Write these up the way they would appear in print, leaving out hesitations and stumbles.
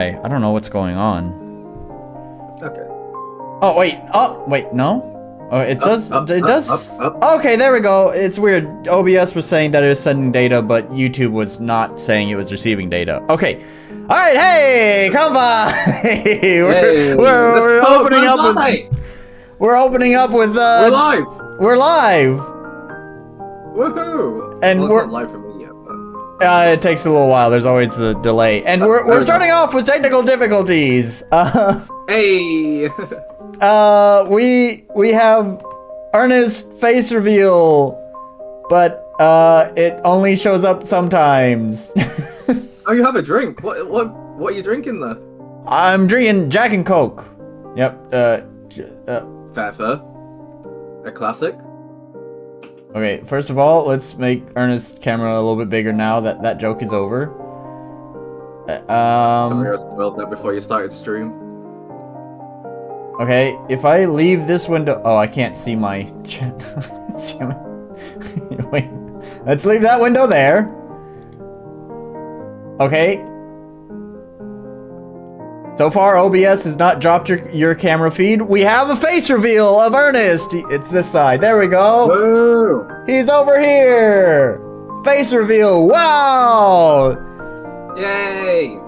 I don't know what's going on. Okay. Oh wait. Oh wait. No. Oh, it does. It does. Up. Okay, there we go. It's weird. OBS was saying that it was sending data, but YouTube was not saying it was receiving data. Okay. All right. Hey, come on. we're opening up with. We're opening up with. We're live. We're live. Woohoo! And well, we're it's not live for me yet, but... it takes a little while. There's always a delay, and we're starting off with technical difficulties. Hey. We have Ernest face reveal, but it only shows up sometimes. Oh, you have a drink. What are you drinking there? I'm drinking Jack and Coke. Yep. Fair. A classic. Okay, first of all, let's make Ernest's camera a little bit bigger now that that joke is over. Sorry, I spoiled that before you started stream. Okay, if I leave this window... Oh, I can't see my chat. Wait, let's leave that window there. Okay. So far, OBS has not dropped your camera feed. We have a face reveal of Ernest. It's this side. There we go. Whoa! He's over here. Face reveal. Wow. Yay!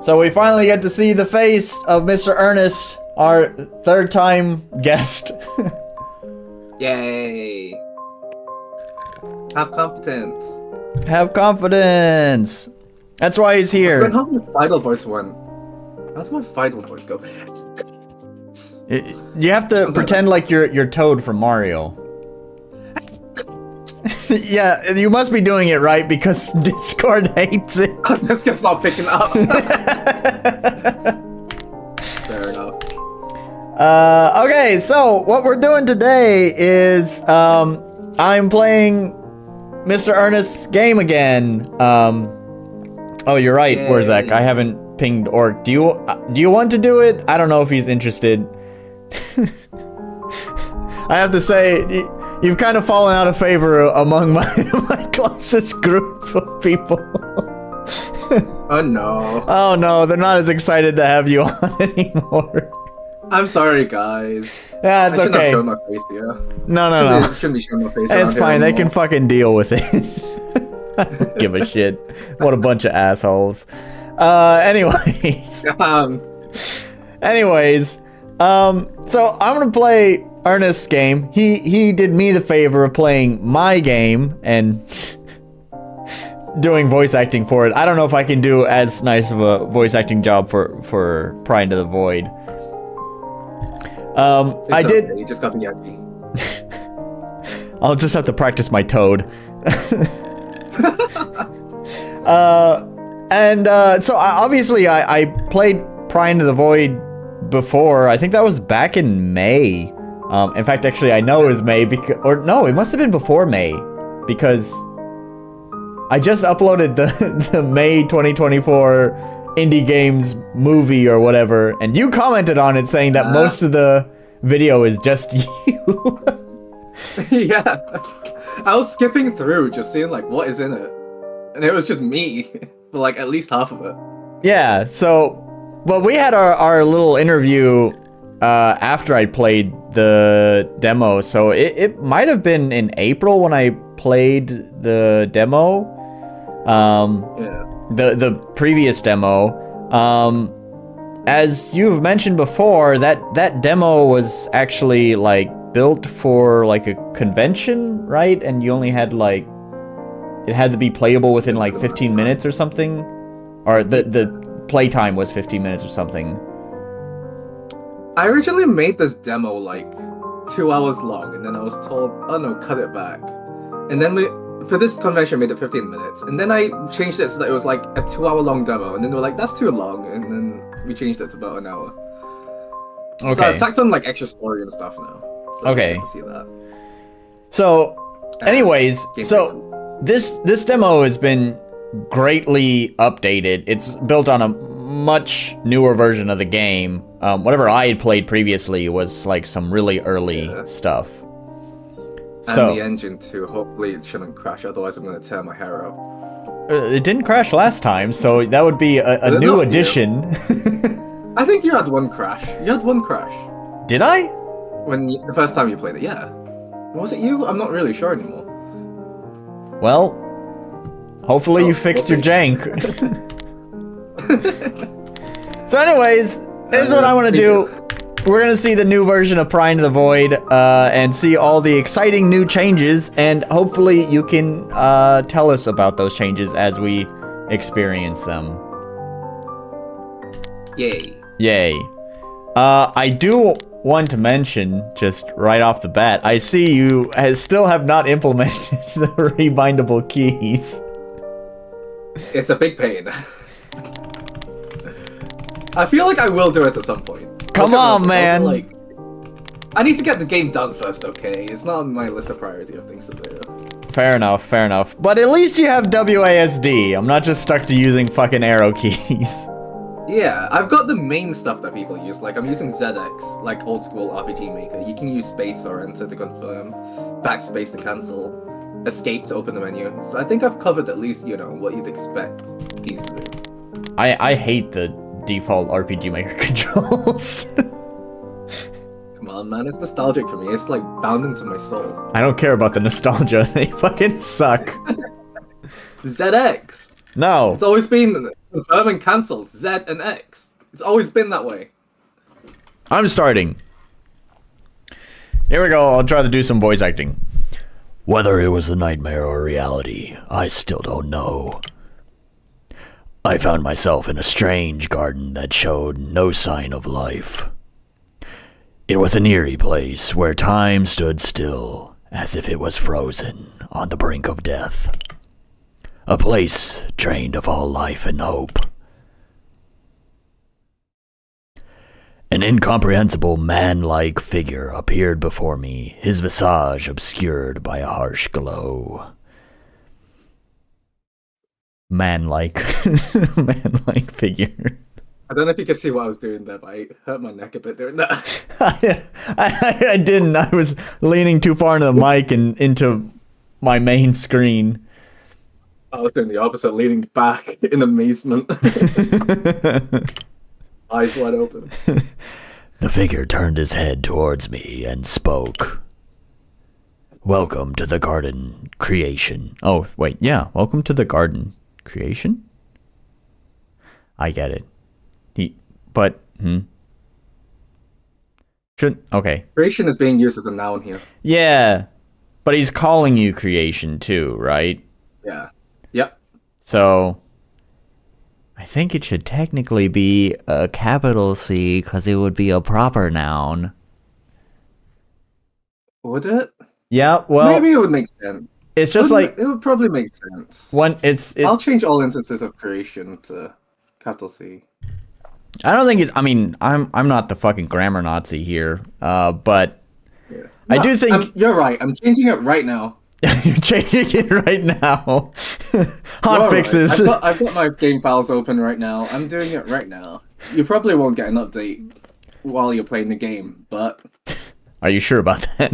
So we finally get to see the face of Mr. Ernest, our third-time guest. Yay! Have confidence. Have confidence. That's why he's here. How's my Fidel voice went? How's my Fidel voice go? You have to pretend like you're Toad from Mario. Yeah, you must be doing it right because Discord hates it. This guy's not picking up. Fair enough. Okay, so what we're doing today is I'm playing Mr. Ernest's game again. Oh, you're right, Warzak. I haven't pinged Orc. Do you want to do it? I don't know if he's interested. I have to say, you've kind of fallen out of favor among my closest group of people. Oh no. Oh no, they're not as excited to have you on anymore. I'm sorry, guys. Yeah, it's I shouldn't okay. have shown my face here. No. Shouldn't be showing my face. It's fine. They can fucking deal with it. I don't give a shit. What a bunch of assholes. Anyways. So I'm gonna play Ernest's game. He did me the favor of playing my game and doing voice acting for it. I don't know if I can do as nice of a voice acting job for Pry Into the Void. I did. You just got me happy. I'll just have to practice my Toad. So obviously I played Pry Into the Void before. I think that was back in May. In fact, actually, I know it was May because, or no, it must have been before May because I just uploaded the May 2024 Indie Games movie or whatever, and you commented on it saying that most of the video is just you. Yeah, I was skipping through just seeing like what is in it, and it was just me for like at least half of it. Yeah, so, well, we had our little interview after I played the demo, so it might have been in April when I played the demo. Yeah. The previous demo. As you've mentioned before, that demo was actually like built for like a convention, right? And you only had like, it had to be playable within like 15 minutes or something, or the playtime was 15 minutes or something. I originally made this demo like 2 hours long, and then I was told, oh no, cut it back. And then for this convention, I made it 15 minutes, and then I changed it so that it was like a 2-hour-long demo, and then they were like, that's too long, and then we changed it to about an hour. Okay. So I've tacked on like extra story and stuff now. So okay. I get to see that. So, anyways, so this demo has been greatly updated. It's built on a much newer version of the game. Whatever I had played previously was like some really early stuff. And the engine too. Hopefully it shouldn't crash, otherwise I'm gonna tear my hair out. It didn't crash last time, so that would be a new addition. I think you had one crash. You had one crash. Did I? The first time you played it, yeah. Was it you? I'm not really sure anymore. Well, hopefully you fixed your see. jank. So anyways, this is what I want to do. We're going to see the new version of Pry Into the Void, and see all the exciting new changes, and hopefully you can tell us about those changes as we experience them. Yay. Yay. I do want to mention, just right off the bat, I see you still have not implemented the rebindable keys. It's a big pain. I feel like I will do it at some point. Come on, man. Like, I need to get the game done first, okay? It's not on my list of priority of things to do. Fair enough, fair enough. But at least you have WASD. I'm not just stuck to using fucking arrow keys. Yeah, I've got the main stuff that people use, like I'm using ZX, like old school RPG Maker. You can use space or enter to confirm, backspace to cancel, escape to open the menu. So I think I've covered at least, you know, what you'd expect keys to do. I hate the default RPG Maker controls. Come on, man, it's nostalgic for me. It's like bound into my soul. I don't care about the nostalgia. They fucking suck. ZX! No. It's always been confirm and cancel, Z and X. It's always been that way. I'm starting. Here we go. I'll try to do some voice acting. Whether it was a nightmare or reality, I still don't know. I found myself in a strange garden that showed no sign of life. It was an eerie place where time stood still, as if it was frozen on the brink of death. A place drained of all life and hope. An incomprehensible man-like figure appeared before me, his visage obscured by a harsh glow. Man-like. Man-like figure. I don't know if you can see what I was doing there, but I hurt my neck a bit doing that. I didn't. I was leaning too far into the mic and into my main screen. I was doing the opposite, leaning back in amazement. Eyes wide open. The figure turned his head towards me and spoke. Welcome to the garden creation. Oh, wait, yeah. Welcome to the garden creation? I get it. Okay. Creation is being used as a noun here. Yeah, but he's calling you creation too, right? Yeah. Yep. So, I think it should technically be a capital C because it would be a proper noun. Would it? Yeah, well... Maybe it would make sense. It's just like... It would probably make sense. I'll change all instances of creation to capital C. I don't think it's... I mean, I'm not the fucking grammar Nazi here, but... Yeah. No, I do think... You're right. I'm changing it right now. You're changing it right now. Hot fixes. Right. I've got my game files open right now. I'm doing it right now. You probably won't get an update while you're playing the game, but... Are you sure about that?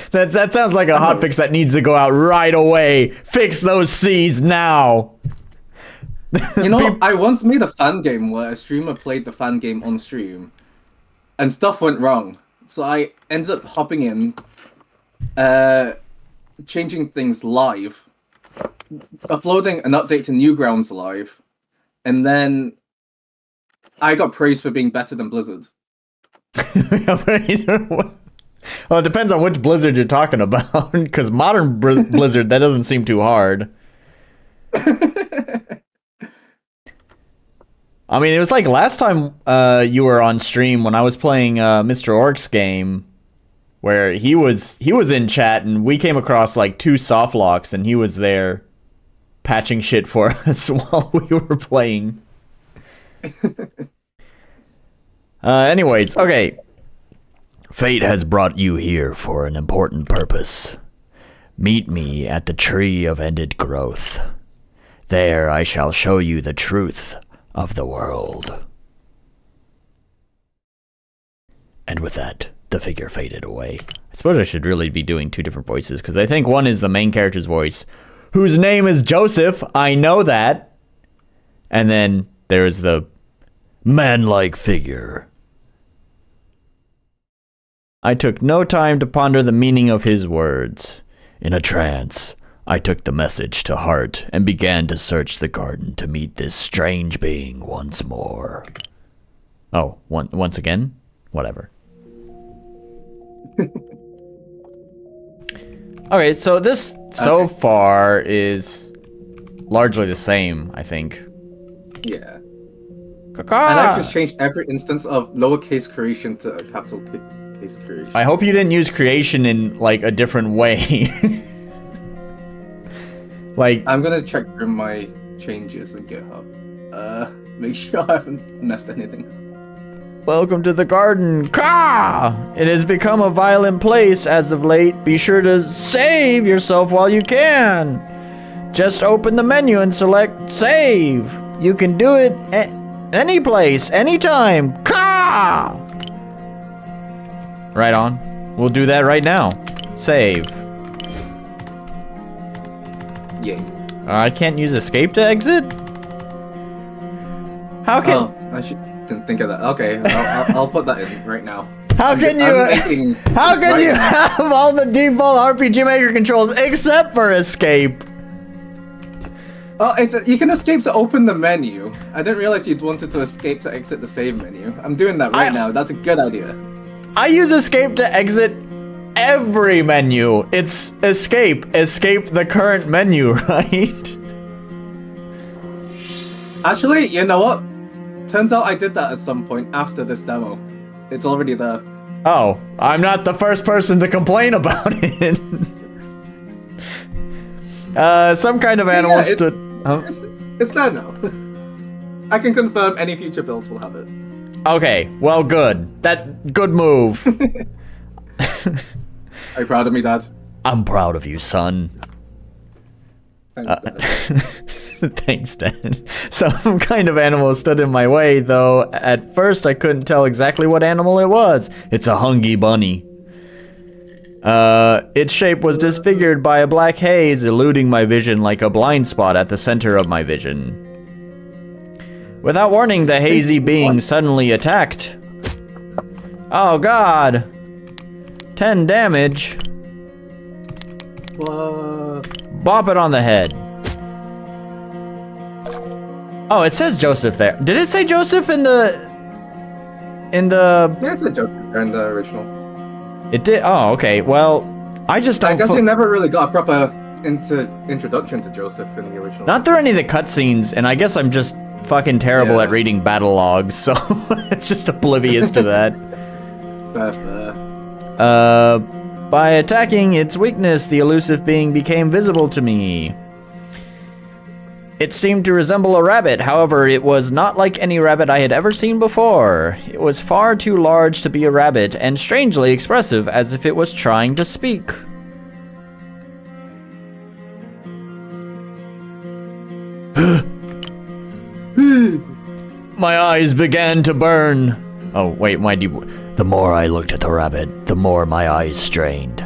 That sounds like a hotfix that needs to go out right away. Fix those C's now. You know, I once made a fan game where a streamer played the fan game on stream, and stuff went wrong. So I ended up hopping in, changing things live, uploading an update to Newgrounds live, and then I got praised for being better than Blizzard. Well, it depends on which Blizzard you're talking about, because modern Blizzard, that doesn't seem too hard. I mean, it was like last time you were on stream when I was playing Mr. Orc's game, where he was in chat and we came across like 2 soft locks and he was there patching shit for us while we were playing. Anyways, okay. Fate has brought you here for an important purpose. Meet me at the Tree of Ended Growth. There I shall show you the truth of the world. And with that, the figure faded away. I suppose I should really be doing 2 different voices, because I think one is the main character's voice whose name is Joseph. I know that. And then there's the man-like figure. I took no time to ponder the meaning of his words. In a trance, I took the message to heart and began to search the garden to meet this strange being once more. Oh, once again? Whatever. Okay, so this so far is largely the same, I think. Yeah. Caca! And I've just changed every instance of lowercase creation to a capital case creation. I hope you didn't use creation in, like, a different way. Like... I'm gonna check through my changes in GitHub. Make sure I haven't messed anything up. Welcome to the garden. Ka! It has become a violent place as of late. Be sure to save yourself while you can. Just open the menu and select save. You can do it any place, anytime. Ka! Right on. We'll do that right now. Save. Yay. I can't use escape to exit? How can... Oh, I didn't think of that. Okay, I'll put that in right now. How can you have all the default RPG Maker controls except for escape? Oh, you can escape to open the menu. I didn't realize you'd wanted to escape to exit the save menu. I'm doing that right now. That's a good idea. I use escape to exit every menu. It's escape the current menu, right? Actually, you know what? Turns out I did that at some point after this demo. It's already there. Oh, I'm not the first person to complain about it. Some kind of animal stood... Huh? It's there now. I can confirm any future builds will have it. Okay, well, good. Good move. Are you proud of me, Dad? I'm proud of you, son. Thanks, Dad. Thanks, Dad. Some kind of animal stood in my way, though at first I couldn't tell exactly what animal it was. It's a hungry bunny. Its shape was disfigured by a black haze, eluding my vision like a blind spot at the center of my vision. Without warning, the hazy being suddenly attacked. Oh god! 10 damage. Bop it on the head. Oh, it says Joseph there. Did it say Joseph in the... Yeah, it said Joseph in the original. It did? Oh, okay. Well, I just don't... I guess you never really got a proper introduction to Joseph in the original. Not through any of the cutscenes, and I guess I'm just fucking terrible at reading battle logs, so it's just oblivious to that. By attacking its weakness, the elusive being became visible to me. It seemed to resemble a rabbit, however, it was not like any rabbit I had ever seen before. It was far too large to be a rabbit, and strangely expressive, as if it was trying to speak. My eyes began to burn. Oh, wait, the more I looked at the rabbit, the more my eyes strained.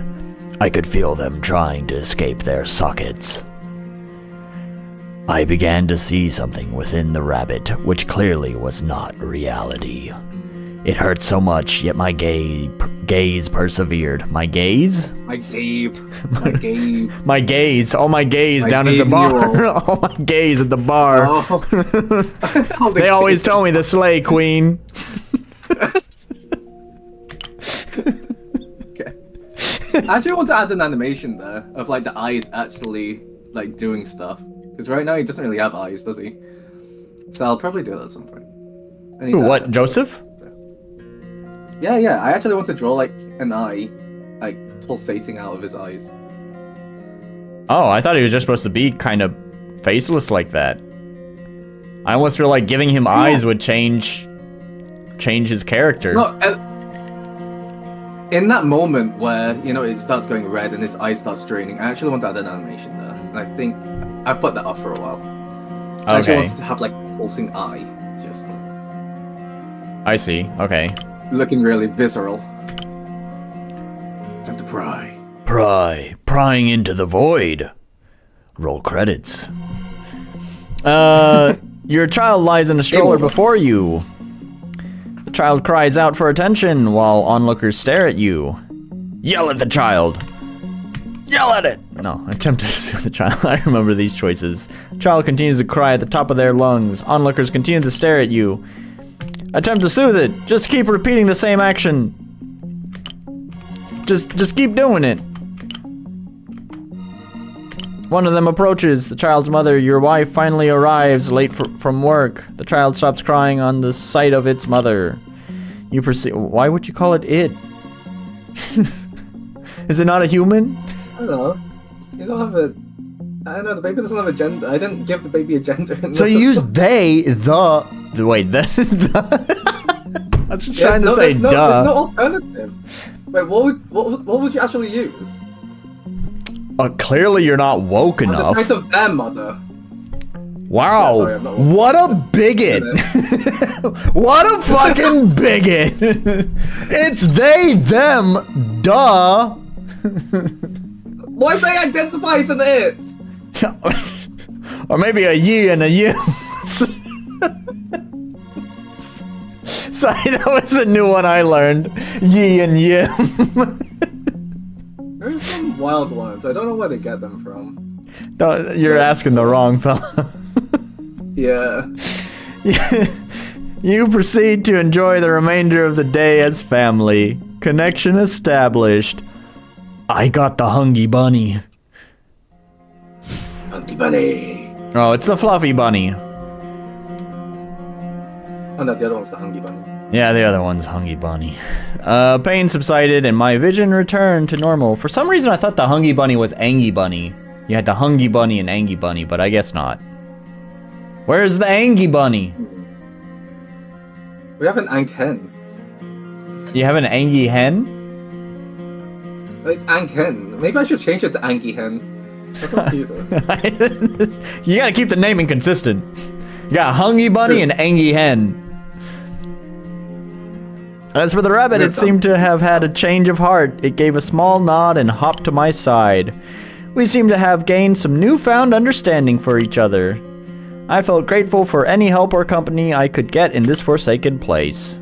I could feel them trying to escape their sockets. I began to see something within the rabbit, which clearly was not reality. It hurt so much, yet my gaze persevered. My gaze? My gaze. My gaze. My gaze. Oh, my gaze down at the bar. Oh, my gaze at the bar. Oh. They always tell me the Slay Queen. Okay. I actually want to add an animation there of like the eyes actually like doing stuff. Because right now he doesn't really have eyes, does he? So I'll probably do that at some point. What, Joseph? Yeah, I actually want to draw like an eye, like pulsating out of his eyes. Oh, I thought he was just supposed to be kind of faceless like that. I almost feel like giving him eyes would change his character. No, in that moment where, you know, it starts going red and his eyes start straining, I actually want to add an animation there. And I think I've put that off for a while. Okay. I actually wanted to have like a pulsing eye, just I see, okay. Looking really visceral. Time to pry. Prying into the void. Roll credits. Your child lies in a stroller before you. The child cries out for attention while onlookers stare at you. Yell at the child. Yell at it! No, attempt to soothe the child. I remember these choices. Child continues to cry at the top of their lungs. Onlookers continue to stare at you. Attempt to soothe it. Just keep repeating the same action. Just keep doing it. One of them approaches. The child's mother, your wife, finally arrives late from work. The child stops crying on the sight of its mother. You perceive. Why would you call it it? Is it not a human? I don't know. You don't have a... I don't know, the baby doesn't have a gender. I didn't give the baby a gender. So you use they, the... Wait, that is the... I was just trying to say duh. There's no alternative. Wait, what would you actually use? Clearly you're not woke enough. The sight of their mother. Wow. Yeah, sorry, I'm not woke. What a bigot. What a fucking bigot. It's they, them, duh. Why if they identify as an it? Or maybe a ye and a you. Sorry, that was a new one I learned. Ye and yim. There's some wild ones. I don't know where they get them from. You're asking the wrong fella. Yeah. You proceed to enjoy the remainder of the day as family. Connection established. I got the Hungry Bunny. Hungry Bunny. Oh, it's the Fluffy Bunny. Oh no, the other one's the Hungry Bunny. Yeah, the other one's Hungry Bunny. Pain subsided and my vision returned to normal. For some reason, I thought the Hungry Bunny was Angie Bunny. You had the Hungry Bunny and Angie Bunny, but I guess not. Where's the Angie Bunny? We have an Ank Hen. You have an Angie Hen? It's Ank Hen. Maybe I should change it to Angie Hen. That sounds cuter. You gotta keep the naming consistent. You got Hungry Bunny and Angie Hen. As for the rabbit, it seemed to have had a change of heart. It gave a small nod and hopped to my side. We seemed to have gained some newfound understanding for each other. I felt grateful for any help or company I could get in this forsaken place.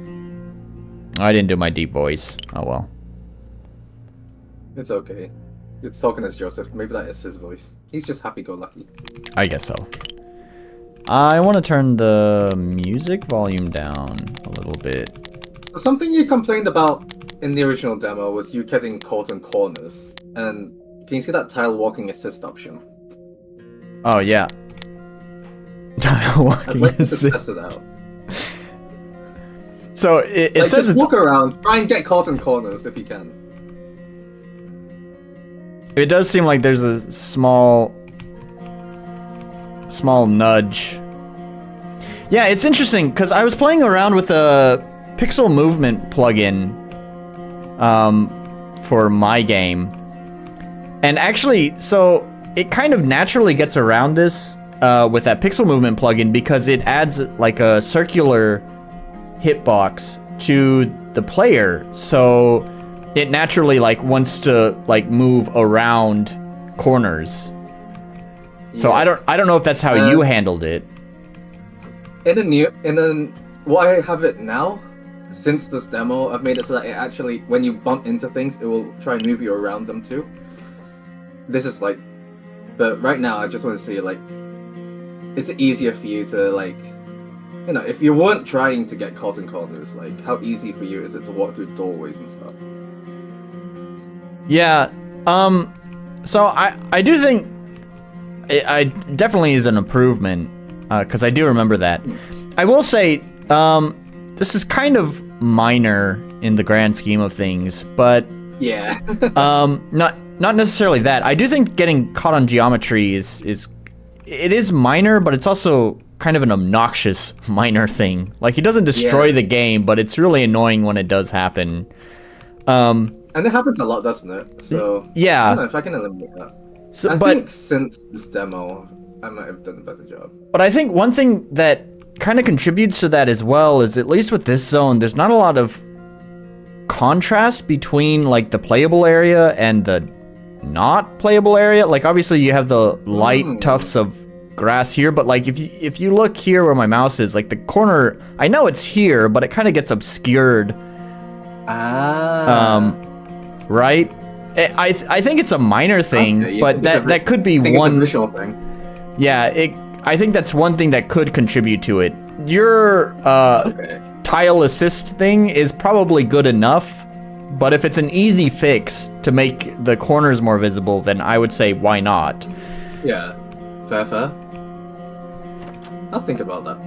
I didn't do my deep voice. Oh well. It's okay. It's talking as Joseph. Maybe that is his voice. He's just happy-go-lucky. I guess so. I want to turn the music volume down a little bit. Something you complained about in the original demo was you getting caught in corners. And can you see that tile walking assist option? Oh, yeah. Tile walking I'd like assist. to test it out. So it like, says just it's... walk around, try and get caught in corners if you can. It does seem like there's a small nudge. Yeah, it's interesting because I was playing around with a pixel movement plugin for my game, and actually, so it kind of naturally gets around this with that pixel movement plugin because it adds like a circular hitbox to the player, so it naturally like wants to like move around corners. So yeah. I don't know if that's how you handled it. What I have it now, since this demo, I've made it so that it actually, when you bump into things, it will try and move you around them too. This is like, but right now I just want to see like, it's easier for you to like, you know, if you weren't trying to get caught in corners, like how easy for you is it to walk through doorways and stuff? Yeah, so I do think it definitely is an improvement, because I do remember that. I will say, this is kind of minor in the grand scheme of things, but yeah, not necessarily that. I do think getting caught on geometry is minor, but it's also kind of an obnoxious minor thing. Like, it doesn't destroy the game, but it's really annoying when it does happen. And it happens a lot, doesn't it? So yeah, I don't know if I can eliminate that. So, I think since this demo, I might have done a better job. But I think one thing that kind of contributes to that as well is, at least with this zone, there's not a lot of contrast between like the playable area and the not playable area. Like, obviously you have the light tufts of grass here, but like if you look here where my mouse is, like the corner, I know it's here, but it kind of gets obscured. Right? I think it's a minor thing, okay, but that could be one visual thing. Yeah, I think that's one thing that could contribute to it. Your tile assist thing is probably good enough, but if it's an easy fix to make the corners more visible, then I would say why not? Yeah, fair. I'll think about that.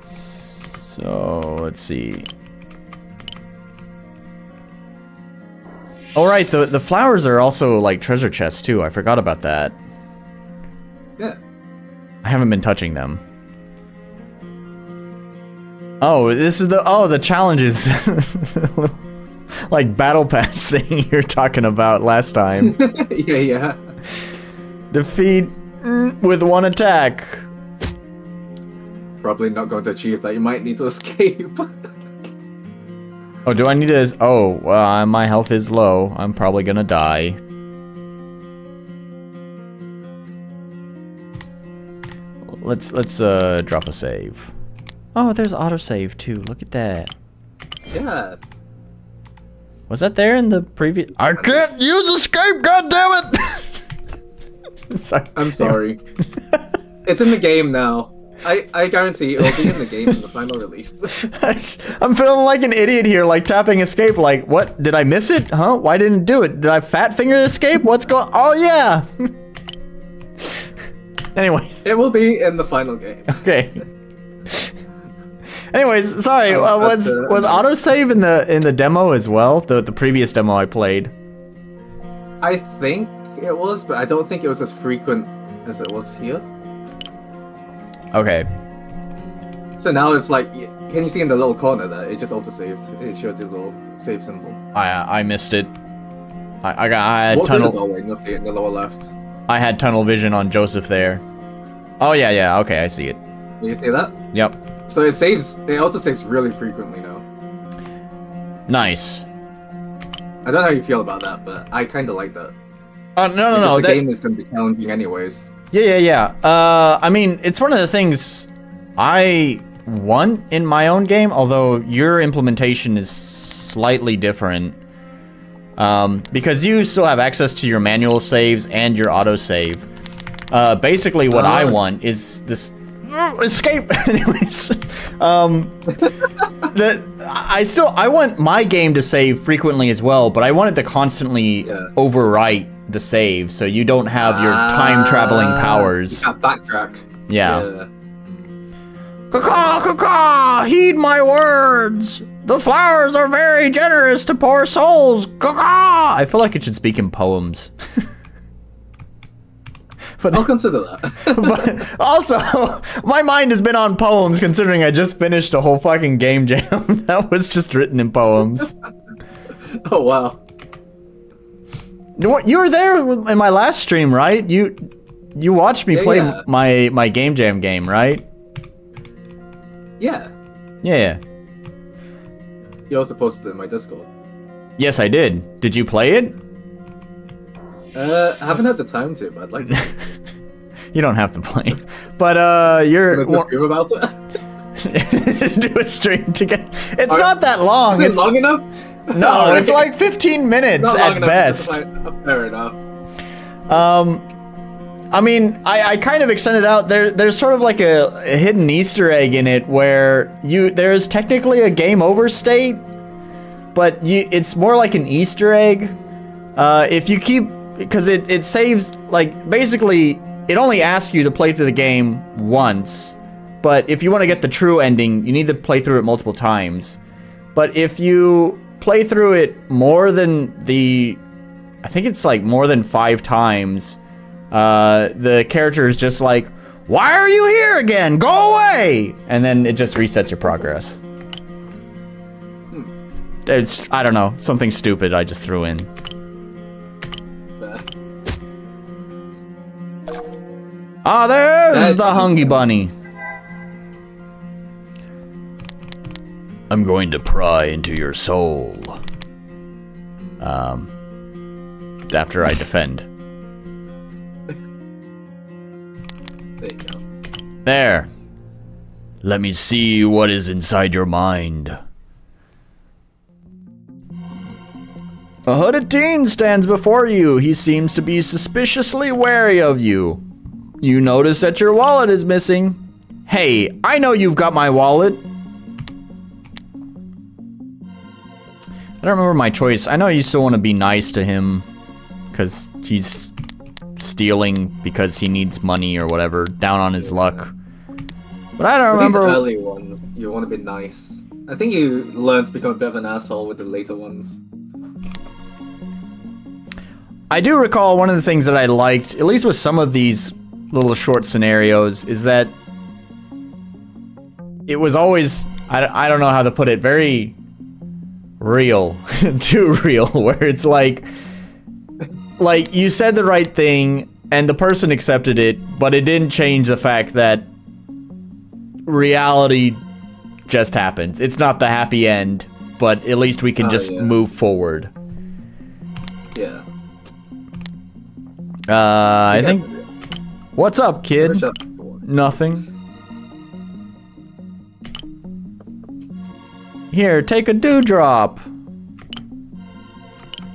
So, let's see. All right, the flowers are also like treasure chests too. I forgot about that. Yeah. I haven't been touching them. Oh, this is the challenges. Like battle pass thing you're talking about last time. Yeah. Defeat with one attack. Probably not going to achieve that. You might need to escape. Oh, do I need to? Oh, well, my health is low. I'm probably gonna die. Let's drop a save. Oh, there's autosave too. Look at that. Yeah. Was that there in the previous? I can't use escape. God damn it! Sorry. I'm sorry. It's in the game now. I guarantee it'll be in the game in the final release. I'm feeling like an idiot here, like tapping escape. Like, what? Did I miss it? Huh? Why didn't it do it? Did I fat finger escape? What's going? Oh yeah. Anyways, it will be in the final game. Okay. Anyways, sorry. Was autosave in the demo as well? The previous demo I played. I think it was, but I don't think it was as frequent as it was here. Okay. So now it's like, can you see in the little corner there? It just auto-saved. It showed the little save symbol. I missed it. I had What's tunnel. In the doorway? You'll see it in the lower left. I had tunnel vision on Joseph there. Oh yeah. Okay, I see it. You see that? Yep. So it auto-saves really frequently now. Nice. I don't know how you feel about that, but I kind of like that. No. The game is going to be challenging anyways. Yeah. I mean, it's one of the things I want in my own game, although your implementation is slightly different. Because you still have access to your manual saves and your autosave. Basically what I want is this escape. Anyways, I want my game to save frequently as well, but I want it to constantly overwrite the save, so you don't have your time traveling powers. You got backtrack. Yeah. Caw, heed my words. The flowers are very generous to poor souls. Caw. I feel like it should speak in poems. But I'll consider that. But also, my mind has been on poems, considering I just finished a whole fucking game jam that was just written in poems. Oh wow. You were there in my last stream, right? You watched me play my game jam game, right? Yeah. Yeah. You also posted it in my Discord. Yes, I did. Did you play it? I haven't had the time to, but I'd like to. You don't have to play. But you're do a stream about it. Do a stream together. It's not that long. Is it long enough? No, it's like 15 minutes at best. Fair enough. I mean, I kind of extended out. There's sort of like a hidden Easter egg in it where there's technically a game over state, but it's more like an Easter egg. If you keep, because it saves, like, basically it only asks you to play through the game once, but if you want to get the true ending, you need to play through it multiple times. But if you play through it more than I think it's like more than 5 times, the character is just like, why are you here again? Go away! And then it just resets your progress. It's, I don't know, something stupid I just threw in. Ah, there's the Hungry Bunny. I'm going to pry into your soul. after I defend. There you go. There. Let me see what is inside your mind. A hooded teen stands before you. He seems to be suspiciously wary of you. You notice that your wallet is missing. Hey, I know you've got my wallet. I don't remember my choice. I know you still want to be nice to him because he's stealing because he needs money or whatever, down on his luck. But I don't remember. These early ones, you want to be nice. I think you learn to become a bit of an asshole with the later ones. I do recall one of the things that I liked, at least with some of these little short scenarios, is that it was always, I don't know how to put it, very real. Too real, where it's like you said the right thing and the person accepted it, but it didn't change the fact that reality just happens. It's not the happy end, but at least we can just move forward. Yeah. I think... What's up, kid? Nothing. Here, take a dewdrop.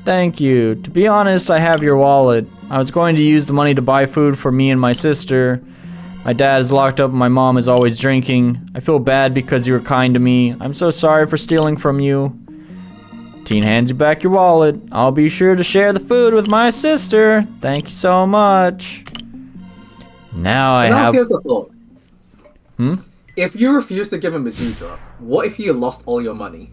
Thank you. To be honest, I have your wallet. I was going to use the money to buy food for me and my sister. My dad is locked up and my mom is always drinking. I feel bad because you were kind to me. I'm so sorry for stealing from you. Teen hands you back your wallet. I'll be sure to share the food with my sister. Thank you so much. Now I have... Here's a thought. If you refuse to give him a dewdrop, what if you lost all your money?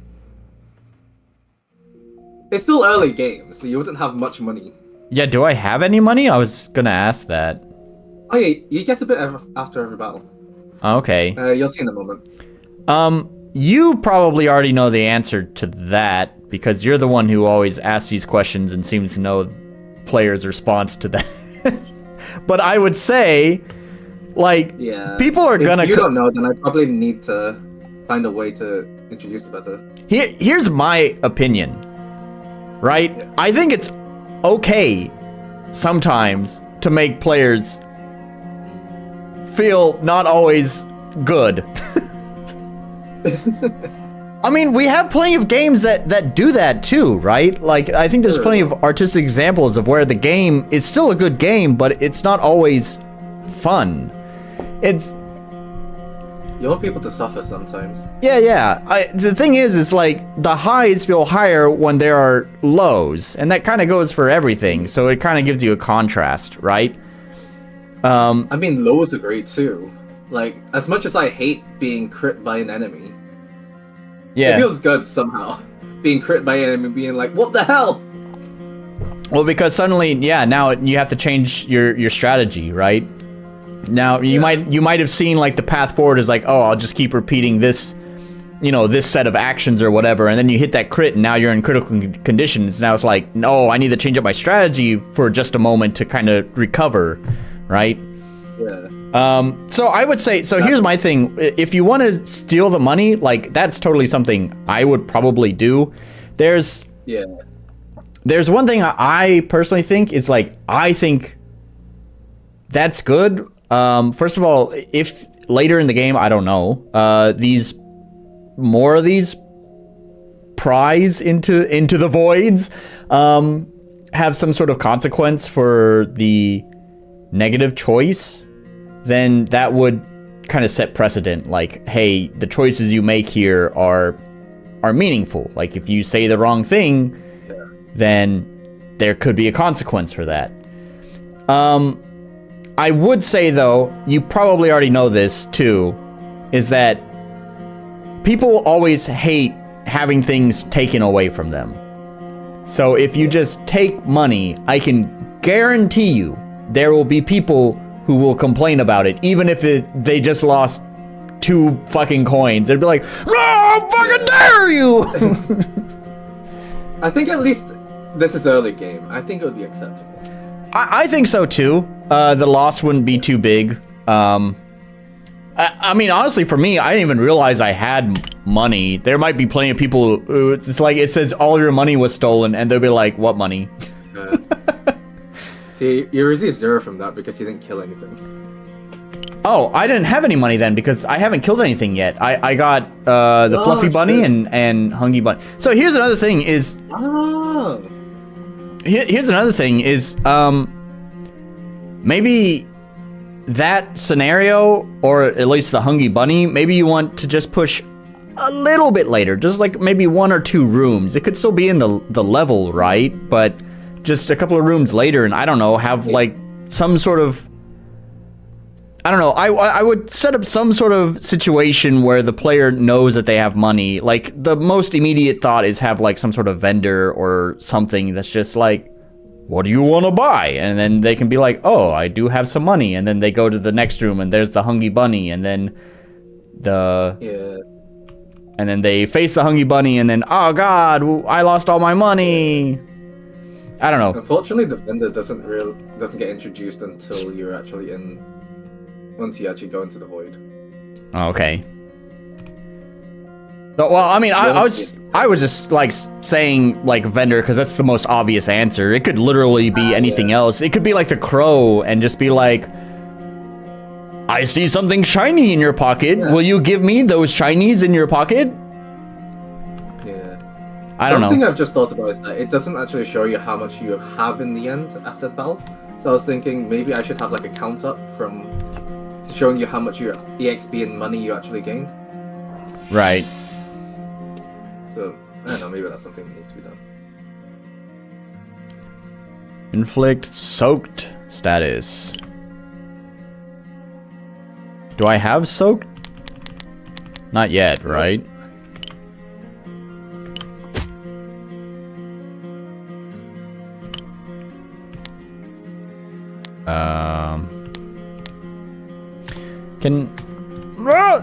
It's still early game, so you wouldn't have much money. Yeah, do I have any money? I was gonna ask that. Oh yeah, you get a bit after every battle. Okay. You'll see in a moment. You probably already know the answer to that, because you're the one who always asks these questions and seems to know players' response to that. But I would say, like, people are gonna... If you don't know, then I probably need to find a way to introduce it better. Here's my opinion, right? Yeah. I think it's okay sometimes to make players feel not always good. I mean, we have plenty of games that do that too, right? Like, I think there's plenty of artistic examples of where the game is still a good game, but it's not always fun. You want people to suffer sometimes. Yeah. The thing is, it's like the highs feel higher when there are lows, and that kind of goes for everything. So it kind of gives you a contrast, right? I mean, lows are great too. Like, as much as I hate being crit by an enemy, it feels good somehow. Being crit by an enemy, being like, what the hell? Well, because suddenly, now you have to change your strategy, right? Now you might have seen like the path forward is like, oh, I'll just keep repeating this, this set of actions or whatever, and then you hit that crit, and now you're in critical conditions. Now it's like, no, I need to change up my strategy for just a moment to kind of recover, right? Yeah. So I would say, here's my thing. If you want to steal the money, like, that's totally something I would probably do. There's one thing I personally think is, like, I think that's good. First of all, if later in the game, I don't know, more of these pries into the voids, have some sort of consequence for the negative choice, then that would kind of set precedent. Like, hey, the choices you make here are meaningful. Like, if you say the wrong thing, then there could be a consequence for that. I would say, though, you probably already know this, too, is that people always hate having things taken away from them. So if you just take money, I can guarantee you there will be people who will complain about it, even if they just lost 2 fucking coins. They'd be like, no, fucking dare you! I think at least this is early game. I think it would be acceptable. I think so too. The loss wouldn't be too big. I mean, honestly, for me, I didn't even realize I had money. There might be plenty of people who it's like it says all your money was stolen, and they'll be like, "What money?" See, you received 0 from that because you didn't kill anything. Oh, I didn't have any money then because I haven't killed anything yet. I got the Fluffy Bunny and Hungry Bunny. So here's another thing is. Oh. Here's another thing is maybe that scenario, or at least the Hungry Bunny, maybe you want to just push a little bit later, just like maybe 1 or 2 rooms. It could still be in the level, right? But just a couple of rooms later, and I don't know, have like some sort of, I don't know, I would set up some sort of situation where the player knows that they have money. Like, the most immediate thought is have like some sort of vendor or something that's just like, what do you want to buy? And then they can be like, oh, I do have some money. And then they go to the next room and there's the Hungry Bunny. And then and then they face the Hungry Bunny and then, oh God, I lost all my money. I don't know. Unfortunately, the vendor doesn't get introduced until you're actually once you actually go into the void. Okay. So, well, I mean, I was just like saying like vendor because that's the most obvious answer. It could literally be anything else. It could be like the crow and just be like, I see something shiny in your pocket. Yeah. Will you give me those shinies in your pocket? Yeah. I don't know. Something I've just thought about is that it doesn't actually show you how much you have in the end after the battle. So I was thinking maybe I should have like a count up from showing you how much your EXP and money you actually gained. Right. So, I don't know, maybe that's something that needs to be done. Inflict soaked status. Do I have soaked? Not yet, right?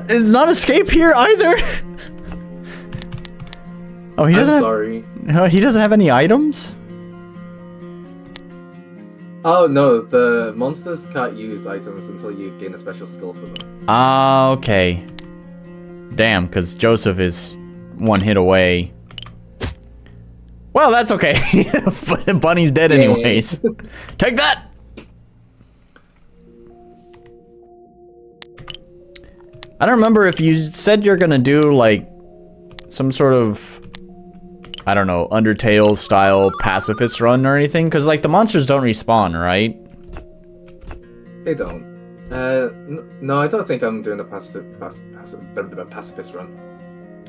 It's not escape here either. Oh, he doesn't. Sorry. No, he doesn't have any items. Oh no, the monsters can't use items until you gain a special skill for them. Ah, okay. Damn, because Joseph is 1 hit away. Well, that's okay. Bunny's dead anyways. Take that! I don't remember if you said you're gonna do, like, some sort of, I don't know, Undertale style pacifist run or anything? Because, like, the monsters don't respawn, right? They don't. No, I don't think I'm doing a pacifist run.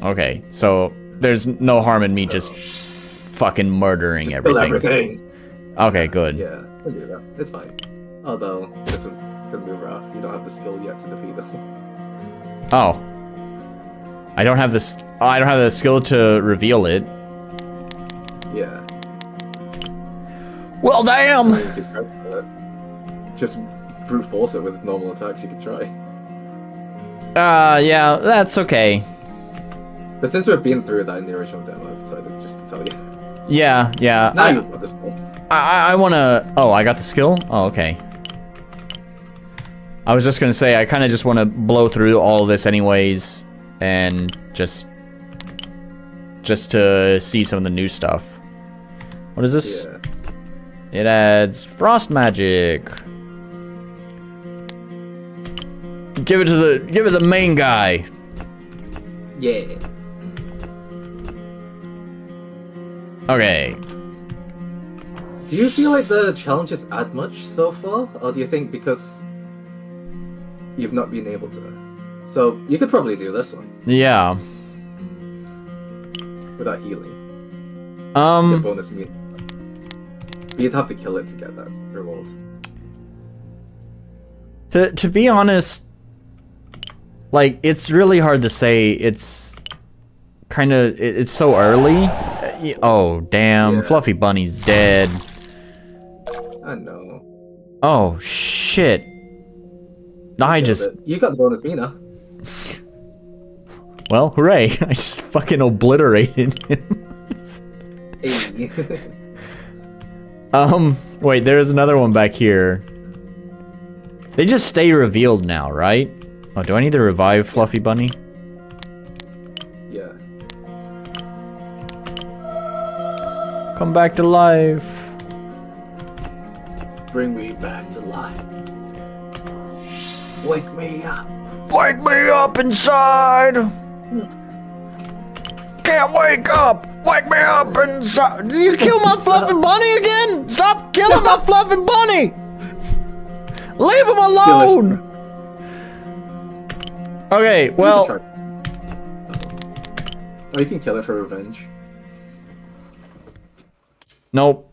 Okay, so there's no harm in me just fucking murdering just everything. Okay, good. Yeah, I'll do that. It's fine. Although, this one's gonna be rough. You don't have the skill yet to defeat this. Oh. I don't have this. Oh, I don't have the skill to reveal it. Yeah. Well, damn! You could try to, just brute force it with normal attacks, you could try. Yeah, that's okay. But since we've been through that in the original demo, I decided just to tell you. Yeah. Now you've got the skill. I wanna... Oh, I got the skill? Oh, okay. I was just gonna say, I kinda just wanna blow through all of this anyways, and just to see some of the new stuff. What is this? Yeah. It adds frost magic. Give it to the main guy. Yeah. Okay. Do you feel like the challenges add much so far, or do you think because you've not been able to? So you could probably do this one. Yeah. Without healing. The bonus meat. But you'd have to kill it to get that reward. To be honest, like, it's really hard to say. It's kind of, it's so early. Oh, damn. Yeah. Fluffy Bunny's dead. I know. Oh, shit. You got the bonus mina. Well, hooray. I just fucking obliterated him. Hey. Wait, there's another one back here. They just stay revealed now, right? Oh, do I need to revive Fluffy Bunny? Yeah. Come back to life. Bring me back to life. Wake me up. Wake me up inside. Can't wake up. Wake me up inside. Did you kill my Fluffy Bunny again? Stop killing my Fluffy Bunny. Leave him alone. Okay, well. Oh, you can kill it for revenge. Nope.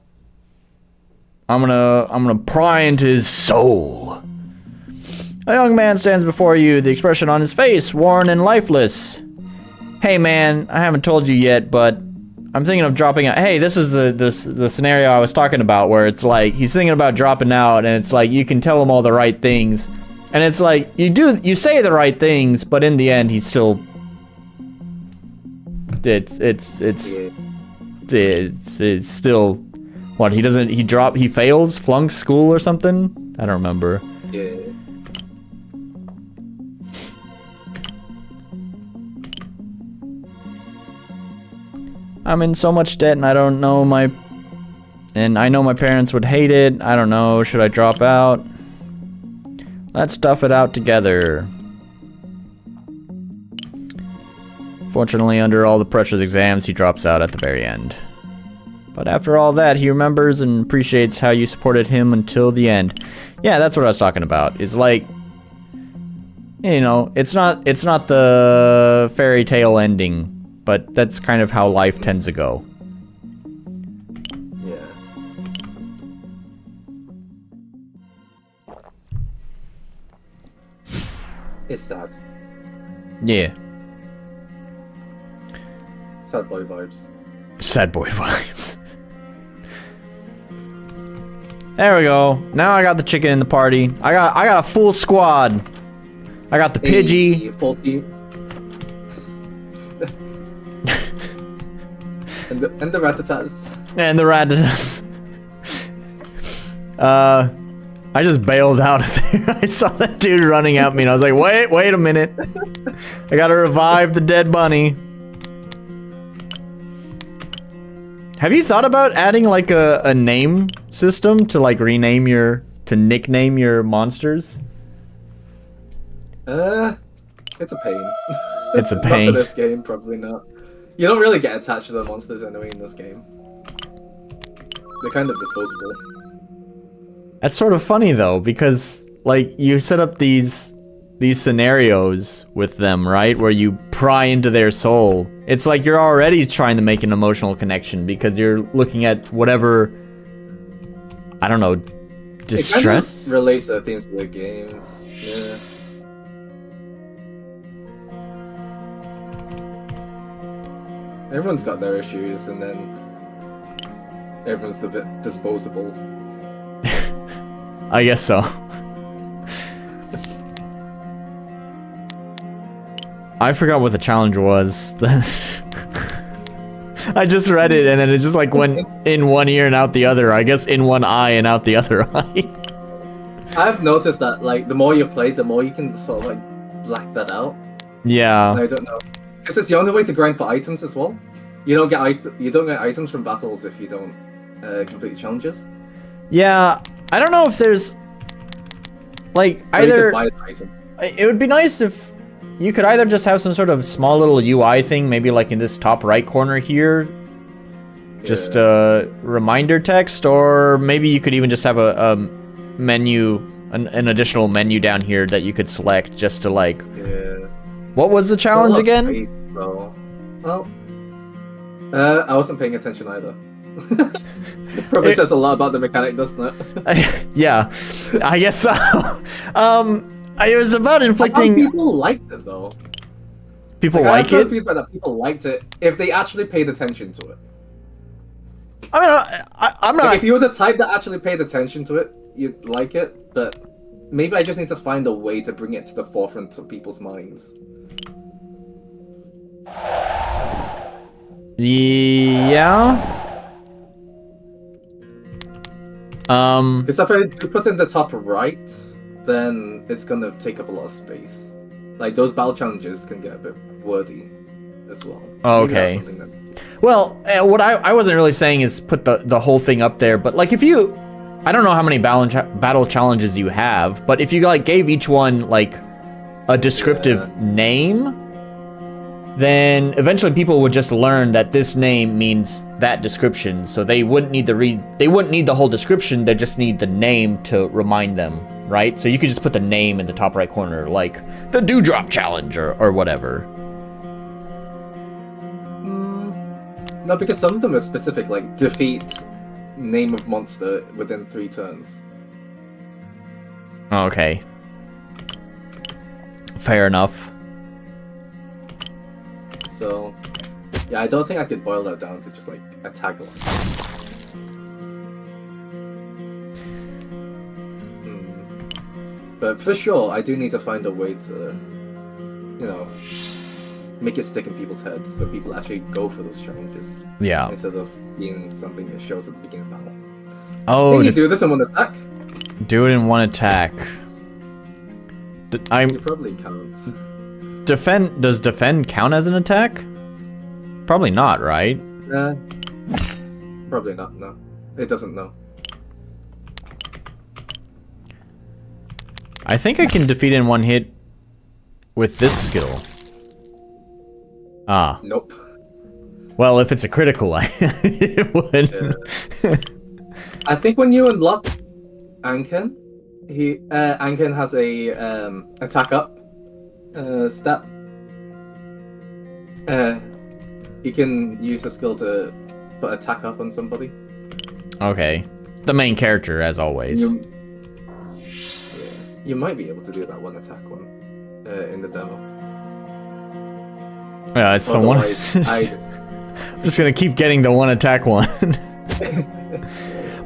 I'm gonna pry into his soul. A young man stands before you, the expression on his face worn and lifeless. Hey man, I haven't told you yet, but I'm thinking of dropping out. Hey, this is the scenario I was talking about, where it's like he's thinking about dropping out, and it's like you can tell him all the right things, and it's like you say the right things, but in the end he's still it's still what he fails, flunks school or something. I don't remember. Yeah. I'm in so much debt and I know my parents would hate it. I don't know, should I drop out? Let's stuff it out together. Fortunately, under all the pressure of the exams, he drops out at the very end. But after all that, he remembers and appreciates how you supported him until the end. Yeah, that's what I was talking about. It's like, you know, it's not the fairy tale ending, but that's kind of how life tends to go. Yeah. It's sad. Yeah. Sad boy vibes. Sad boy vibes. There we go. Now I got the chicken in the party. I got a full squad. I got the Pidgey. Hey, full team. and the Ratatas. And the Ratatas. I just bailed out of there. I saw that dude running at me and I was like, wait a minute. I gotta revive the dead bunny. Have you thought about adding like a name system to like nickname your monsters? It's a pain. It's a Not pain. for this game, probably not. You don't really get attached to the monsters anyway in this game. They're kind of disposable. That's sort of funny though, because like you set up these scenarios with them, right? Where you pry into their soul. It's like you're already trying to make an emotional connection because you're looking at whatever, I don't know, distress? It kind of relates the themes of the games. Yeah. Everyone's got their issues, and then everyone's a bit disposable. I guess so. I forgot what the challenge was. I just read it and then it just like went in one ear and out the other. I guess in one eye and out the other eye. I've noticed that like the more you play, the more you can sort of like black that out. Yeah. I don't know, because it's the only way to grind for items as well. You don't get items from battles if you don't complete challenges. Yeah, I don't know if there's like Or you either. could buy an item. It would be nice if you could either just have some sort of small little UI thing, maybe like in this top right corner here, just a reminder text, or maybe you could even just have a menu, an additional menu down here that you could select just to like. Yeah. What was the challenge again? Space, well, I wasn't paying attention either. Probably says a lot about the mechanic, doesn't it? Yeah, I guess so. It was about inflicting. People liked it though. People I've like heard it. feedback that people liked it if they actually paid attention to it. I mean, I'm not. Like, if you were the type that actually paid attention to it, you'd like it. But maybe I just need to find a way to bring it to the forefront of people's minds. Yeah. Because if I put it in the top right, then it's gonna take up a lot of space. Like those battle challenges can get a bit wordy as well. Oh, Maybe that's okay. something that- Well, what I wasn't really saying is put the whole thing up there, but like if you, I don't know how many battle challenges you have, but if you like gave each one like a descriptive name, then eventually people would just learn that this name means that description, so they wouldn't need the whole description, they just need the name to remind them, right? So you could just put the name in the top right corner, like the Dewdrop Challenge or whatever. No, because some of them are specific, like defeat name of monster within 3 turns. Okay. Fair enough. So, yeah, I don't think I could boil that down to just like a tagline. But for sure, I do need to find a way to, you know, make it stick in people's heads so people actually go for those challenges. Yeah. Instead of being something that shows at the beginning of battle. Oh, Can you do this in one attack? do it in one attack. You probably can't. Does defend count as an attack? Probably not, right? Probably not, no. It doesn't know. I think I can defeat in one hit with this skill. Ah. Nope. Well, if it's a critical, it would. Yeah. I think when you unlock Anken, Anken has a attack up stat. You can use the skill to put attack up on somebody. Okay. The main character, as always. You might be able to do that one attack one in the demo. Yeah, it's the one. I'm just gonna keep getting the one attack one.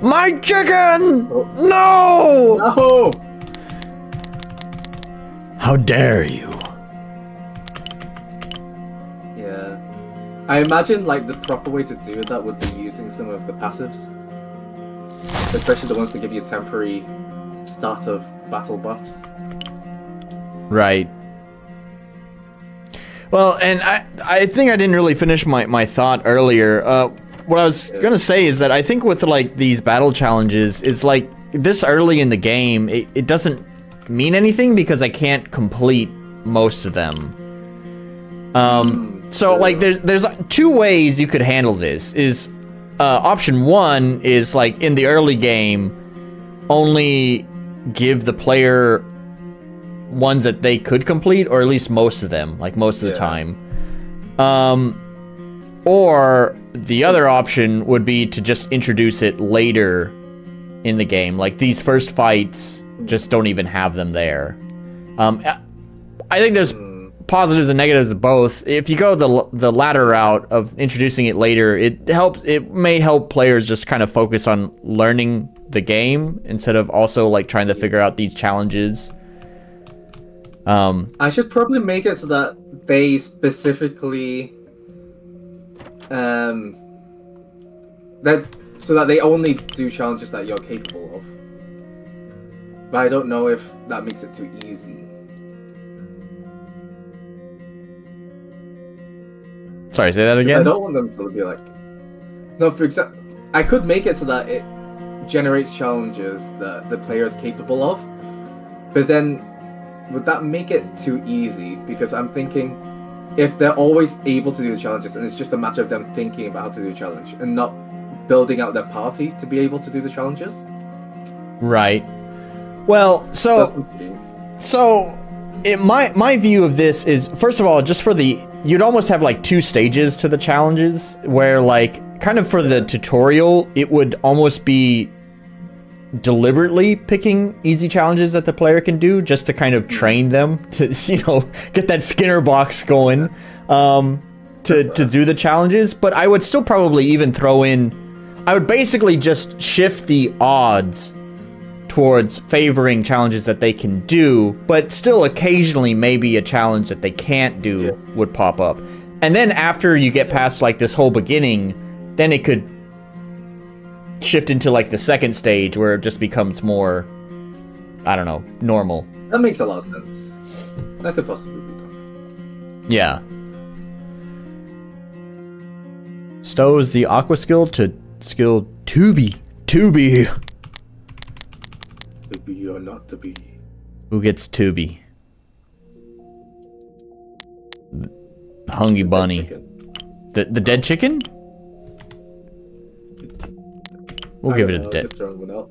My chicken! Oh. No! No! How dare you? Yeah. I imagine like the proper way to do that would be using some of the passives. Especially the ones that give you temporary start of battle buffs. Right. Well, and I think I didn't really finish my thought earlier. What I was gonna say is that I think with like these battle challenges, it's like this early in the game, it doesn't mean anything because I can't complete most of them. So like there's 2 ways you could handle this. Is option 1 is like in the early game, only give the player ones that they could complete, or at least most of them, like most of the time. Or the other option would be to just introduce it later in the game. Like these first fights just don't even have them there. I think there's positives and negatives of both. If you go the latter route of introducing it later, it may help players just kind of focus on learning the game instead of also like trying to figure out these challenges. I should probably make it so that they specifically that they only do challenges that you're capable of. But I don't know if that makes it too easy. Sorry, say that again? I don't want them to be like... No, for example, I could make it so that it generates challenges that the player is capable of, but then would that make it too easy? Because I'm thinking, if they're always able to do the challenges, and it's just a matter of them thinking about how to do the challenge, and not building out their party to be able to do the challenges. Right. Well, so my view of this is, first of all, just for you'd almost have like 2 stages to the challenges, where like, kind of for the tutorial, it would almost be deliberately picking easy challenges that the player can do, just to kind of train them to, you know, get that Skinner box going, to do the challenges. But I would still probably even throw in, I would basically just shift the odds towards favoring challenges that they can do, but still occasionally maybe a challenge that they can't do would pop up. And then after you get past like this whole beginning, then it could shift into like the second stage where it just becomes more, I don't know, normal. That makes a lot of sense. That could possibly be done. Yeah. Stows the aqua skill to skill Tubi. Tubi. To be or not to be. Who gets Tubi? Hungry bunny. The dead chicken? We'll give it a dead. Just throwing one out.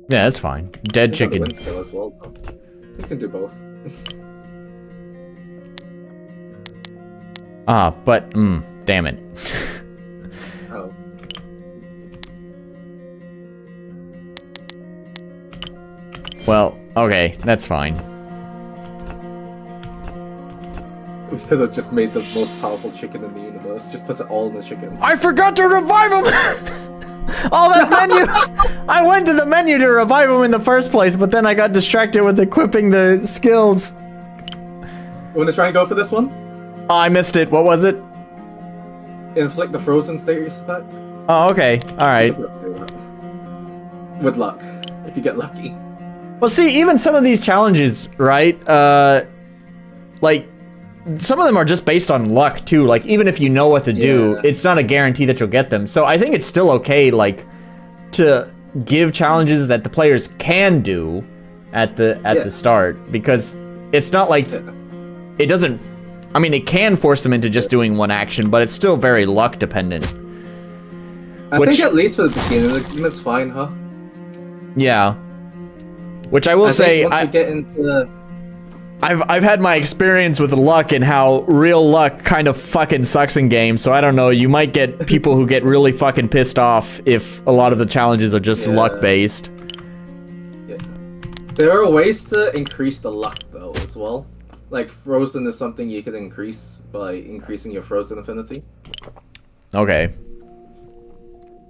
Yeah, that's fine. Dead chicken. Wind skill as well, though. You can do both. But damn it. Oh. Well, okay, that's fine. We could have just made the most powerful chicken in the universe. Just put it all in the chicken. I forgot to revive him! All that menu! I went to the menu to revive him in the first place, but then I got distracted with equipping the skills. Wanna try and go for this one? Oh, I missed it. What was it? Inflict the frozen status effect. Oh, okay. Alright. With luck. If you get lucky. Well, see, even some of these challenges, right? Like, some of them are just based on luck, too. Like, even if you know what to do, it's not a guarantee that you'll get them. So I think it's still okay, like, to give challenges that the players can do at the start. Because it's not like... It doesn't... I mean, it can force them into just doing one action, but it's still very luck dependent. I think at least for the beginning, it's fine, huh? Yeah. Which I will say... once we get into... I've had my experience with luck and how real luck kind of fucking sucks in games, so I don't know, you might get people who get really fucking pissed off if a lot of the challenges are just luck-based. Yeah. There are ways to increase the luck, though, as well. Like, frozen is something you can increase by increasing your frozen affinity. Okay.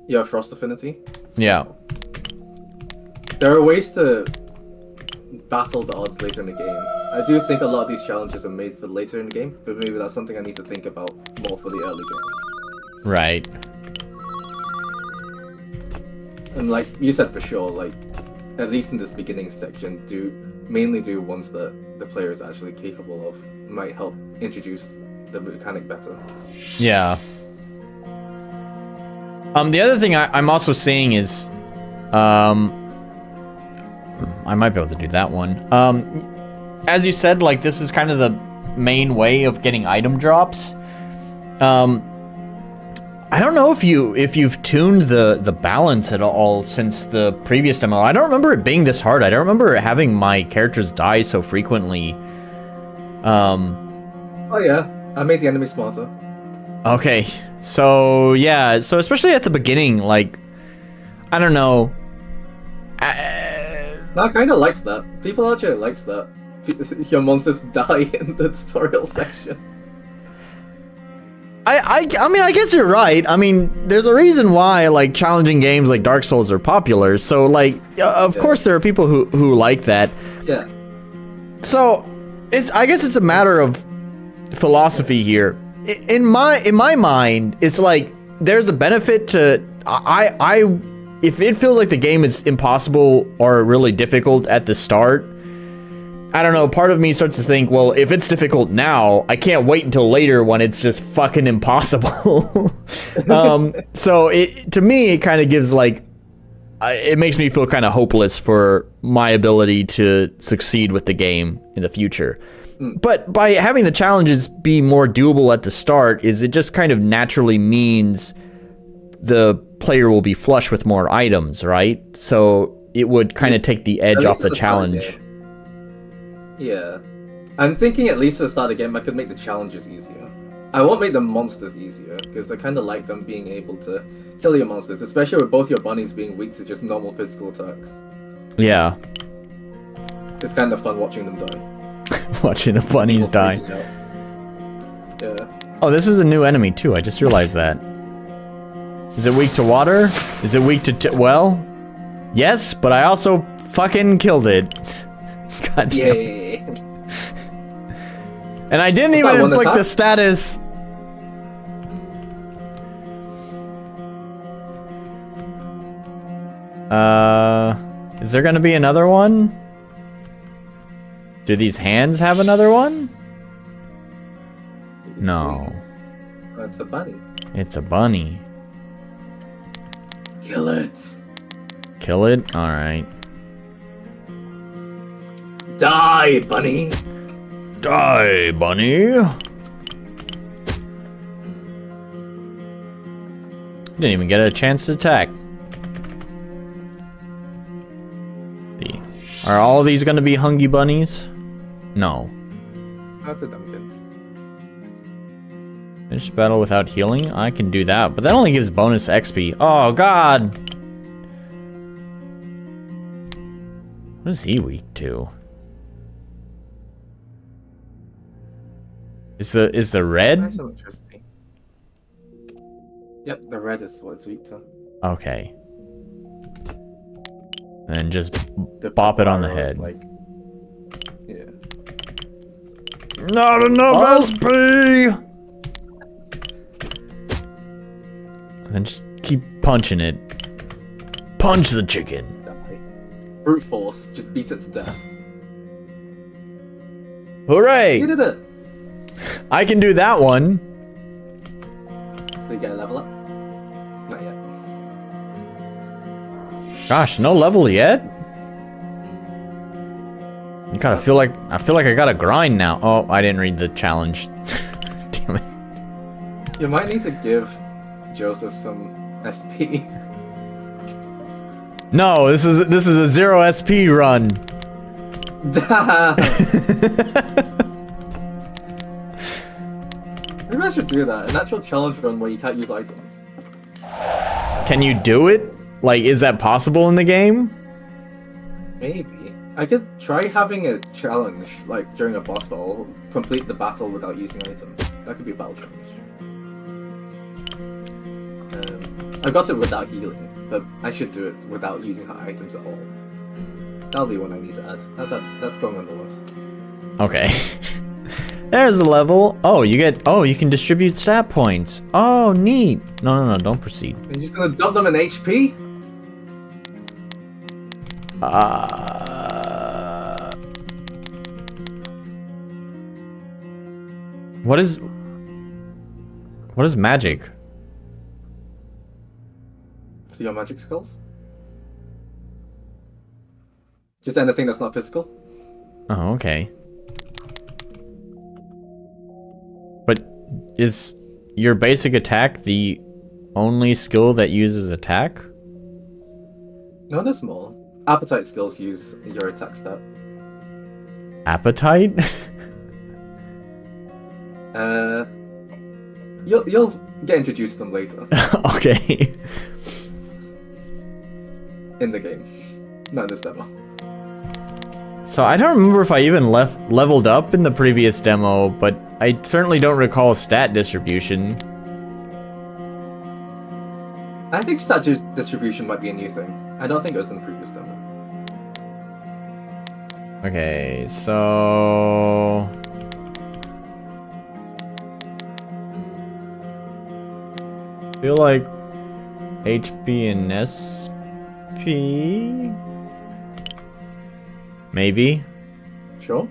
You have frost affinity? Yeah. There are ways to battle the odds later in the game. I do think a lot of these challenges are made for later in the game, but maybe that's something I need to think about more for the early game. Right. And like you said for sure, like, at least in this beginning section, mainly do ones that the player is actually capable of. Might help introduce the mechanic better. Yeah. The other thing I'm also seeing is, I might be able to do that one. As you said, like, this is kind of the main way of getting item drops. I don't know if you've tuned the balance at all since the previous demo. I don't remember it being this hard. I don't remember having my characters die so frequently. Oh yeah, I made the enemy smarter. Okay, so yeah, so especially at the beginning, like, I don't know. I kind of likes that. People actually likes that. Your monsters die in the tutorial section. I mean, I guess you're right. I mean, there's a reason why, like, challenging games like Dark Souls are popular. So, like, of course there are people who like that. Yeah. So, I guess it's a matter of philosophy here. In my mind, it's like there's a benefit to if it feels like the game is impossible or really difficult at the start, I don't know, part of me starts to think, well, if it's difficult now, I can't wait until later when it's just fucking impossible. So to me, it kind of gives, like, it makes me feel kind of hopeless for my ability to succeed with the game in the future. But by having the challenges be more doable at the start, it just kind of naturally means the player will be flush with more items, right? So it would kind of take the edge off the challenge. Yeah. I'm thinking at least for the start of the game, I could make the challenges easier. I won't make the monsters easier, because I kind of like them being able to kill your monsters, especially with both your bunnies being weak to just normal physical attacks. Yeah. It's kind of fun watching them die. Watching the bunnies die. Yeah. Oh, this is a new enemy too, I just realized that. Is it weak to water? Is it weak to well? Yes, but I also fucking killed it. God damn. Yay. And I didn't even inflict the status. Is there gonna be another one? Do these hands have another one? You can No. see. It's a bunny. It's a bunny. Kill it. Kill it? Alright. Die, bunny. Die, bunny! Didn't even get a chance to attack. See. Are all of these gonna be hungry bunnies? No. That's a Duncan. Finish battle without healing? I can do that, but that only gives bonus XP. Oh god! What is he weak to? Is the red? That's so interesting. Yep, the red is what it's weak to. Okay. And just bop it on the head. Like, yeah. Not enough SP! And then just keep punching it. Punch the chicken. Brute force, just beat it to death. Hooray! You did it! I can do that one. Did you get a level up? Not yet. Gosh, no level yet? You kind of feel like I gotta grind now. Oh, I didn't read the challenge. Damn it. You might need to give Joseph some SP. No, this is a 0 SP run. Damn! Maybe I should do that. An actual challenge run where you can't use items. Can you do it? Like, is that possible in the game? Maybe. I could try having a challenge, like during a boss battle, complete the battle without using items. That could be a battle challenge. I got it without healing, but I should do it without using items at all. That'll be one I need to add. That's going on the list. Okay. There's a level. Oh, you can distribute stat points. Oh, neat. No, don't proceed. You're just gonna dump them in HP? What is magic? For your magic skills? Just anything that's not physical? Oh, okay. But is your basic attack the only skill that uses attack? No, there's more. Appetite skills use your attack stat. Appetite? You'll get introduced to them later Okay. in the game, not in this demo. So I don't remember if I even leveled up in the previous demo, but I certainly don't recall stat distribution. I think stat distribution might be a new thing. I don't think it was in the previous demo. Okay, so... I feel like HP and SP? Maybe? Sure.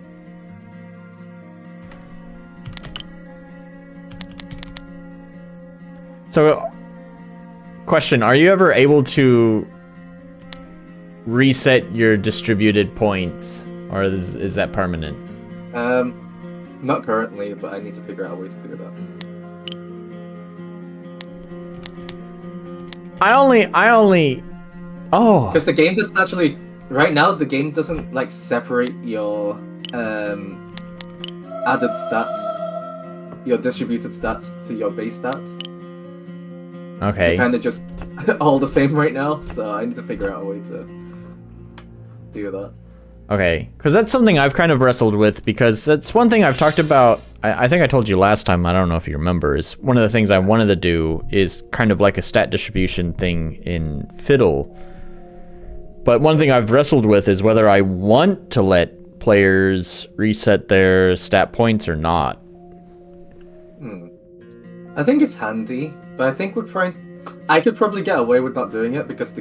So, question, are you ever able to reset your distributed points? Or is that permanent? Not currently, but I need to figure out a way to do that. I only... Oh! Because the game doesn't actually... Right now, the game doesn't, like, separate your, added stats, your distributed stats to your base stats. Okay. They're kind of just all the same right now, so I need to figure out a way to do that. Okay, because that's something I've kind of wrestled with, because that's one thing I've talked about, I think I told you last time, I don't know if you remember, is one of the things I wanted to do is kind of like a stat distribution thing in Fidel. But one thing I've wrestled with is whether I want to let players reset their stat points or not. I think it's handy, but I think with I could probably get away with not doing it because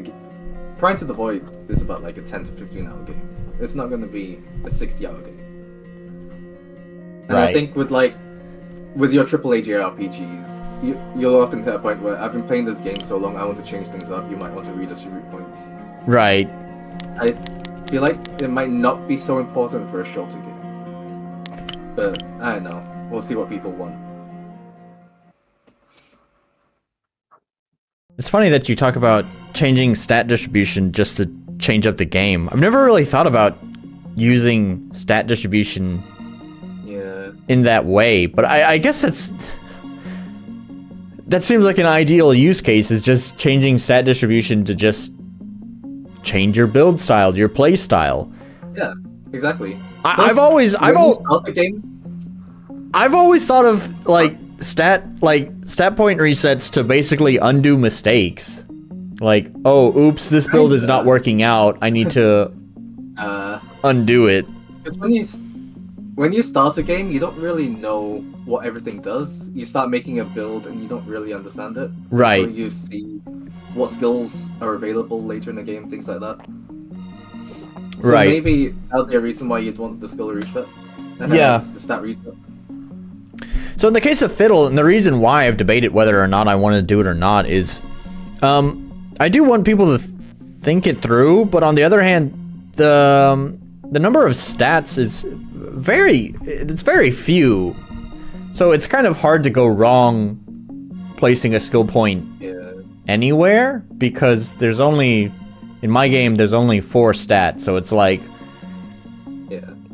Prime to the Void is about like a 10 to 15 hour game. It's not going to be a 60-hour game. And I think with your AAA JRPGs, you'll often hit a point where I've been playing this game so long, I want to change things up. You might want to redistribute points. Right. I feel like it might not be so important for a shorter game. But I don't know. We'll see what people want. It's funny that you talk about changing stat distribution just to change up the game. I've never really thought about using stat distribution in that way, but I guess that seems like an ideal use case, is just changing stat distribution to just change your build style, your play style. Yeah, exactly. I've always thought of like stat point resets to basically undo mistakes. Like, oh, oops, this build is not working out. I need to undo it. Because when you start a game, you don't really know what everything does. You start making a build and you don't really understand it. Right. So you see what skills are available later in the game, things like that. So right. Maybe that'll be a reason why you'd want the skill reset. Yeah. The stat reset. So in the case of Fidel, and the reason why I've debated whether or not I want to do it or not is, I do want people to think it through, but on the other hand, the number of stats is very few. So it's kind of hard to go wrong placing a skill point anywhere, because there's only, in my game, there's only 4 stats. So it's like,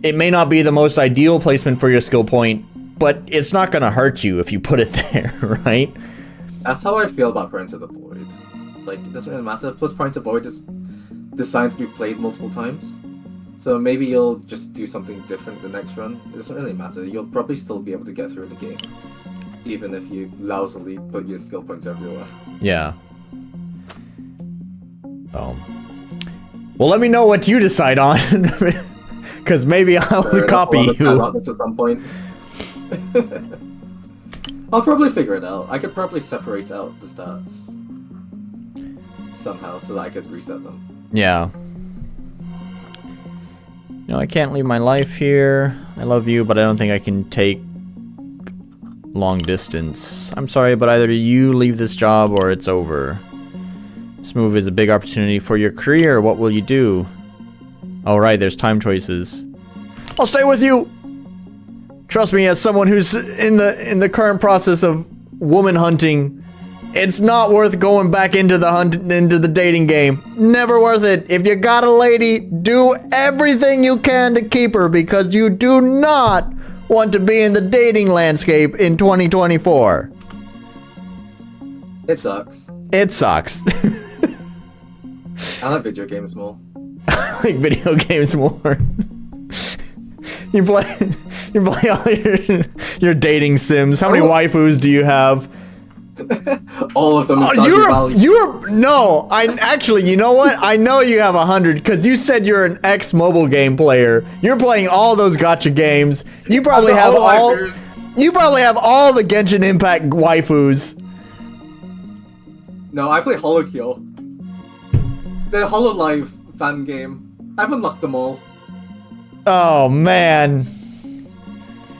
it may not be the most ideal placement for your skill point, but it's not going to hurt you if you put it there, right? That's how I feel about Point to the Void. It's like, it doesn't really matter. Plus, Point to the Void is designed to be played multiple times. So maybe you'll just do something different the next run. It doesn't really matter. You'll probably still be able to get through the game, even if you lousily put your skill points everywhere. Yeah. Well, let me know what you decide on, because maybe I'll copy you. About this at some point. I'll probably figure it out. I could probably separate out the stats somehow so that I could reset them. Yeah. No, I can't leave my life here. I love you, but I don't think I can take long distance. I'm sorry, but either you leave this job or it's over. This move is a big opportunity for your career. What will you do? Oh, right, there's time choices. I'll stay with you! Trust me, as someone who's in the current process of woman hunting, it's not worth going back into the dating game. Never worth it. If you got a lady, do everything you can to keep her, because you do not want to be in the dating landscape in 2024. It sucks. It sucks. I like video games more. I like video games more. You play all your dating sims. How many waifus do you have? All of them. Actually, you know what? I know you have 100, because you said you're an ex-mobile game player. You're playing all those gacha games. You probably have all the Genshin Impact waifus. No, I play Hollow-Kill. The Hololive fan game. I've unlocked them all. Oh man.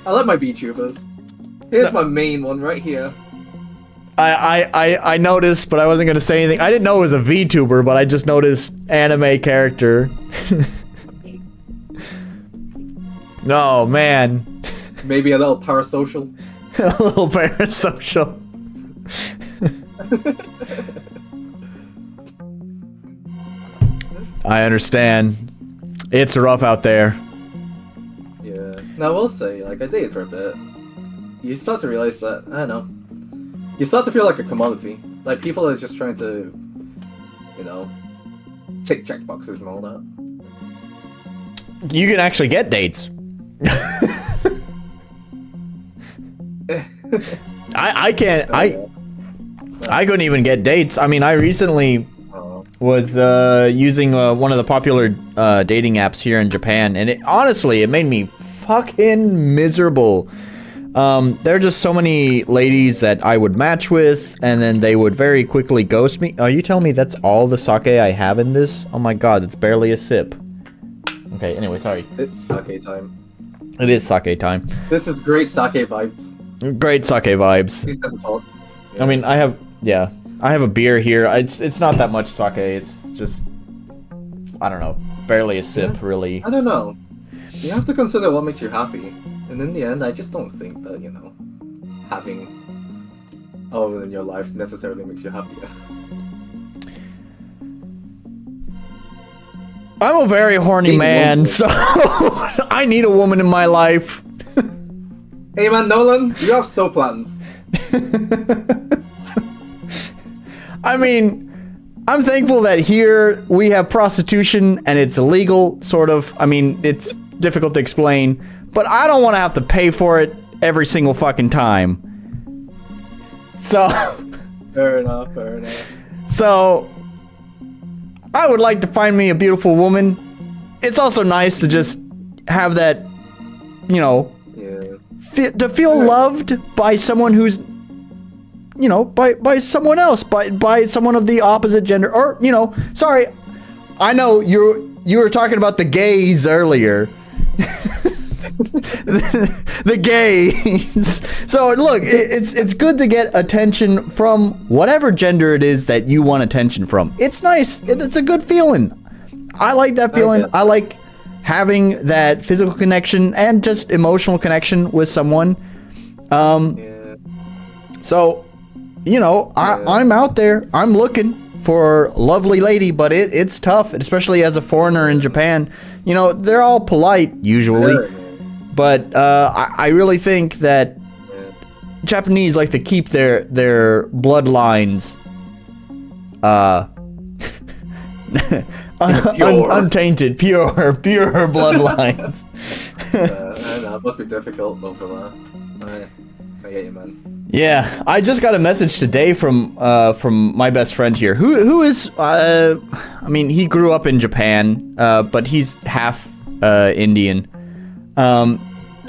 I like my VTubers. Here's my main one right here. I noticed, but I wasn't gonna say anything. I didn't know it was a VTuber, but I just noticed anime character. Oh man. Maybe a little parasocial. A little parasocial. I understand. It's rough out there. Yeah. Now I will say, like, I dated for a bit. You start to realize that, I don't know. You start to feel like a commodity. Like, people are just trying to, you know, tick checkboxes and all that. You can actually get dates. I can't. I couldn't even get dates. I mean, I recently was using one of the popular dating apps here in Japan, and honestly, it made me fucking miserable. There are just so many ladies that I would match with, and then they would very quickly ghost me. Are you telling me that's all the sake I have in this? Oh my god, that's barely a sip. Okay, anyway, sorry. It's sake time. It is sake time. This is great sake vibes. Great sake vibes. These guys are talk. I mean, I have a beer here. It's not that much sake. It's just, I don't know, barely a sip, really. I don't know. You have to consider what makes you happy. And in the end, I just don't think that, having a woman in your life necessarily makes you happier. I'm a very horny man, so I need a woman in my life. Hey man, Nolan, you have so plans. I mean, I'm thankful that here we have prostitution and it's illegal, sort of. I mean, it's difficult to explain, but I don't want to have to pay for it every single fucking time. So... Fair enough. So... I would like to find me a beautiful woman. It's also nice to just have that, to feel loved by someone who's, by someone else, by someone of the opposite gender, or, sorry, I know you were talking about the gays earlier. The gays. So look, it's good to get attention from whatever gender it is that you want attention from. It's nice. It's a good feeling. I like that feeling. I like having that physical connection and just emotional connection with someone. So, I'm out there. I'm looking for a lovely lady, but it's tough, especially as a foreigner in Japan. They're all polite usually. But I really think that Japanese like to keep their bloodlines untainted, pure bloodlines. That must be difficult though for that. I get you, man. Yeah, I just got a message today from my best friend here, who is I mean, he grew up in Japan, but he's half Indian.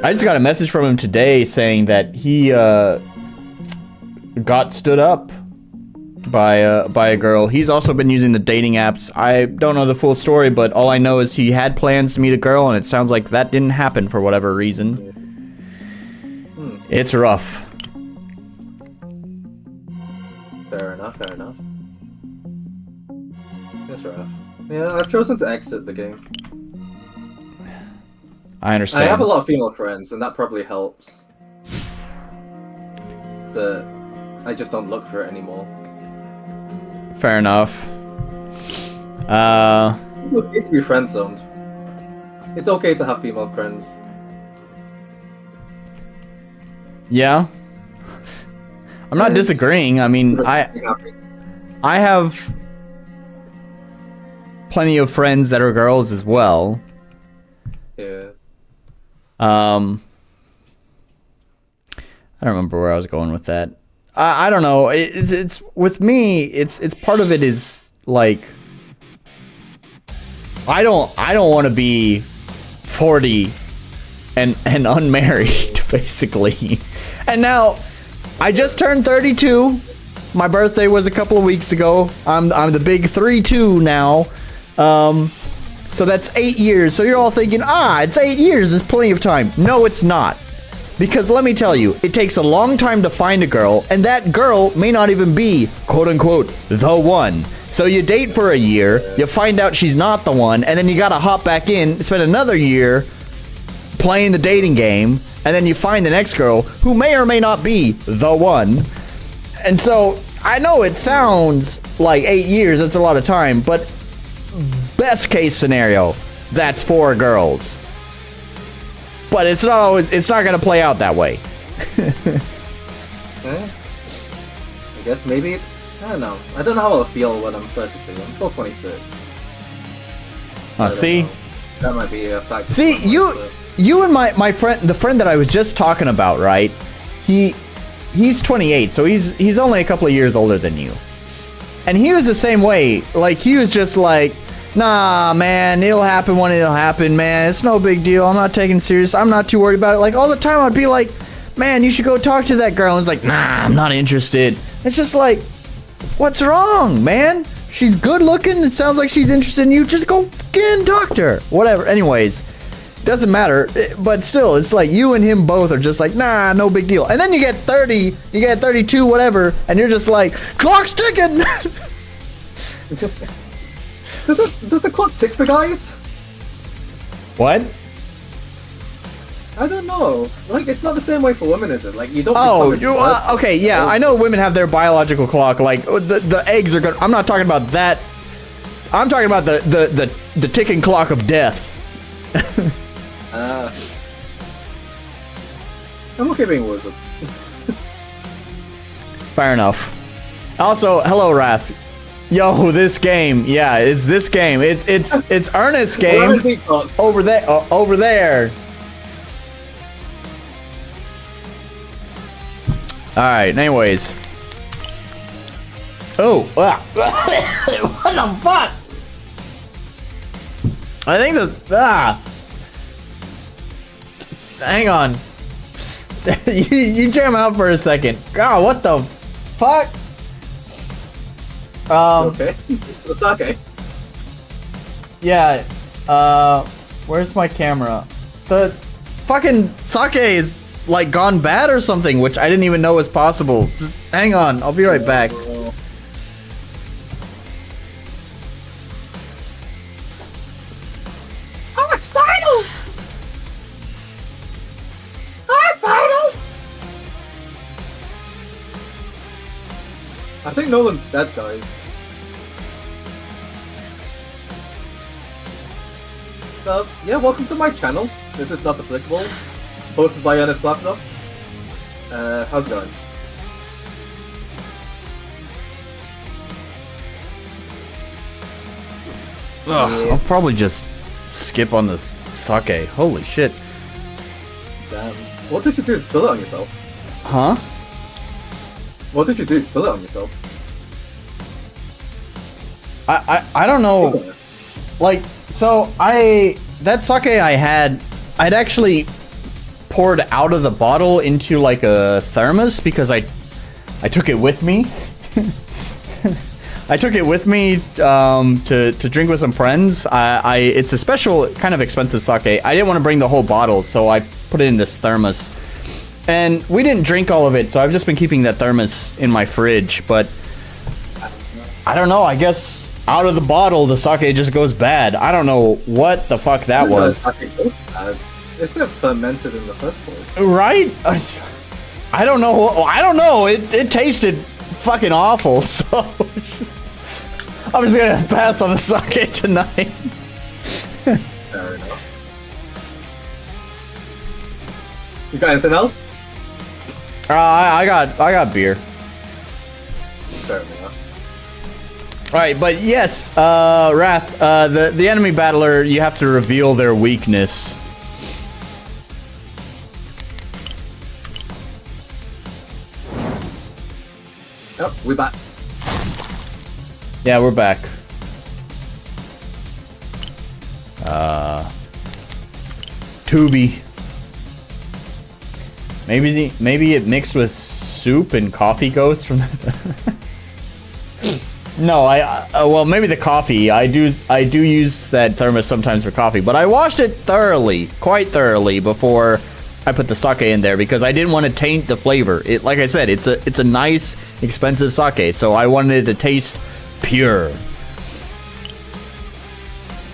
I just got a message from him today saying that he got stood up by a girl. He's also been using the dating apps. I don't know the full story, but all I know is he had plans to meet a girl, and it sounds like that didn't happen for whatever reason. It's rough. Fair enough. It's rough. Yeah, I've chosen to exit the game. I understand. I have a lot of female friends, and that probably helps. But I just don't look for it anymore. Fair enough. It's okay to be friend-zoned. It's okay to have female friends. Yeah. I'm not disagreeing. I mean, I have plenty of friends that are girls as well. Yeah. I don't remember where I was going with that. I don't know. It's with me. It's part of it is like I don't want to be 40 and unmarried basically. And now I just turned 32. My birthday was a couple of weeks ago. I'm the big 3-2 now. So that's 8 years. So you're all thinking, it's 8 years. It's plenty of time. No, it's not. Because let me tell you, it takes a long time to find a girl, and that girl may not even be, quote unquote, the one. So you date for a year, you find out she's not the one, and then you gotta hop back in, spend another year playing the dating game, and then you find the next girl who may or may not be the one. And so I know it sounds like 8 years, that's a lot of time, but best case scenario, that's 4 girls. But it's not gonna play out that way. I guess maybe, I don't know. I don't know how I'll feel when I'm 32. I'm still 26. So See? That might be a factor. See, you and my friend, the friend that I was just talking about, right? He's 28, so he's only a couple of years older than you. And he was the same way. Like, he was just like, nah, man, it'll happen when it'll happen, man. It's no big deal. I'm not taking it serious. I'm not too worried about it. Like, all the time I'd be like, man, you should go talk to that girl. And it's like, nah, I'm not interested. It's just like, what's wrong, man? She's good looking. It sounds like she's interested in you. Just go get and talk to her. Whatever. Anyways, Doesn't matter, but still, it's like you and him both are just like, nah, no big deal. And then you get 30, you get 32, whatever, and you're just like, clock's ticking! Does the clock tick for guys? What? I don't know. Like, it's not the same way for women, is it? Like, you don't. Oh, okay, yeah, I know women have their biological clock. Like the eggs are good. I'm not talking about that. I'm talking about the ticking clock of death. I'm okay being a wizard. Fair enough. Also, hello, Wrath. Yo, this game. Yeah, it's this game. It's Ernest's game. Over there. Over there. All right. Anyways. Oh. What the fuck? I think hang on. you jam out for a second. God, what the fuck? Okay. The sake. Yeah. Where's my camera? The fucking sake is like gone bad or something, which I didn't even know was possible. Just hang on, I'll be right back. Oh, it's final! Hi, final! I think Nolan's dead, guys. Yeah, welcome to my channel. This is Not Applicable, hosted by Ernest Placido. How's it going? Ugh, I'll probably just skip on this sake. Holy shit. Damn. What did you do to spill it on yourself? Huh? What did you do to spill it on yourself? I don't know. Like, so that sake I'd actually poured out of the bottle into like a thermos because I took it with me. I took it with me to drink with some friends. It's a special kind of expensive sake. I didn't want to bring the whole bottle, so I put it in this thermos. And we didn't drink all of it, so I've just been keeping that thermos in my fridge. But I don't know. I guess out of the bottle, the sake just goes bad. I don't know what the fuck that was. Sake goes bad. It's not fermented in the first place. Right? I don't know. I don't know. It tasted fucking awful. So I'm just gonna pass on the sake tonight. Fair enough. You got anything else? I got beer. Fair enough. All right, but yes, Wrath, the enemy battler, you have to reveal their weakness. Oh, we back. Yeah, we're back. Tubi. Maybe it mixed with soup and coffee ghost from the. No, well, maybe the coffee. I do use that thermos sometimes for coffee, but I washed it thoroughly, quite thoroughly, before I put the sake in there because I didn't want to taint the flavor. It, like I said, it's a nice, expensive sake, so I wanted it to taste pure.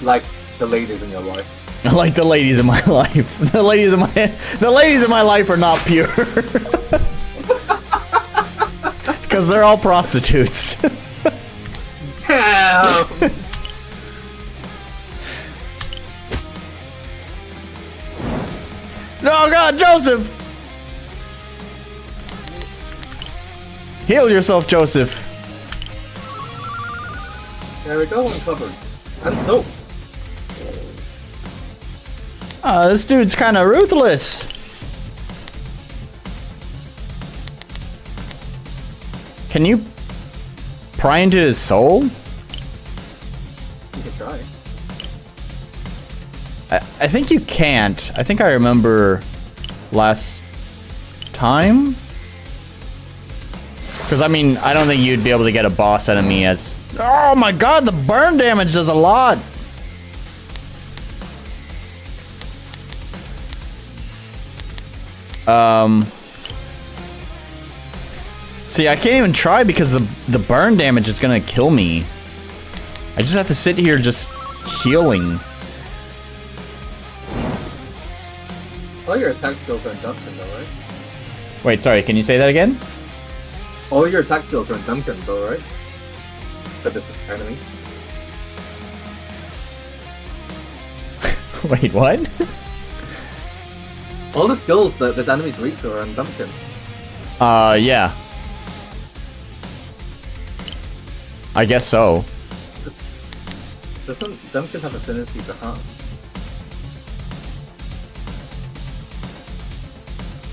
Like the ladies in your life. Like the ladies in my life. The ladies in my life are not pure. Because they're all prostitutes. Damn! Oh God, Joseph! Heal yourself, Joseph. There we go, uncovered. And soaked. This dude's kind of ruthless. Can you pry into his soul? You can try. I think you can't. I think I remember last time. Because, I mean, I don't think you'd be able to get a boss enemy as... Oh my God, the burn damage does a lot. See, I can't even try because the burn damage is gonna kill me. I just have to sit here just healing. All your attack skills are in Duncan, though, right? Wait, sorry, can you say that again? All your attack skills are in Duncan, though, right? But this is enemy. Wait, what? All the skills that this enemy's weak to are in Duncan. Yeah. I guess so. Doesn't Duncan have affinity to harm?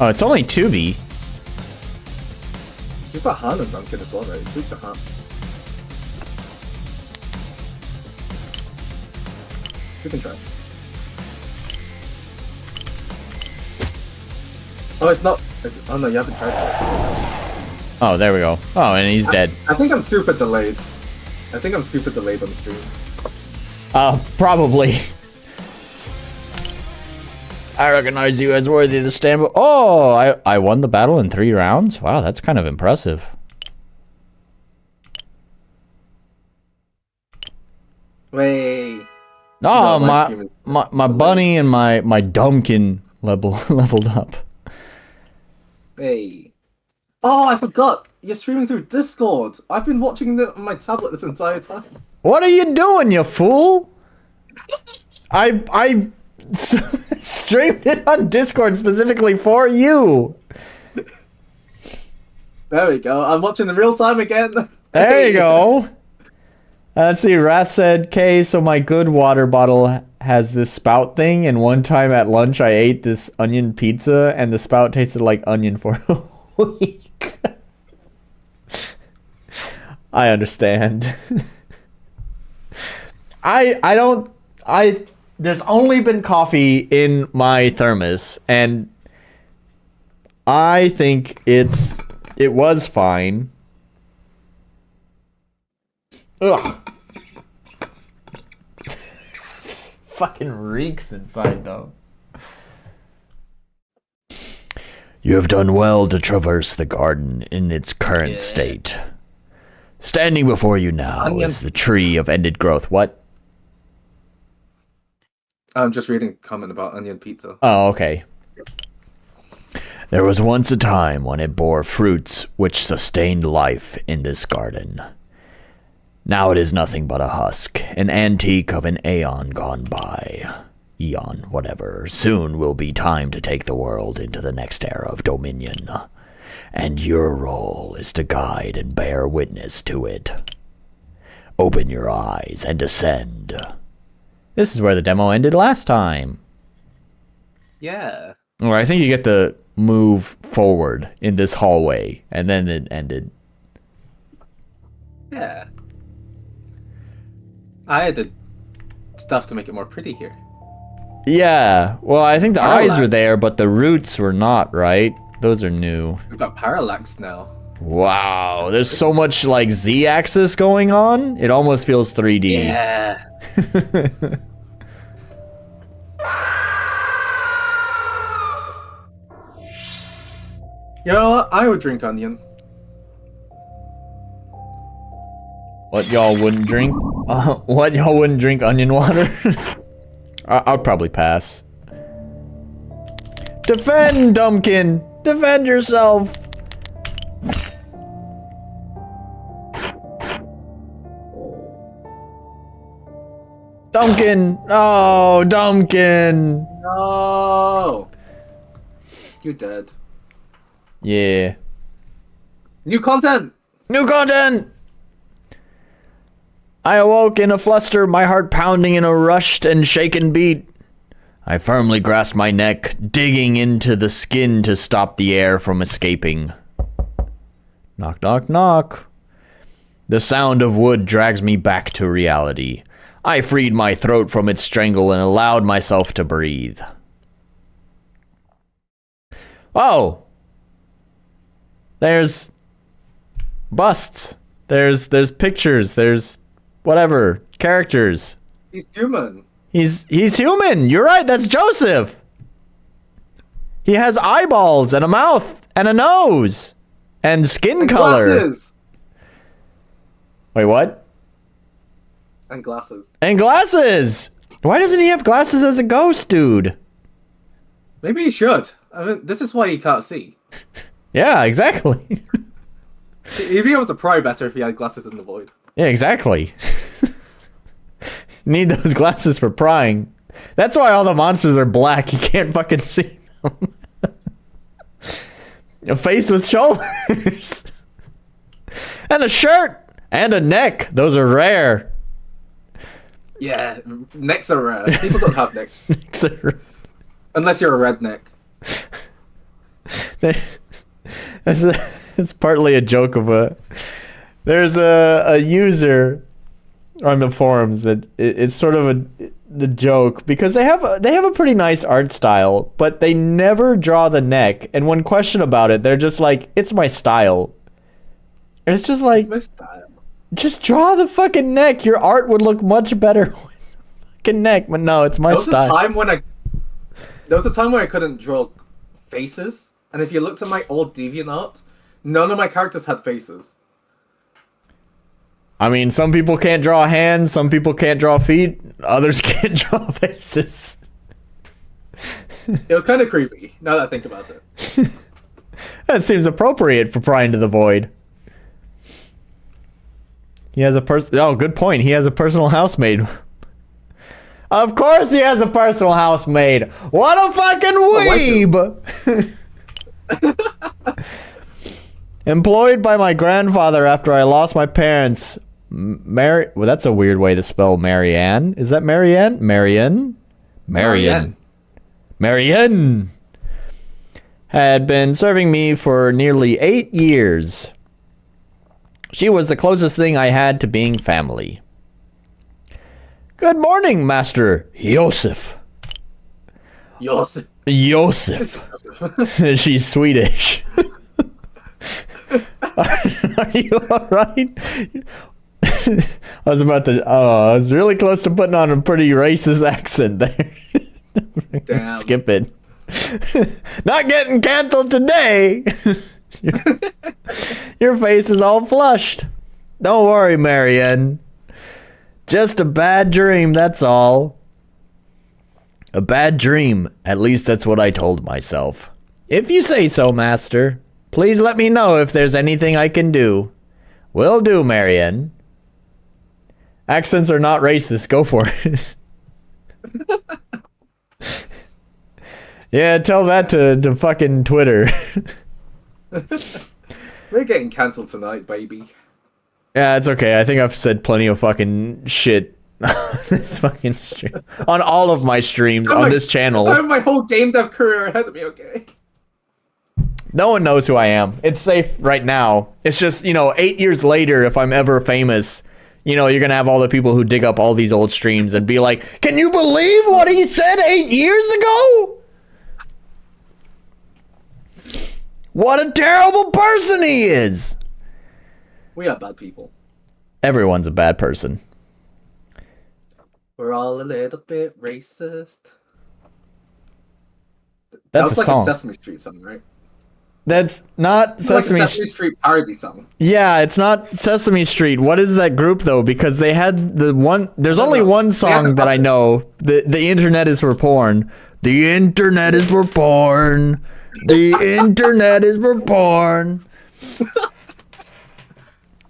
Oh, it's only 2B. You've got Han and Duncan as well, right? It's weak to Han. You can try. Oh, it's not. Oh no, you haven't tried this. Oh, there we go. Oh, and he's dead. I think I'm super delayed. I think I'm super delayed on stream. Probably. I recognize you as worthy to stand. Oh, I won the battle in 3 rounds. Wow, that's kind of impressive. Wait. Oh, No, my bunny and my Dumpkin leveled up. Hey. Oh, I forgot. You're streaming through Discord. I've been watching it on my tablet this entire time. What are you doing, you fool? I streamed it on Discord specifically for you. There we go. I'm watching in real time again. There you go. Let's see. Wrath said, "K, so my good water bottle has this spout thing, and one time at lunch I ate this onion pizza, and the spout tasted like onion for a week." I understand. There's only been coffee in my thermos, and I think it was fine. Ugh. Fucking reeks inside, though. You have done well to traverse the garden in its current state. Standing before you now is the tree of ended growth. What? I'm just reading a comment about onion pizza. Oh, okay. There was once a time when it bore fruits which sustained life in this garden. Now it is nothing but a husk, an antique of an aeon gone by. Eon, whatever. Soon will be time to take the world into the next era of dominion. And your role is to guide and bear witness to it. Open your eyes and descend. This is where the demo ended last time. Yeah. Or I think you get to move forward in this hallway, and then it ended. Yeah. I added stuff to make it more pretty here. Yeah, well, I think the Parallax. eyes were there, but the roots were not, right? Those are new. We've got parallax now. Wow, there's so much, like, Z-axis going on. It almost feels 3D. Yeah. You know what? I would drink onion. What, y'all wouldn't drink? What, y'all wouldn't drink onion water? I'll probably pass. Defend, Dumpkin! Defend yourself! Dumpkin! Oh, Dumpkin! No. You're dead. Yeah. New content. New content! I awoke in a fluster, my heart pounding in a rushed and shaken beat. I firmly grasped my neck, digging into the skin to stop the air from escaping. Knock, knock, knock. The sound of wood drags me back to reality. I freed my throat from its strangle and allowed myself to breathe. Oh! There's busts. There's pictures. There's whatever. Characters. He's human. He's human. You're right. That's Joseph. He has eyeballs and a mouth and a nose and skin And color. glasses. Wait, what? And glasses. And glasses. Why doesn't he have glasses as a ghost, dude? Maybe he should. I mean, this is why he can't see. Yeah, exactly. He'd be able to pry better if he had glasses in the void. Yeah, exactly. Need those glasses for prying. That's why all the monsters are black. You can't fucking see them. A face with shoulders. And a shirt. And a neck. Those are rare. Yeah, necks are rare. People don't have necks. Necks are... Unless you're a redneck. It's partly a joke of a... There's a user on the forums that it's sort of the joke because they have a pretty nice art style, but they never draw the neck. And when questioned about it, they're just like, "It's my style." And it's just like, It's my style. just draw the fucking neck. Your art would look much better with the fucking neck. But no, it's my There was style. There was a time when I couldn't draw faces, and if you looked at my old DeviantArt, none of my characters had faces. I mean, some people can't draw hands, some people can't draw feet, others can't draw faces. It was kind of creepy, now that I think about it. That seems appropriate for prying to the void. He has a oh, good point. He has a personal housemaid. Of course he has a personal housemaid. What a fucking weeb! Employed by my grandfather after I lost my parents. Well, that's a weird way to spell Marianne. Is that Marianne? Marianne? Marianne. Marianne had been serving me for nearly 8 years. She was the closest thing I had to being family. Good morning, Master Joseph. Joseph. Joseph. She's Swedish. Are you alright? I was really close to putting on a pretty racist accent there. Damn. Skip it. Not getting canceled today. Your face is all flushed. Don't worry, Marianne. Just a bad dream, that's all. A bad dream. At least that's what I told myself. If you say so, Master. Please let me know if there's anything I can do. Will do, Marianne. Accents are not racist. Go for it. Yeah, tell that to fucking Twitter. We're getting cancelled tonight, baby. Yeah, it's okay. I think I've said plenty of fucking shit on this fucking stream. On all of my streams on this channel. I have my whole game dev career ahead of me, okay? No one knows who I am. It's safe right now. It's just, 8 years later, if I'm ever famous, you're going to have all the people who dig up all these old streams and be like, can you believe what he said 8 years ago? What a terrible person he is. We are bad people. Everyone's a bad person. We're all a little bit racist. That's that was a song. A Sesame Street song, right? That's not Sesame, like Sesame Street parody song. Yeah, it's not Sesame Street. What is that group though? Because they had the one. There's only one song that I know. The internet is for porn. The internet is for porn. The internet is for porn.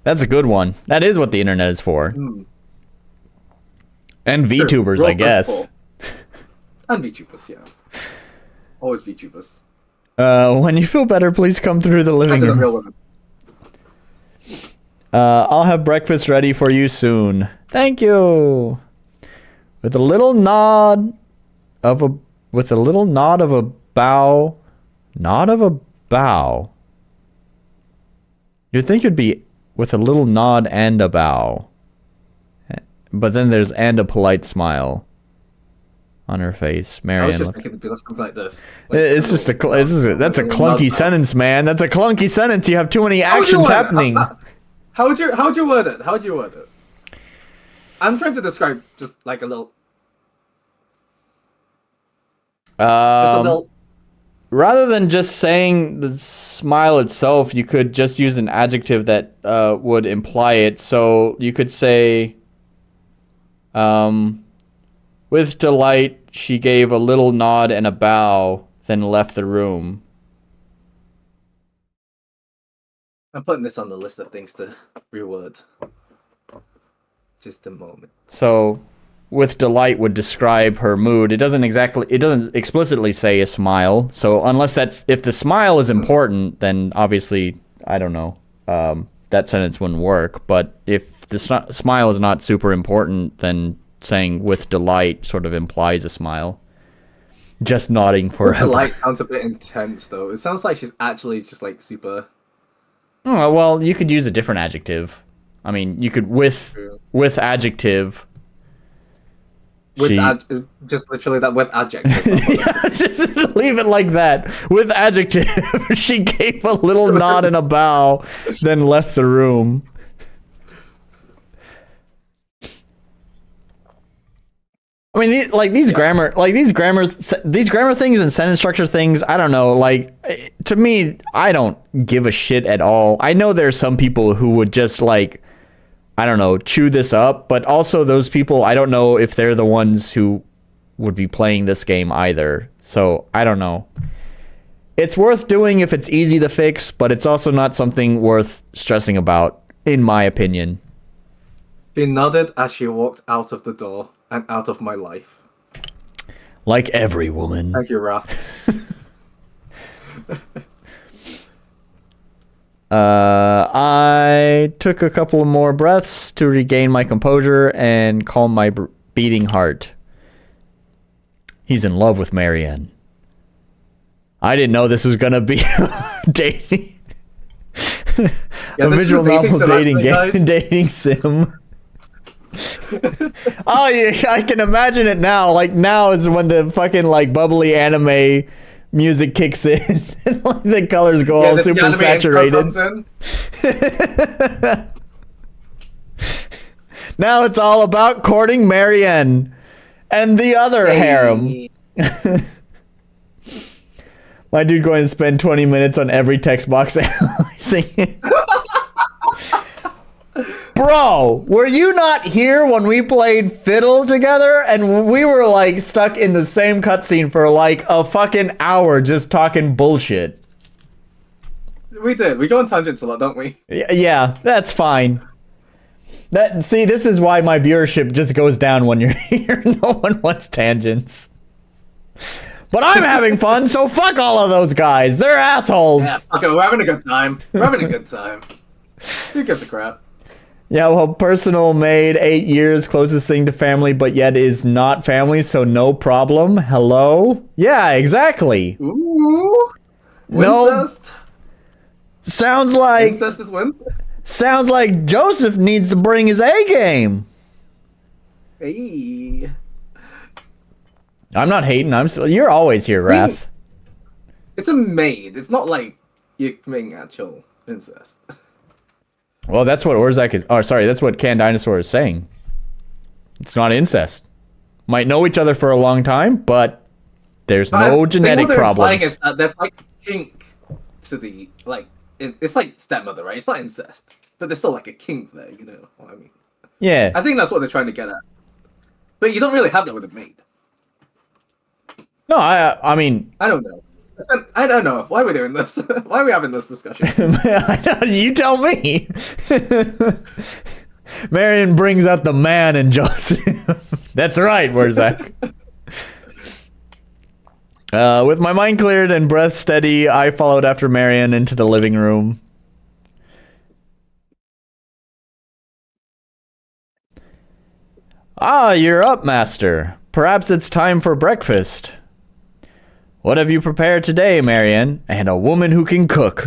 That's a good one. That is what the internet is for. Mm. And VTubers, Sure. I guess. And VTubers, yeah. Always VTubers. When you feel better, please come through the living That's a room. real woman. I'll have breakfast ready for you soon. Thank you. With a little nod of a bow. Nod of a bow. You'd think it'd be with a little nod and a bow. But then there's and a polite smile on her face. I Marianne. was just thinking it'd be something like this. It's just that's a clunky sentence, man. That's a clunky sentence. You have too many actions happening. How would you word it? How would you word it? I'm trying to describe just like a little. rather than just saying the smile itself, you could just use an adjective that would imply it. So you could say, with delight, she gave a little nod and a bow, then left the room. I'm putting this on the list of things to reword. Just a moment. So, with delight would describe her mood. It doesn't explicitly say a smile. So if the smile is important, then obviously, I don't know, that sentence wouldn't work. But if the smile is not super important, then saying with delight sort of implies a smile. Just nodding forever. Delight sounds a bit intense, though. It sounds like she's actually just like super. Oh, well, you could use a different adjective. I mean, you could with adjective. Just literally that with adjective. Yeah, just leave it like that. With adjective, she gave a little nod and a bow, then left the room. I mean, these grammar things and sentence structure things. I don't know. Like, to me, I don't give a shit at all. I know there's some people who would just like, I don't know, chew this up. But also those people, I don't know if they're the ones who would be playing this game either. So I don't know. It's worth doing if it's easy to fix, but it's also not something worth stressing about, in my opinion. She nodded as she walked out of the door and out of my life. Like every woman. Thank you, Wrath. I took a couple more breaths to regain my composure and calm my beating heart. He's in love with Marianne. I didn't know this was gonna be dating. Yeah, a visual novel dating game, guys. dating sim. Oh yeah, I can imagine it now. Like now is when the fucking like bubbly anime music kicks in and like the colors go all super saturated. Now it's all about courting Marianne and the other harem. My dude going to spend 20 minutes on every text box analyzing it. Bro, were you not here when we played Fiddle together and we were like stuck in the same cutscene for like a fucking hour just talking bullshit? We did. We go on tangents a lot, don't we? Yeah, that's fine. See, this is why my viewership just goes down when you're here. No one wants tangents. But I'm having fun, so fuck all of those guys. They're assholes. Yeah, okay, we're having a good time. We're having a good time. Who gives a crap? Yeah, well, personal made 8 years, closest thing to family, but yet is not family, so no problem. Hello? Yeah, exactly. Ooh. Incest? No. Sounds like... Incest is win? Sounds like Joseph needs to bring his A game. Hey. I'm not hating. You're always here, Raph. It's a maid. It's not like you're committing actual incest. Well, that's what Orzak is. Oh, sorry, that's what Canned Dinosaur is saying. It's not incest. Might know each other for a long time, but there's no genetic problems. Is that there's like kink to the like. It's like stepmother, right? It's not incest, but there's still like a kink there. You know what I mean? Yeah. I think that's what they're trying to get at. But you don't really have that with a maid. No, I mean... I don't know. I don't know. Why are we doing this? Why are we having this discussion? You tell me. Marion brings out the man in Joseph. That's right, where's that? With my mind cleared and breath steady, I followed after Marion into the living room. Ah, you're up, master. Perhaps it's time for breakfast. What have you prepared today, Marianne? And a woman who can cook.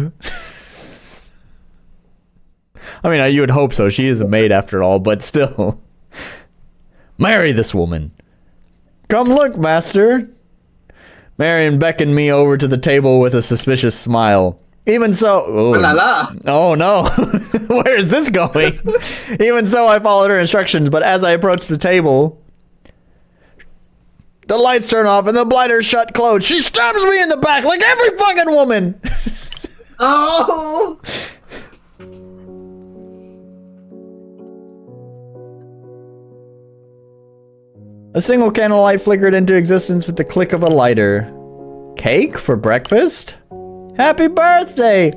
I mean, you would hope so. She is a maid after all, but still. Marry this woman. Come look, master. Marion beckoned me over to the table with a suspicious smile. Even so... Oh no. Where is this going? Even so, I followed her instructions, but as I approached the table... The lights turn off and the blinders shut closed. She stabs me in the back like every fucking woman. Oh! A single candle light flickered into existence with the click of a lighter. Cake for breakfast? Happy birthday!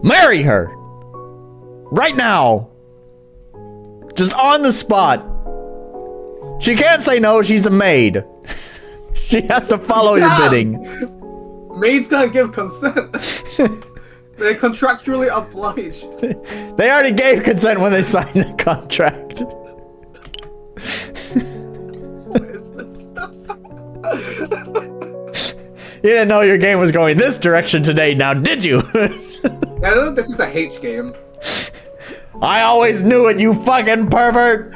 Marry her! Right now! Just on the spot. She can't say no, she's a maid. She has to follow your bidding. Maids can't give consent. They're contractually obliged. They already gave consent when they signed the contract. What is this? You didn't know your game was going this direction today, now did you? I know this is a H game. I always knew it, you fucking pervert!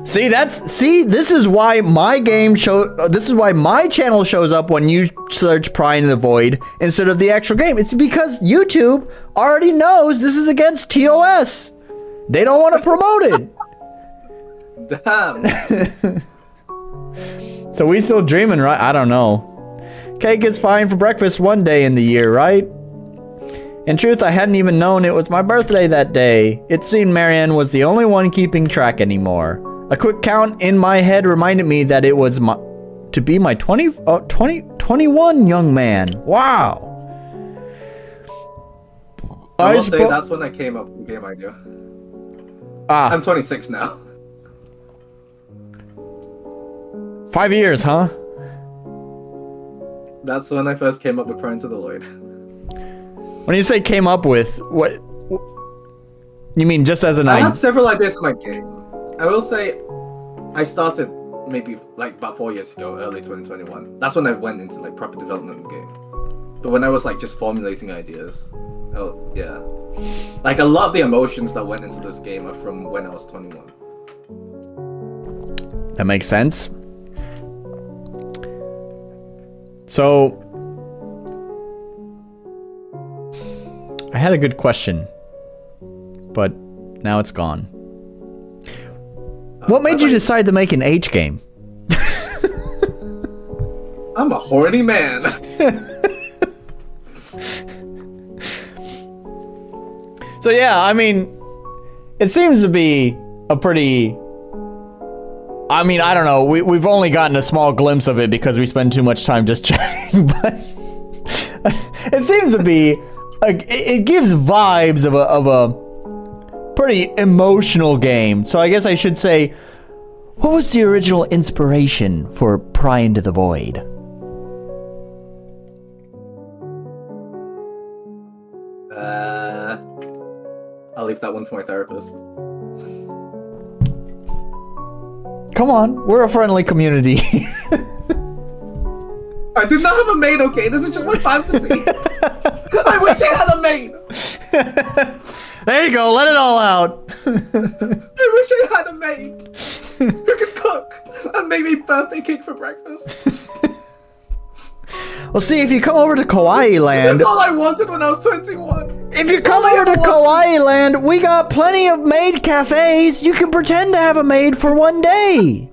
See, this is why my this is why my channel shows up when you search Prying to the Void instead of the actual game. It's because YouTube already knows this is against TOS. They don't want to promote it. Damn. So we still dreaming, right? I don't know. Cake is fine for breakfast one day in the year, right? In truth, I hadn't even known it was my birthday that day. It seemed Marianne was the only one keeping track anymore. A quick count in my head reminded me that it was to be my 21 young man. Wow. I will say that's when I came up with the game idea. I'm 26 now. 5 years, huh? That's when I first came up with Prying to the Void. When you say came up with, what you mean just as an I idea? had several ideas for my game. I will say I started maybe like about 4 years ago, early 2021. That's when I went into like proper development of the game. But when I was like just formulating ideas, oh yeah. Like a lot of the emotions that went into this game are from when I was 21. That makes sense. So I had a good question, but now it's gone. What made you decide to make an H game? I'm a horny man. So yeah, I mean, it seems to be a pretty... I mean, I don't know. We've only gotten a small glimpse of it because we spend too much time just chatting, but it seems to be... It gives vibes of a pretty emotional game. So I guess I should say, what was the original inspiration for Prying to the Void? I'll leave that one for my therapist. Come on, we're a friendly community. I did not have a maid, okay? This is just my fantasy. I wish I had a maid. There you go, let it all out. I wish I had a maid who could cook and make me birthday cake for breakfast. Well, see, if you come over to Kawaii Land... That's all I wanted when I was 21. If you come over to Kawaii Land, we got plenty of maid cafes. You can pretend to have a maid for one day.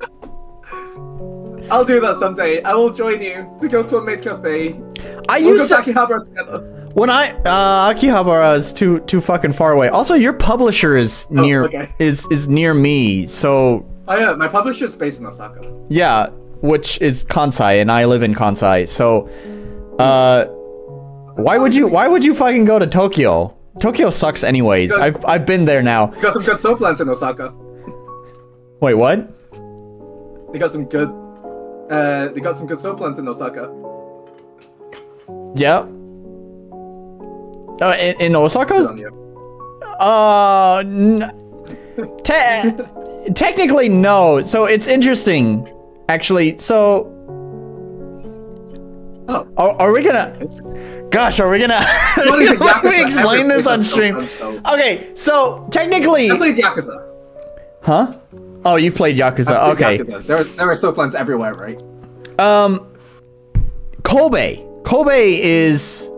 I'll do that someday. I will join you to go to a maid cafe. We'll go to Akihabara together. When Akihabara is too fucking far away. Also, your publisher is near is near me, so... Oh yeah, my publisher is based in Osaka. Yeah, which is Kansai, and I live in Kansai, so... Why would you fucking go to Tokyo? Tokyo sucks anyways. I've been there now. You got some good soap plants in Osaka. Wait, what? They got some good soap plants in Osaka. Yeah. In Osaka? Technically no. So it's interesting, actually. So, are we gonna? Gosh, are we gonna? Let me explain this on stream. Okay, so technically. I played Yakuza. Huh? Oh, you've played Yakuza. Okay. Yakuza. There are soap plants everywhere, right? Kobe. Kobe is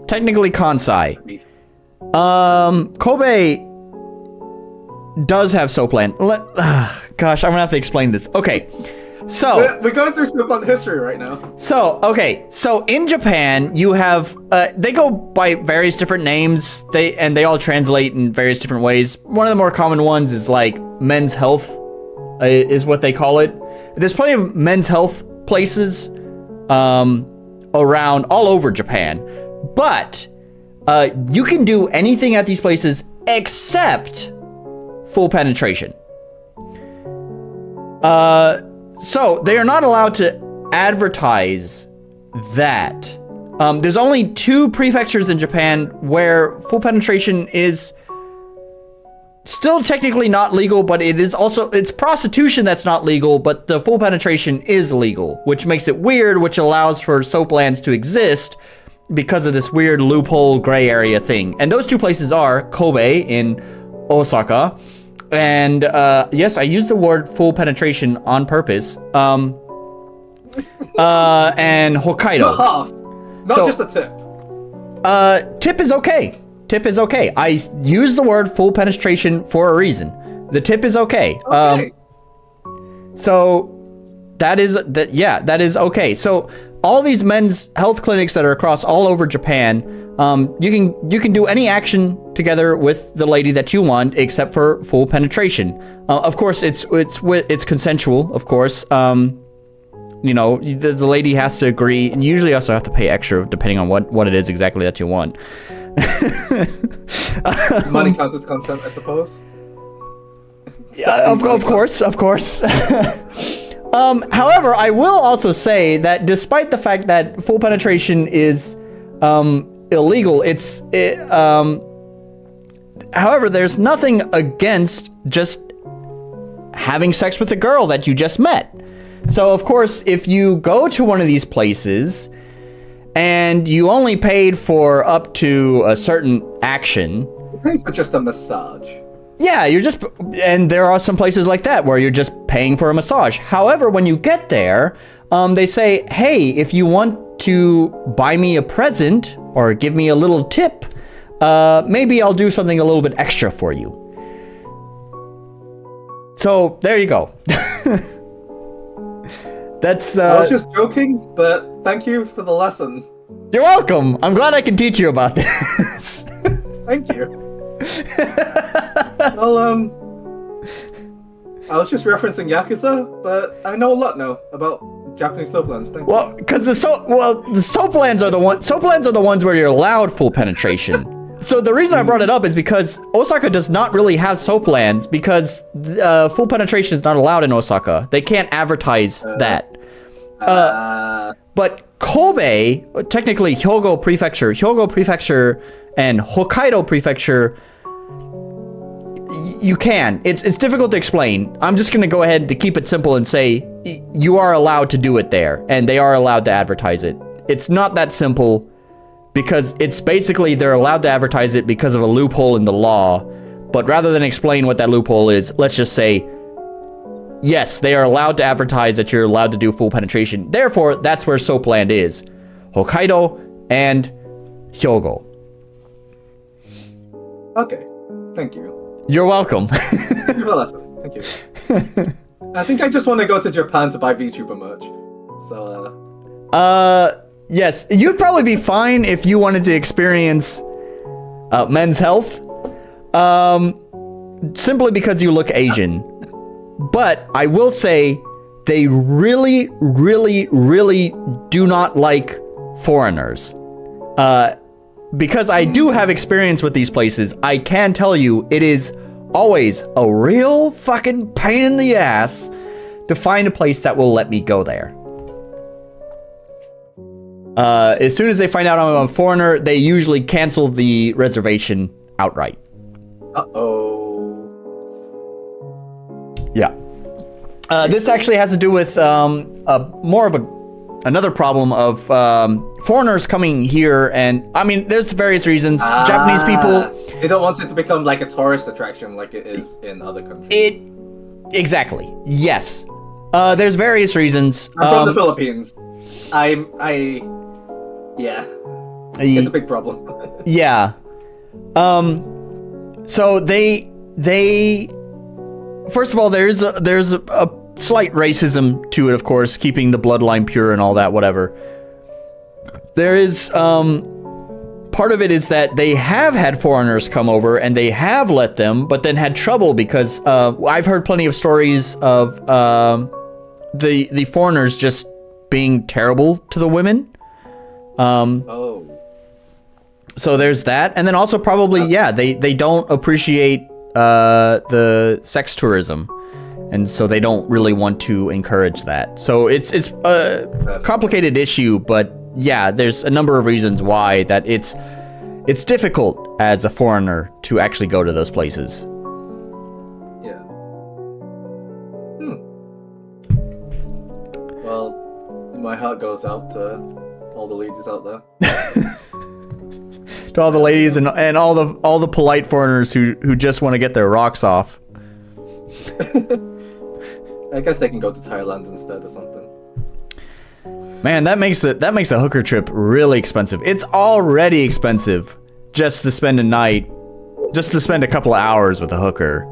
technically Kansai. Kobe does have Soapland. Gosh, I'm gonna have to explain this. Okay, so we're going through Soapland history right now. So in Japan, you have they go by various different names. They all translate in various different ways. One of the more common ones is like men's health, is what they call it. There's plenty of men's health places around all over Japan, but you can do anything at these places except full penetration. So they are not allowed to advertise that. There's only 2 prefectures in Japan where full penetration is still technically not legal, but it's prostitution that's not legal, but the full penetration is legal, which makes it weird, which allows for soaplands to exist because of this weird loophole gray area thing. And those 2 places are Kobe in Osaka, and yes, I used the word full penetration on purpose, and Hokkaido. Not just a tip. Tip is okay. Tip is okay. I use the word full penetration for a reason. The tip is okay. So that is okay. So all these men's health clinics that are across all over Japan, you can do any action together with the lady that you want, except for full penetration. Of course, it's consensual. Of course, you know, the lady has to agree, and you usually also have to pay extra depending on what it is exactly that you want. Money counts as consent, I suppose. Yeah, of course. However, I will also say that despite the fact that full penetration is illegal, however, there's nothing against just having sex with a girl that you just met. So, of course, if you go to one of these places and you only paid for up to a certain action... You pay for just a massage. Yeah, and there are some places like that where you're just paying for a massage. However, when you get there, they say, hey, if you want to buy me a present or give me a little tip, maybe I'll do something a little bit extra for you. So, there you go. That's I was just joking, but thank you for the lesson. You're welcome. I'm glad I can teach you about this. Thank you. Well, I was just referencing Yakuza, but I know a lot now about Japanese soaplands. Thank you. Well, because the soaplands are the ones where you're allowed full penetration. So the reason I brought it up is because Osaka does not really have soaplands because full penetration is not allowed in Osaka. They can't advertise that. But Kobe, technically Hyogo Prefecture, and Hokkaido Prefecture, you can. It's difficult to explain. I'm just going to go ahead to keep it simple and say you are allowed to do it there, and they are allowed to advertise it. It's not that simple because it's basically they're allowed to advertise it because of a loophole in the law. But rather than explain what that loophole is, let's just say, yes, they are allowed to advertise that you're allowed to do full penetration. Therefore, that's where Soapland is. Hokkaido and Hyogo. Okay, thank you. You're welcome. Thank you for the lesson. Thank you. I think I just want to go to Japan to buy VTuber merch. So, yes, you'd probably be fine if you wanted to experience men's health. Simply because you look Asian. But I will say they really, really, really do not like foreigners. Because I do have experience with these places, I can tell you it is always a real fucking pain in the ass to find a place that will let me go there. As soon as they find out I'm a foreigner, they usually cancel the reservation outright. Uh-oh. Yeah. This actually has to do with more of another problem of foreigners coming here, and I mean, there's various reasons. Japanese people, they don't want it to become like a tourist attraction like it is in other countries. Exactly. Yes. There's various reasons. I'm from the Philippines. Yeah. It's a big problem. Yeah. So they first of all, there's a slight racism to it, of course, keeping the bloodline pure and all that, whatever. There is, part of it is that they have had foreigners come over and they have let them, but then had trouble because I've heard plenty of stories of the foreigners just being terrible to the women. So there's that, and then also probably they don't appreciate the sex tourism, and so they don't really want to encourage that. So it's a complicated issue, but yeah, there's a number of reasons why that it's difficult as a foreigner to actually go to those places. Yeah. Well, my heart goes out to all the ladies out there. To all the ladies and all the polite foreigners who just want to get their rocks off. I guess they can go to Thailand instead or something. Man, that makes a hooker trip really expensive. It's already expensive just to spend a night, just to spend a couple of hours with a hooker.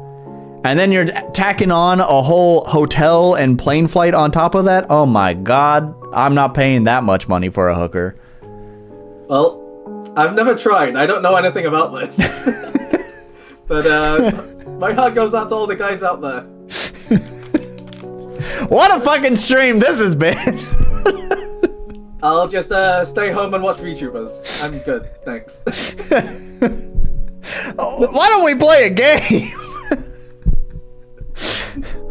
And then you're tacking on a whole hotel and plane flight on top of that? Oh my god, I'm not paying that much money for a hooker. Well, I've never tried. I don't know anything about this. But my heart goes out to all the guys out there. What a fucking stream this has been. I'll just stay home and watch VTubers. I'm good, thanks. Why don't we play a game?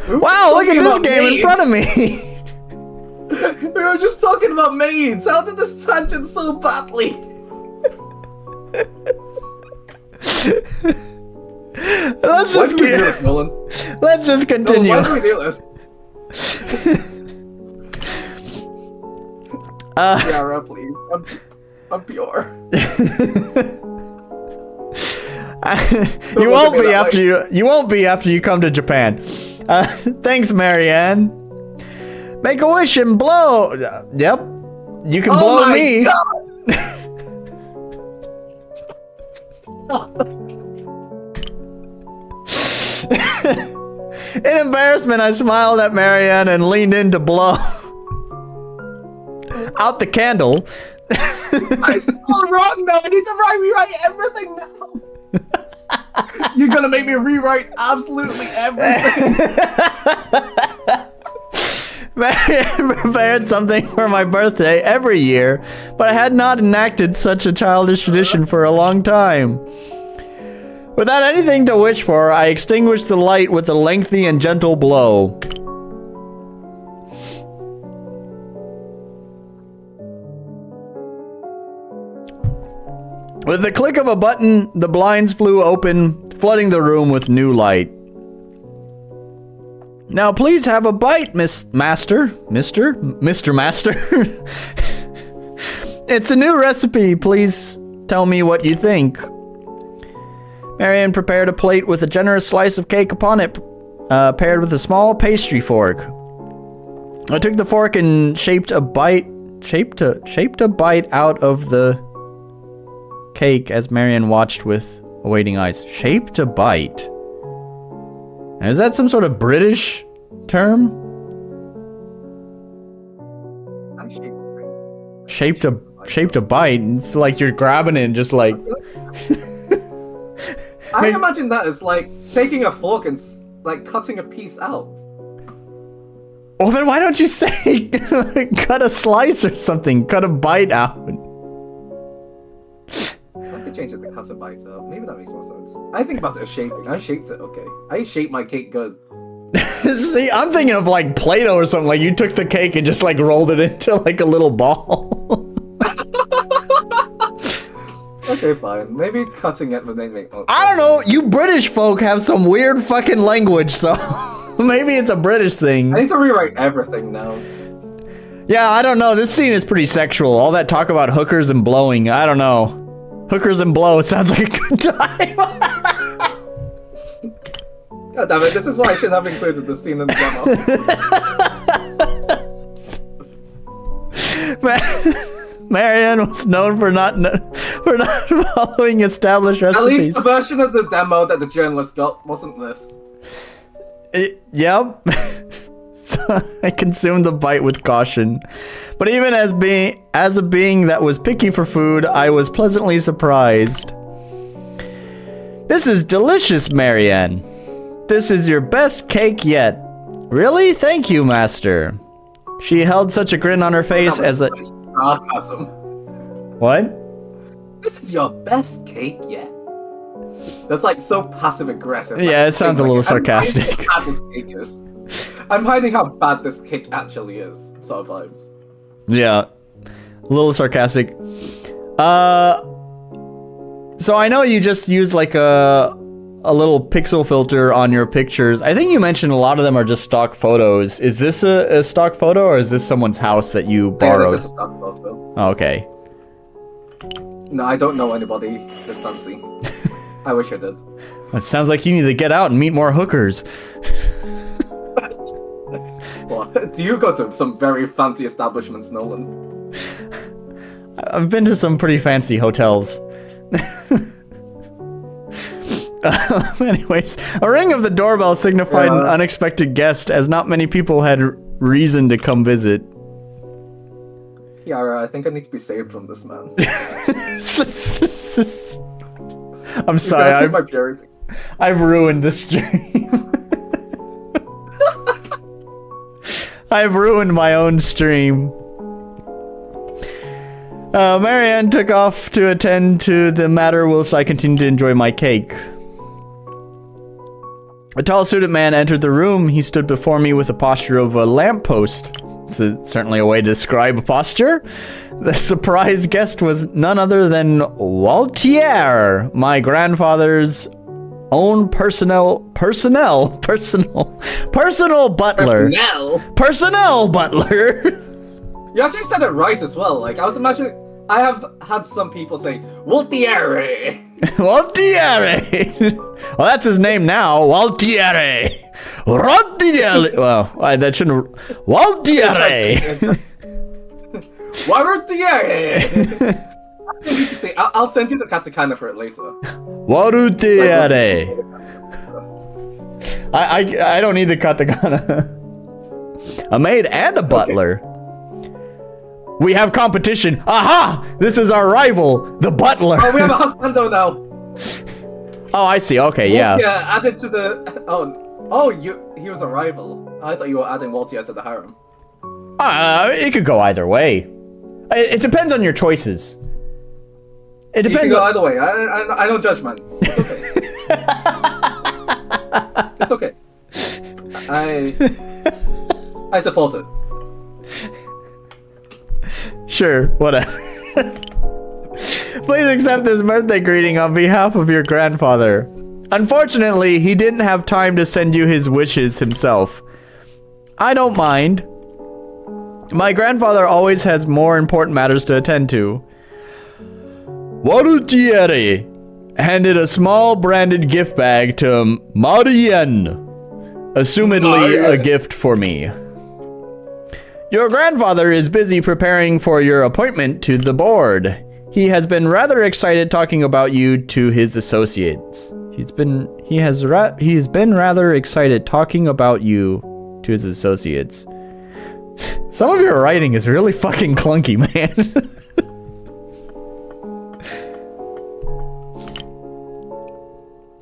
Wow, look at this game in front of me. We were just talking about maids. How did this tangent so badly? Let's why do we do this, Nolan? Let's just continue. Nolan, why do we do this? Yara, please. I'm pure. You won't be after you come to Japan. Thanks, Marianne. Make a wish and blow. Yep. You can blow me. In embarrassment, I smiled at Marianne and leaned in to blow out the candle. I'm still wrong now. I need to rewrite everything now. You're gonna make me rewrite absolutely everything. Marianne prepared something for my birthday every year, but I had not enacted such a childish tradition for a long time. Without anything to wish for, I extinguished the light with a lengthy and gentle blow. With the click of a button, the blinds flew open, flooding the room with new light. Now please have a bite, Mr. Master. It's a new recipe. Please tell me what you think. Marianne prepared a plate with a generous slice of cake upon it, paired with a small pastry fork. I took the fork and shaped a bite out of the cake as Marianne watched with awaiting eyes. Shaped a bite. Now, is that some sort of British term? Shaped a bite. It's like you're grabbing it and just like. I imagine that as like taking a fork and like cutting a piece out. Well, then why don't you say cut a slice or something? Cut a bite out. I could change it to cut a bite out. Maybe that makes more sense. I think about it as shaping. I shaped it, okay. I shaped my cake good. See, I'm thinking of like Play-Doh or something. Like you took the cake and just like rolled it into like a little ball. Okay, fine. Maybe cutting it would make more sense. I don't know. You British folk have some weird fucking language, so maybe it's a British thing. I need to rewrite everything now. Yeah, I don't know. This scene is pretty sexual. All that talk about hookers and blowing. I don't know. Hookers and blow sounds like a good time. God damn it, this is why I should have included the scene in the demo. Marianne was known for not following established recipes. At least the version of the demo that the journalist got wasn't this. Yep. So I consumed the bite with caution. But even as a being that was picky for food, I was pleasantly surprised. This is delicious, Marianne. This is your best cake yet. Really? Thank you, master. She held such a grin on her face as a... sarcasm. What? This is your best cake yet. That's like so passive aggressive. Yeah, like, it sounds a little sarcastic. I'm hiding how bad this cake actually is. Sort of vibes. Yeah, a little sarcastic. So I know you just use like a little pixel filter on your pictures. I think you mentioned a lot of them are just stock photos. Is this a stock photo, or is this someone's house that you borrowed? This is a stock photo. Oh, okay. No, I don't know anybody this fancy. I wish I did. It sounds like you need to get out and meet more hookers. Well, do you go to some very fancy establishments, Nolan? I've been to some pretty fancy hotels. Anyways, a ring of the doorbell signified an unexpected guest, as not many people had reason to come visit. Yara, I think I need to be saved from this man. I'm sorry, my I've ruined this stream. I've ruined my own stream. Marianne took off to attend to the matter whilst I continued to enjoy my cake. A tall suited man entered the room. He stood before me with the posture of a lamppost. It's certainly a way to describe a posture. The surprise guest was none other than Waltier, my grandfather's own personal butler. Personnel butler. You actually said it right as well. Like, I was imagining... I have had some people say, Waltiere! Waltiere! Well, that's his name now. Waltiere! Waltiere! Well, that shouldn't... Waltiere! Waltiere! I'll send you the katakana for it later. Waltiere! I don't need the katakana. A maid and a butler. Okay. We have competition. Aha! This is our rival, the butler. Oh, we have a husbando now. Oh, I see. Okay, yeah. Yeah, added to the... he was a rival. I thought you were adding Waltier to the harem. It could go either way. It depends on your choices. It depends. You can go either way. I don't judge, man. It's okay. It's okay. I support it. Sure, whatever. Please accept this birthday greeting on behalf of your grandfather. Unfortunately, he didn't have time to send you his wishes himself. I don't mind. My grandfather always has more important matters to attend to. Waltiere handed a small branded gift bag to Marianne, assumedly a gift for me. Your grandfather is busy preparing for your appointment to the board. He has been rather excited talking about you to his associates. He's been rather excited talking about you to his associates. Some of your writing is really fucking clunky, man.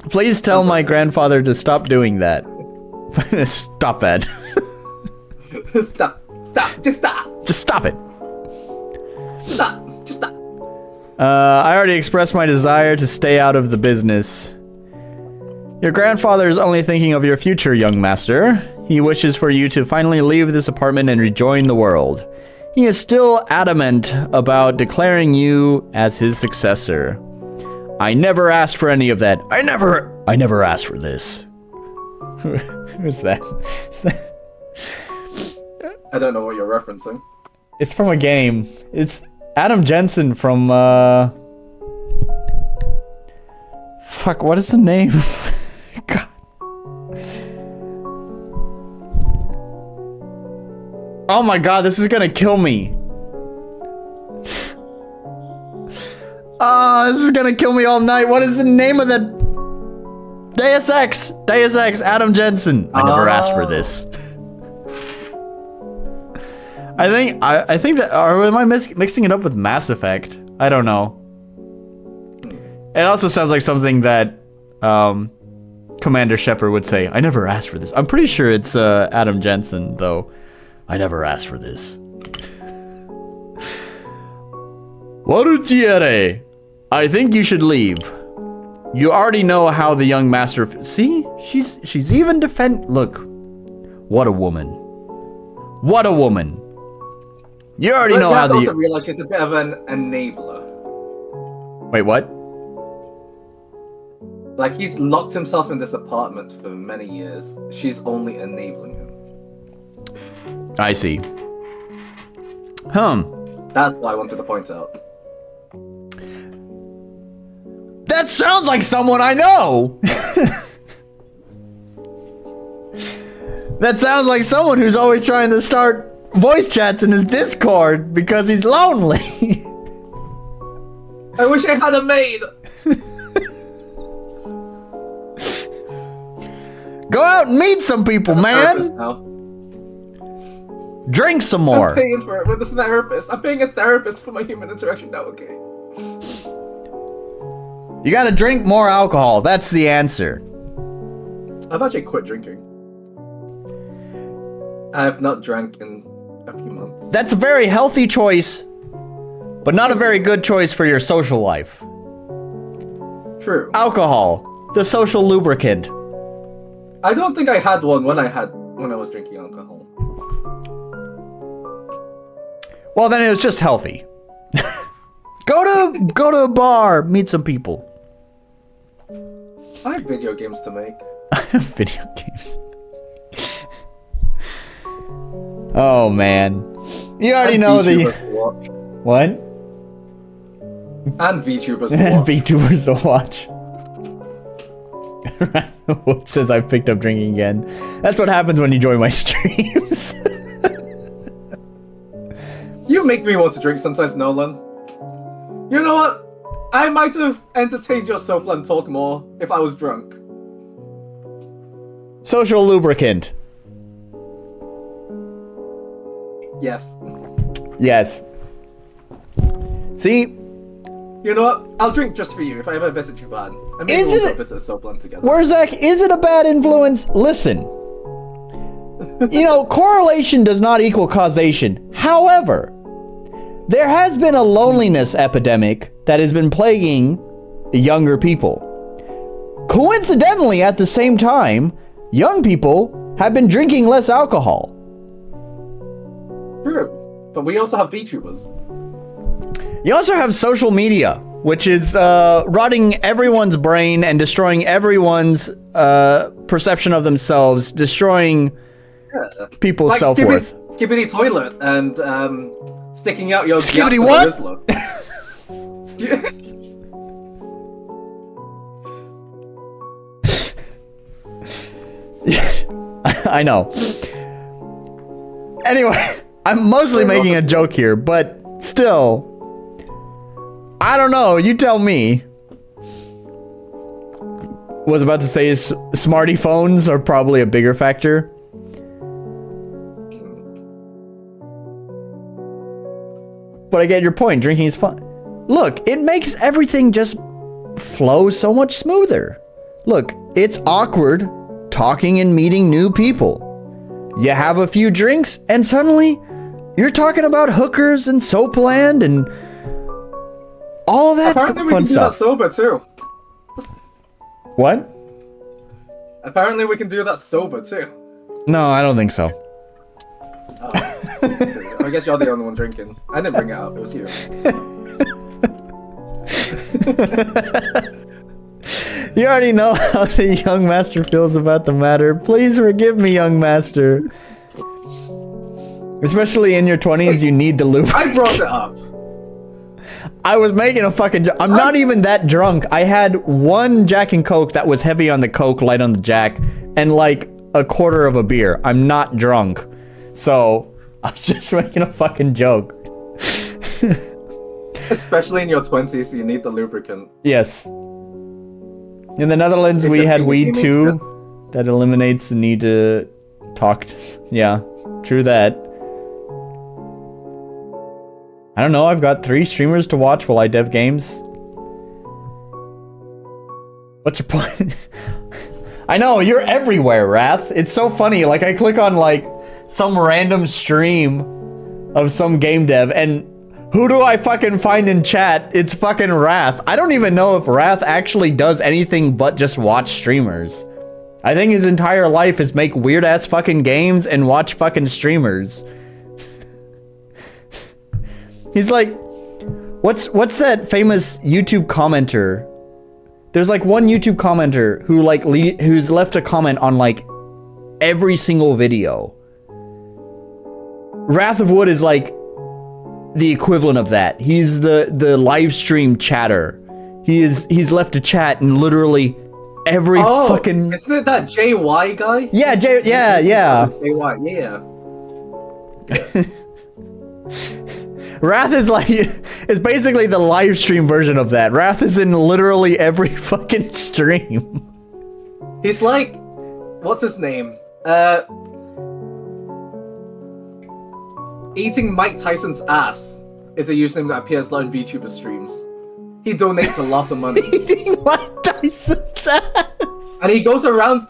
Please tell my grandfather to stop doing that. Stop that. Stop. Just stop. Just stop it. Stop. Just stop. I already expressed my desire to stay out of the business. Your grandfather is only thinking of your future, young master. He wishes for you to finally leave this apartment and rejoin the world. He is still adamant about declaring you as his successor. I never asked for any of that. I never asked for this. Who's that? I don't know what you're referencing. It's from a game. It's Adam Jensen from, fuck, what is the name? God. Oh my god, this is gonna kill me. Oh, this is gonna kill me all night. What is the name of that? Deus Ex, Adam Jensen. I never asked for this. I think that, or am I mixing it up with Mass Effect? I don't know. It also sounds like something that Commander Shepard would say. I never asked for this. I'm pretty sure it's Adam Jensen, though. I never asked for this. Waruchiere, I think you should leave. You already know how the young master... See? She's even Look. What a woman. What a woman. You already know how the... I also realize she's a bit of an enabler. Wait, what? Like, he's locked himself in this apartment for many years. She's only enabling him. I see. That's what I wanted to point out. That sounds like someone I know! That sounds like someone who's always trying to start voice chats in his Discord because he's lonely. I wish I had a maid! Go out and meet some people, man! Drink some more! I'm paying for it with a therapist. I'm paying a therapist for my human interaction now, okay? You gotta drink more alcohol, that's the answer. I've actually quit drinking. I have not drank in a few months. That's a very healthy choice, but not a very good choice for your social life. True. Alcohol, the social lubricant. I don't think I had one when I was drinking alcohol. Well, then it was just healthy. Go to a bar, meet some people. I have video games to make. Video games. Oh man, you already know the what? And VTubers to And watch. VTubers to watch. What says I picked up drinking again? That's what happens when you join my streams. You make me want to drink sometimes, Nolan. You know what? I might have entertained your sofa and talk more if I was drunk. Social lubricant. Yes. Yes. See? You know what? I'll drink just for you if I ever visit Japan. And maybe we'll go visit Soplan together. Warzak, is it a bad influence? Listen. You know, correlation does not equal causation. However, there has been a loneliness epidemic that has been plaguing younger people. Coincidentally, at the same time, young people have been drinking less alcohol. True. But we also have VTubers. You also have social media, which is rotting everyone's brain and destroying everyone's perception of themselves, destroying people's like self-worth. Skibbity toilet and sticking out your Skibbity what? I know. Anyway, I'm mostly making a joke here, but still, I don't know. You tell me. Was about to say smarty phones are probably a bigger factor. But I get your point. Drinking is fun. Look, it makes everything just flow so much smoother. Look, it's awkward talking and meeting new people. You have a few drinks and suddenly you're talking about hookers and Soapland and all of that Apparently we fun can do stuff. that sober too. What? Apparently we can do that sober too. No, I don't think so. Oh. I guess you're the only one drinking. I didn't bring it up, it was you. You already know how the young master feels about the matter. Please forgive me, young master. Especially in your 20s, you need the loop. I brought it up. I was making a fucking I'm not even that drunk. I had one Jack and Coke that was heavy on the Coke, light on the Jack, and like a quarter of a beer. I'm not drunk. So, I was just making a fucking joke. Especially in your 20s, you need the lubricant. Yes. In the Netherlands, It's we just had being weed gaming too. That eliminates the need to talk. Yeah, true that. I don't know, I've got 3 streamers to watch while I dev games. What's your point? I know, you're everywhere, Wrath. It's so funny, like I click on like some random stream of some game dev and who do I fucking find in chat? It's fucking Wrath. I don't even know if Wrath actually does anything but just watch streamers. I think his entire life is make weird ass fucking games and watch fucking streamers. He's like, what's that famous YouTube commenter? There's like one YouTube commenter who like who's left a comment on like every single video. Wrath of Wood is like the equivalent of that. He's the live stream chatter. He's left a chat in literally every fucking. Isn't it that JY guy? Yeah, yeah. JY, yeah. Wrath is like, is basically the live stream version of that. Wrath is in literally every fucking stream. He's like, what's his name? Eating Mike Tyson's ass is a username that appears a lot in VTuber streams. He donates a lot of money. Eating Mike Tyson's ass. And he goes around,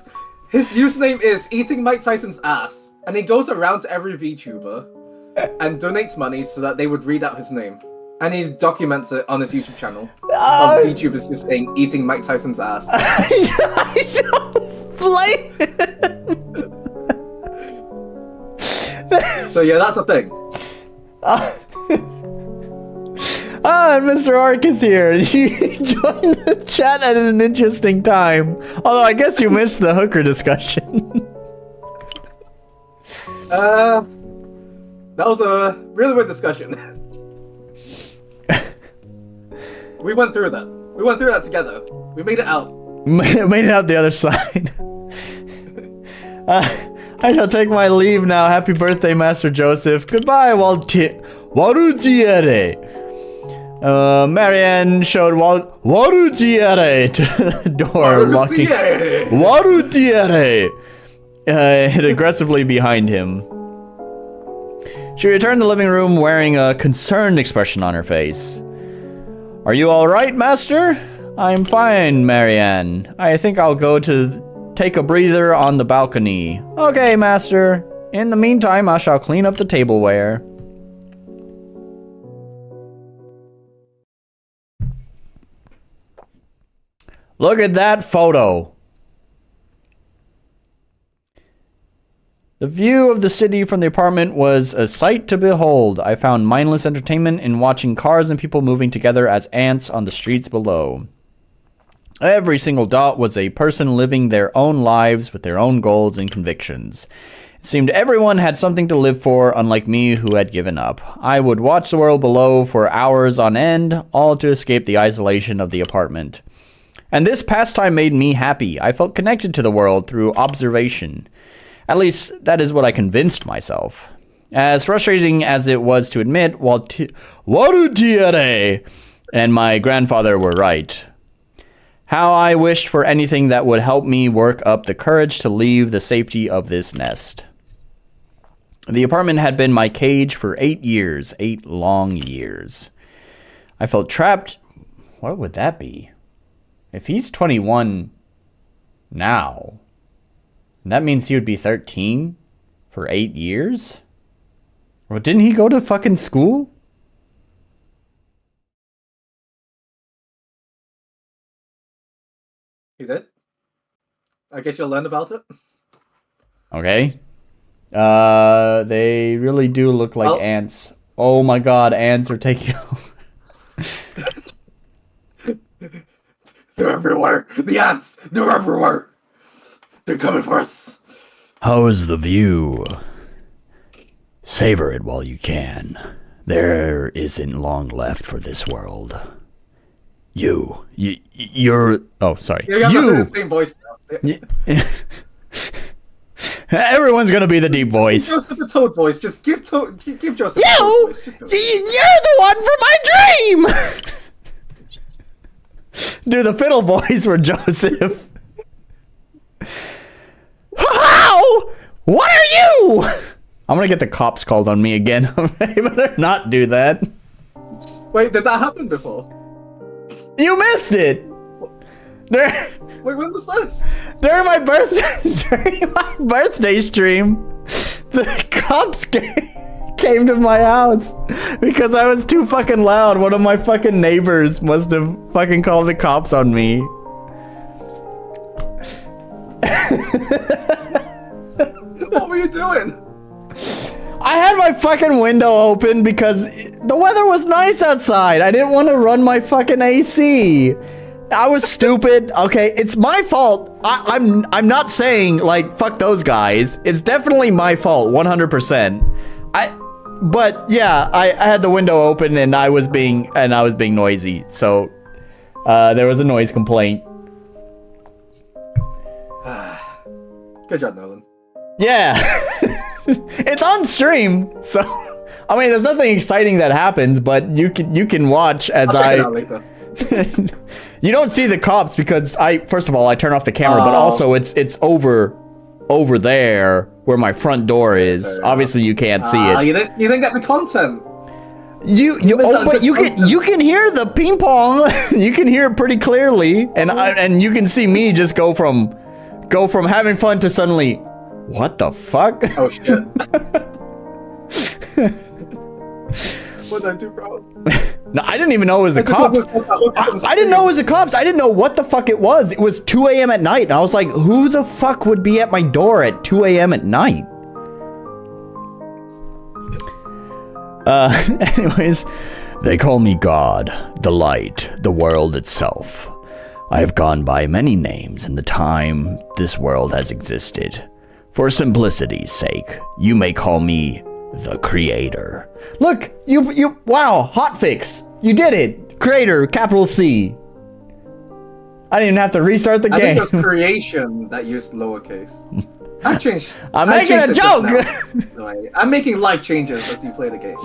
his username is Eating Mike Tyson's ass. And he goes around to every VTuber and donates money so that they would read out his name. And he documents it on his YouTube channel. Of VTubers just saying, eating Mike Tyson's ass. I don't blame him. So yeah, that's a thing. And Mr. Ark is here. You joined the chat at an interesting time. Although I guess you missed the hooker discussion. That was a really weird discussion. We went through that. We went through that together. We made it out. Made it out the other side. I shall take my leave now. Happy birthday, Master Joseph. Goodbye, Warutiere. Marianne showed Warutiere to the door, locking Warutiere. Hit aggressively behind him. She returned to the living room wearing a concerned expression on her face. Are you all right, Master? I'm fine, Marianne. I think I'll go to take a breather on the balcony. Okay, Master. In the meantime, I shall clean up the tableware. Look at that photo. The view of the city from the apartment was a sight to behold. I found mindless entertainment in watching cars and people moving together as ants on the streets below. Every single dot was a person living their own lives with their own goals and convictions. It seemed everyone had something to live for, unlike me who had given up. I would watch the world below for hours on end, all to escape the isolation of the apartment. And this pastime made me happy. I felt connected to the world through observation. At least, that is what I convinced myself. As frustrating as it was to admit, Warutiere and my grandfather were right. How I wished for anything that would help me work up the courage to leave the safety of this nest. The apartment had been my cage for 8 years, 8 long years. I felt trapped. What would that be? If he's 21 now, that means he would be 13 for 8 years? Or didn't he go to fucking school? He did? I guess you'll learn about it. Okay. They really do look like ants. Oh my god, ants are taking over. They're everywhere! The ants! They're everywhere! They're coming for us! How is the view? Savor it while you can. There isn't long left for this world. You're... Oh, sorry. Yeah, you have the same voice now. Everyone's gonna be the deep voice. Give Joseph a Toad voice. Just give Joseph a Toad voice. You're the one from my dream! do the fiddle voice for Joseph. How? What are you? I'm gonna get the cops called on me again. I better not do that. Wait, did that happen before? You missed it. Wait, when was this? During my birthday stream, the cops came to my house because I was too fucking loud. One of my fucking neighbors must have fucking called the cops on me. What were you doing? I had my fucking window open because the weather was nice outside. I didn't want to run my fucking AC. I was stupid. Okay, it's my fault. I'm not saying like fuck those guys. It's definitely my fault, 100%. But yeah, I had the window open and I was being noisy. So there was a noise complaint. Good job, Nolan. Yeah. It's on stream, so I mean, there's nothing exciting that happens, but you can watch as I'll check it out later. You don't see the cops because first of all I turn off the camera, but also it's over there where my front door is. Obviously, you can't see it. You didn't get the content. But you can hear the ping pong. You can hear it pretty clearly, and you can see me just go from having fun to suddenly. What the fuck? Oh shit. What did I do, bro? No, I didn't even know it was the cops. I didn't know it was the cops. I didn't know what the fuck it was. It was 2 a.m. at night, and I was like, who the fuck would be at my door at 2 a.m. at night? Anyways, they call me God, the light, the world itself. I have gone by many names in the time this world has existed. For simplicity's sake, you may call me the Creator. Look, you, wow, hotfix. You did it. Creator, capital C. I didn't even have to restart the game. I think it was creation that used lowercase. I'm making a joke. I'm making life changes as you play the game.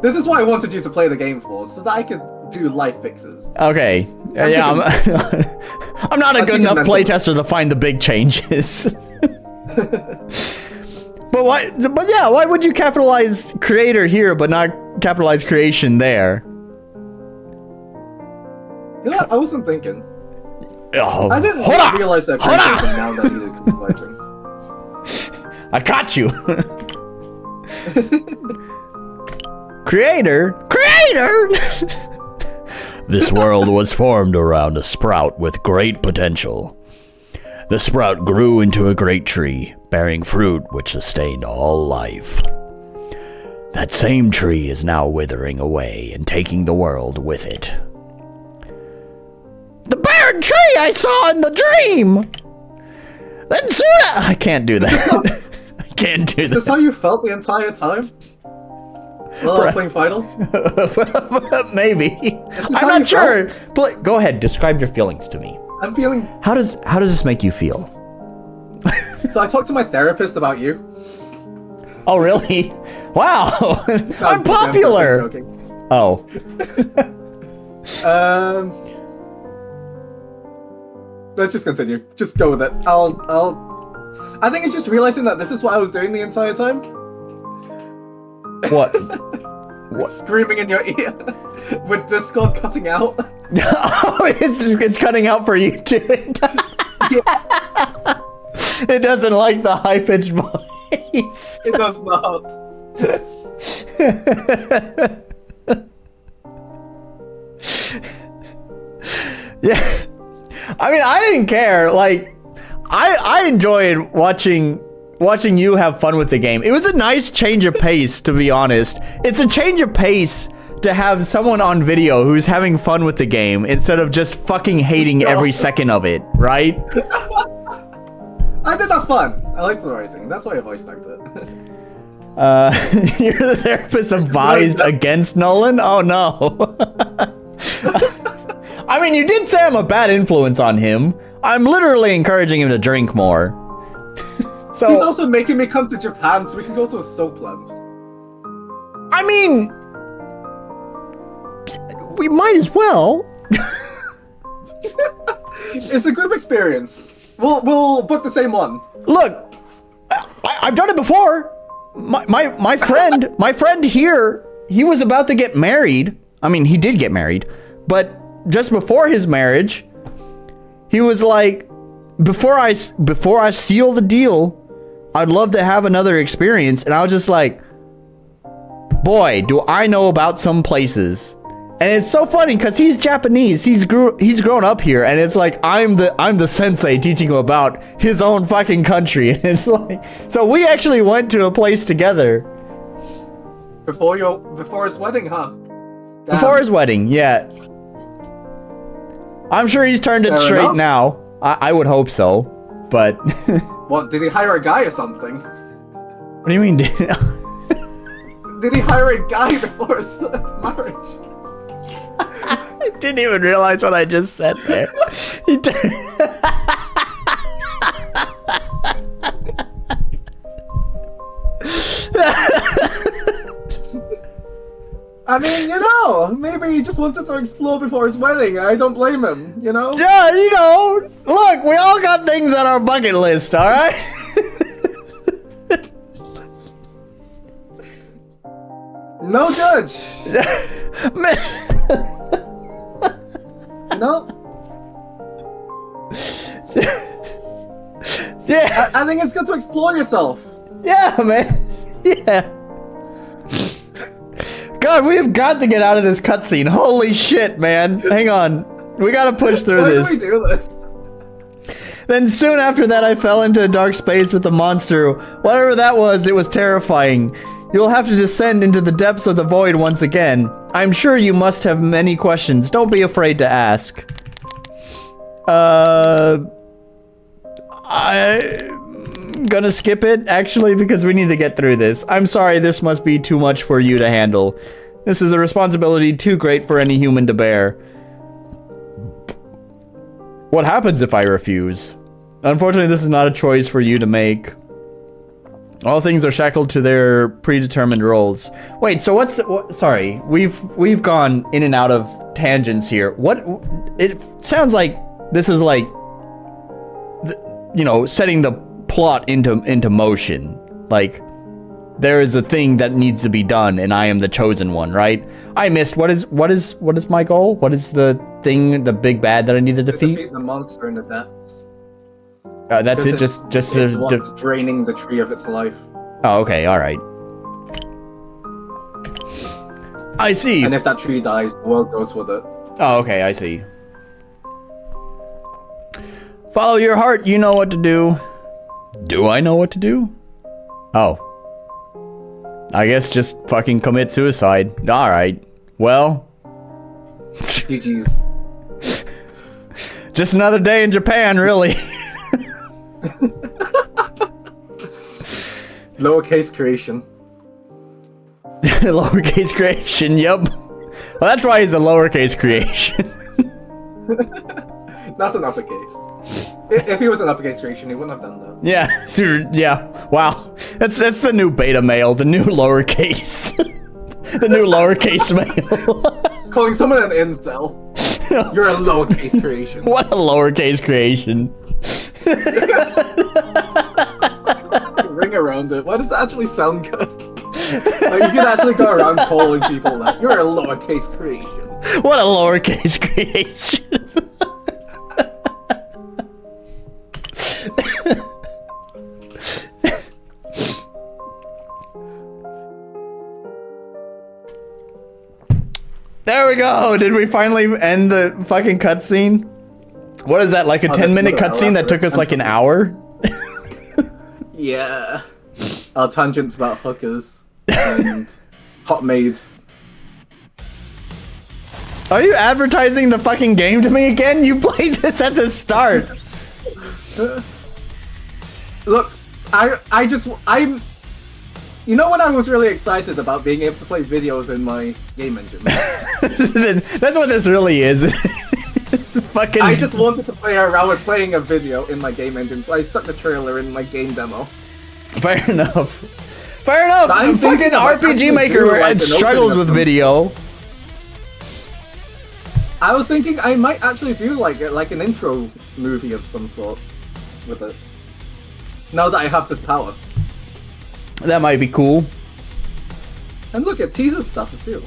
This is what I wanted you to play the game for, so that I could do life fixes. Okay. Yeah, I'm not a good enough playtester to find the big changes. But why? But yeah, why would you capitalize creator here but not capitalize creation there? You know what? I wasn't thinking. Oh, I didn't realize that creation now that needed capitalizing. I caught you. Creator. This world was formed around a sprout with great potential. The sprout grew into a great tree, bearing fruit which sustained all life. That same tree is now withering away and taking the world with it. The barren tree I saw in the dream! Then soon I can't do that. I can't do that. Is this how you felt the entire time? While I was playing Final? Maybe. I'm not sure. Go ahead, describe your feelings to me. I'm feeling... How does this make you feel? So I talked to my therapist about you. Oh, really? Wow. I'm popular. Oh. Let's just continue. Just go with it. I think it's just realizing that this is what I was doing the entire time. What? What? Screaming in your ear with Discord cutting out. Oh, it's cutting out for you too. It doesn't like the high-pitched voice. It does not. Yeah. I mean, I didn't care. Like, I enjoyed watching you have fun with the game. It was a nice change of pace, to be honest. It's a change of pace to have someone on video who's having fun with the game instead of just fucking hating every second of it, right? I did have fun. I liked the writing. That's why I voice acted it. You're the therapist advised against Nolan? Oh no. I mean, you did say I'm a bad influence on him. I'm literally encouraging him to drink more. So he's also making me come to Japan so we can go to a soap plant. I mean, we might as well. It's a group experience. We'll book the same one. Look, I've done it before. My friend here, he was about to get married. I mean, he did get married, but just before his marriage, he was like, before I seal the deal, I'd love to have another experience. And I was just like, boy, do I know about some places. And it's so funny because he's Japanese. He's grown up here, and it's like I'm the sensei teaching him about his own fucking country. And it's like, so we actually went to a place together. Before his wedding, huh? Damn. Before his wedding, yeah. I'm sure he's turned it Fair straight enough. now. I would hope so, but What, did he hire a guy or something? what do you mean? Did he hire a guy before his marriage? I didn't even realize what I just said there. He I mean, you know, maybe he just wanted to explore before his wedding. I don't blame him, you know? Yeah, you know, look, we all got things on our bucket list, all right? No judge. Man. No. Yeah, I think it's good to explore yourself. yeah, man. Yeah. God, we have got to get out of this cutscene. Holy shit, man. Hang on. We gotta push through Why this. do we do this? Then soon after that, I fell into a dark space with a monster. Whatever that was, it was terrifying. You'll have to descend into the depths of the void once again. I'm sure you must have many questions. Don't be afraid to ask. I'm gonna skip it, actually, because we need to get through this. I'm sorry, this must be too much for you to handle. This is a responsibility too great for any human to bear. What happens if I refuse? Unfortunately, this is not a choice for you to make. All things are shackled to their predetermined roles. Wait, so sorry, we've gone in and out of tangents here. What? It sounds like this is like, you know, setting the plot into motion. Like, there is a thing that needs to be done, and I am the chosen one, right? I missed. What is my goal? What is the thing, the big bad that I need to defeat? The monster in the depths. That's it. Just it's what's draining the tree of its life. Oh, okay, all right. I see. And if that tree dies, the world goes with it. Oh, okay, I see. Follow your heart. You know what to do. Do I know what to do? Oh. I guess just fucking commit suicide. All right. Well. GG's. Just another day in Japan, really. Lowercase creation. Lowercase creation, yep. Well, that's why he's a lowercase creation. That's an uppercase. If he was an uppercase creation, he wouldn't have done that. Yeah, yeah. Wow. That's the new beta male, the new lowercase. The new lowercase male. Calling someone an incel. You're a lowercase creation. What a lowercase creation. Ring around it. Why does that actually sound good? Like, you can actually go around calling people that. You're a lowercase creation. What a lowercase creation. There we go. Did we finally end the fucking cutscene? What is that, like a 10-minute cutscene that took us like an hour? Yeah. Our tangents about hookers and hot maids. Are you advertising the fucking game to me again? You played this at the start. Look, I'm... You know when I was really excited about being able to play videos in my game engine? That's what this really is. It's fucking... I just wanted to play around with playing a video in my game engine, so I stuck the trailer in my game demo. Fair enough. Fair enough. I'm Fucking thinking I might RPG actually Maker do, like, an struggles opening with of some video. I was thinking I might actually do like an intro movie of some sort with it. Now that I have this power. That might be cool. And look, it teases stuff too.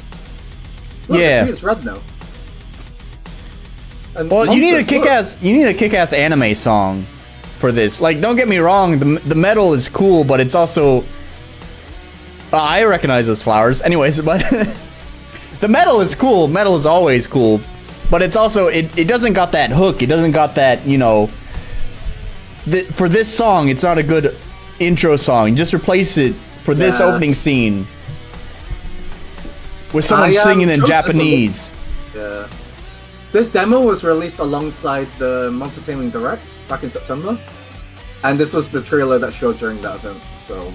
Look, Yeah. the tree is red now. And Well, you need a monsters, kick-ass anime song for this. Like, don't get me wrong, the metal is cool, but it's also I recognize those flowers. Anyways, but the metal is cool. Metal is always cool, but it's also it doesn't got that hook. It doesn't got that, you know. For this song, it's not a good intro song. Just replace it for this opening scene with someone singing in Japanese. Yeah. This demo was released alongside the Monster Taming Direct back in September, and this was the trailer that showed during that event. So,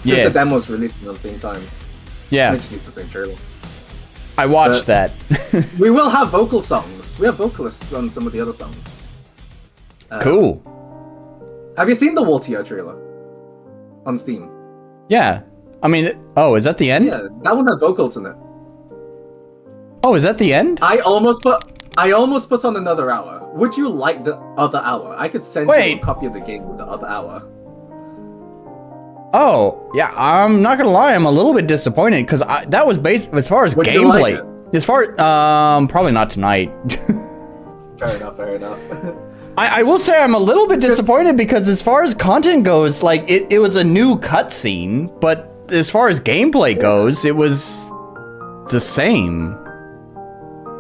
since the demo was released at the same time, yeah, I just used the same trailer. I watched that. We will have vocal songs. We have vocalists on some of the other songs. Cool. Have you seen the Waltia trailer on Steam? Yeah. I mean, oh, is that the end? Yeah, that one had vocals in it. Oh, is that the end? I almost put on another hour. Would you like the other hour? I could send you a copy of the game with the other hour. Oh, yeah, I'm not gonna lie, I'm a little bit disappointed because that was based as far as gameplay. As far probably not tonight. Fair enough. I will say I'm a little bit disappointed because as far as content goes, like it was a new cutscene, but as far as gameplay goes, it was the same.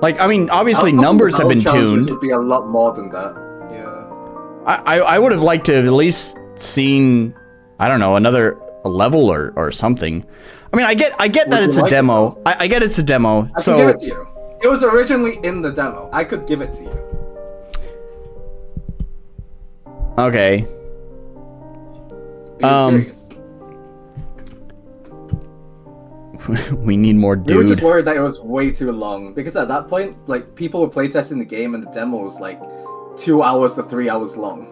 Like, I mean, obviously numbers have been tuned. Would be a lot more than that. Yeah. I would have liked to have at least seen, I don't know, another level or something. I mean, I get that it's a demo. I get it's a demo. I can give it to you. It was originally in the demo. I could give it to you. Okay. We need more dude. We were just worried that it was way too long because at that point, like, people were playtesting the game and the demo was like 2 hours to 3 hours long.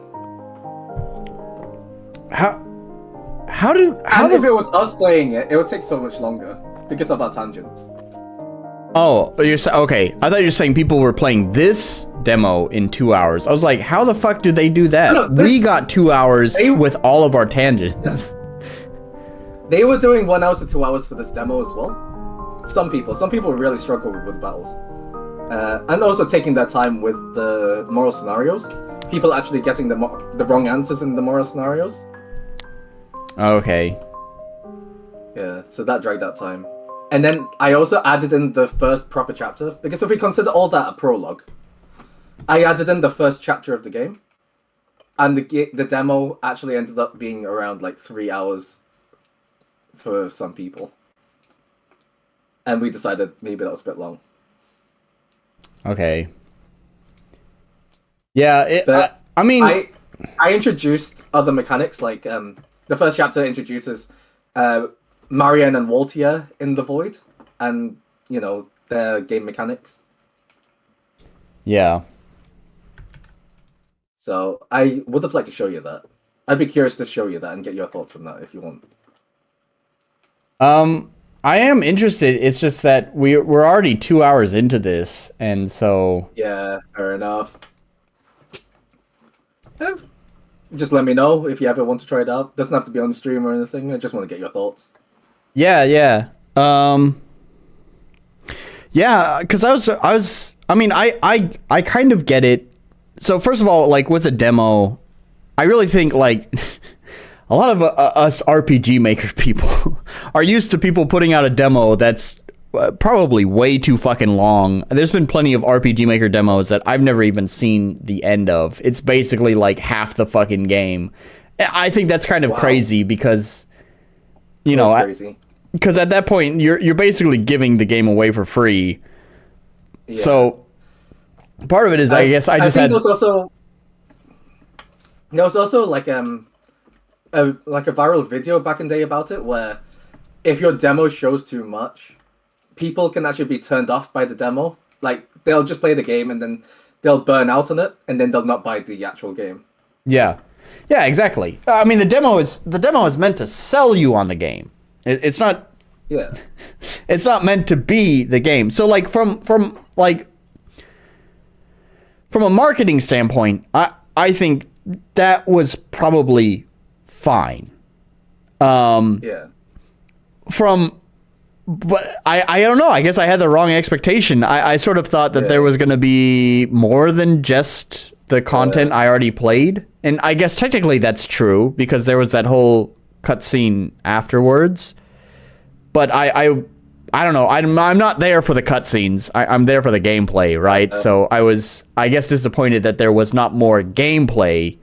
If it was us playing it, it would take so much longer because of our tangents. Oh, okay. I thought you were saying people were playing this demo in 2 hours. I was like, how the fuck do they do that? No, we got 2 hours with all of our tangents. Yeah. They were doing 1 hour to 2 hours for this demo as well. Some people really struggle with battles. And also taking their time with the moral scenarios. People actually getting the wrong answers in the moral scenarios. Okay. Yeah, so that dragged out time. And then I also added in the first proper chapter, because if we consider all that a prologue, I added in the first chapter of the game, and the demo actually ended up being around like 3 hours for some people. And we decided maybe that was a bit long. Okay. Yeah, I mean... I introduced other mechanics, like the first chapter introduces Marianne and Waltia in the Void, and, you know, their game mechanics. Yeah. So I would have liked to show you that. I'd be curious to show you that and get your thoughts on that if you want. I am interested. It's just that we're already 2 hours into this, and so... Yeah, fair enough. Just let me know if you ever want to try it out. Doesn't have to be on the stream or anything. I just want to get your thoughts. Yeah. Yeah, because I mean, I kind of get it. So first of all, like with a demo, I really think like a lot of us RPG Maker people are used to people putting out a demo that's probably way too fucking long. There's been plenty of RPG Maker demos that I've never even seen the end of. It's basically like half the fucking game. I think that's kind of crazy because, you know, because at that point you're basically giving the game away for free. Yeah. So part of it is I guess I just had. There was also like a viral video back in the day about it where if your demo shows too much, people can actually be turned off by the demo. Like, they'll just play the game and then they'll burn out on it and then they'll not buy the actual game. Yeah. Yeah, exactly. I mean, the demo is meant to sell you on the game. It's not... Yeah. It's not meant to be the game. So, like, from like... from a marketing standpoint, I think that was probably fine. Yeah. But I don't know. I guess I had the wrong expectation. I sort of thought that there was going to be more than just the content I already played. And I guess technically that's true because there was that whole cutscene afterwards. But I don't know. I'm not there for the cutscenes. I'm there for the gameplay, right? So I was, I guess, disappointed that there was not more gameplay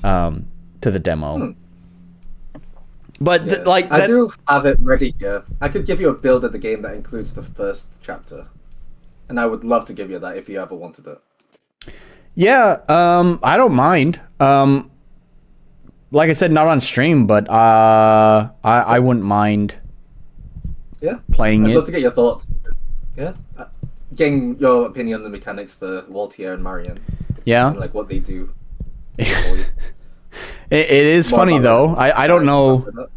to the demo. But I do have it ready here. I could give you a build of the game that includes the first chapter, and I would love to give you that if you ever wanted it. Yeah, I don't mind. Like I said, not on stream, but I wouldn't mind. Yeah, playing it. I'd love to get your thoughts. Yeah, getting your opinion on the mechanics for Waltier and Marion. Yeah, and like what they do. It is funny though. I don't know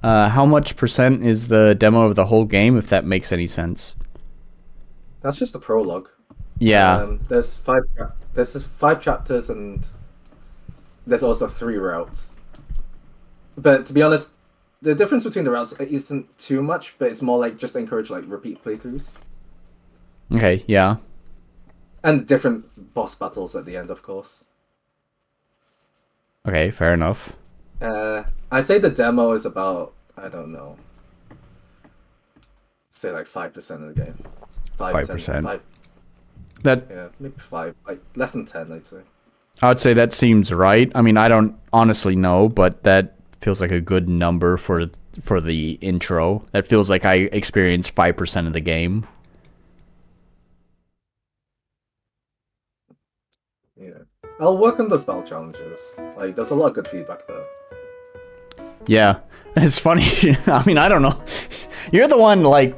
how much percent is the demo of the whole game, if that makes any sense. That's just the prologue. Yeah. There's five chapters and there's also 3 routes. But to be honest, the difference between the routes isn't too much, but it's more like just encourage like repeat playthroughs. Okay, yeah. And different boss battles at the end, of course. Okay, fair enough. I'd say the demo is about, I don't know, say like 5% of the game. 5%. Yeah, maybe 5, like less than 10, I'd say. I would say that seems right. I mean, I don't honestly know, but that feels like a good number for the intro. That feels like I experienced 5% of the game. Yeah. I'll work on those battle challenges. Like, there's a lot of good feedback there. Yeah. It's funny. I mean, I don't know. You're the one, like...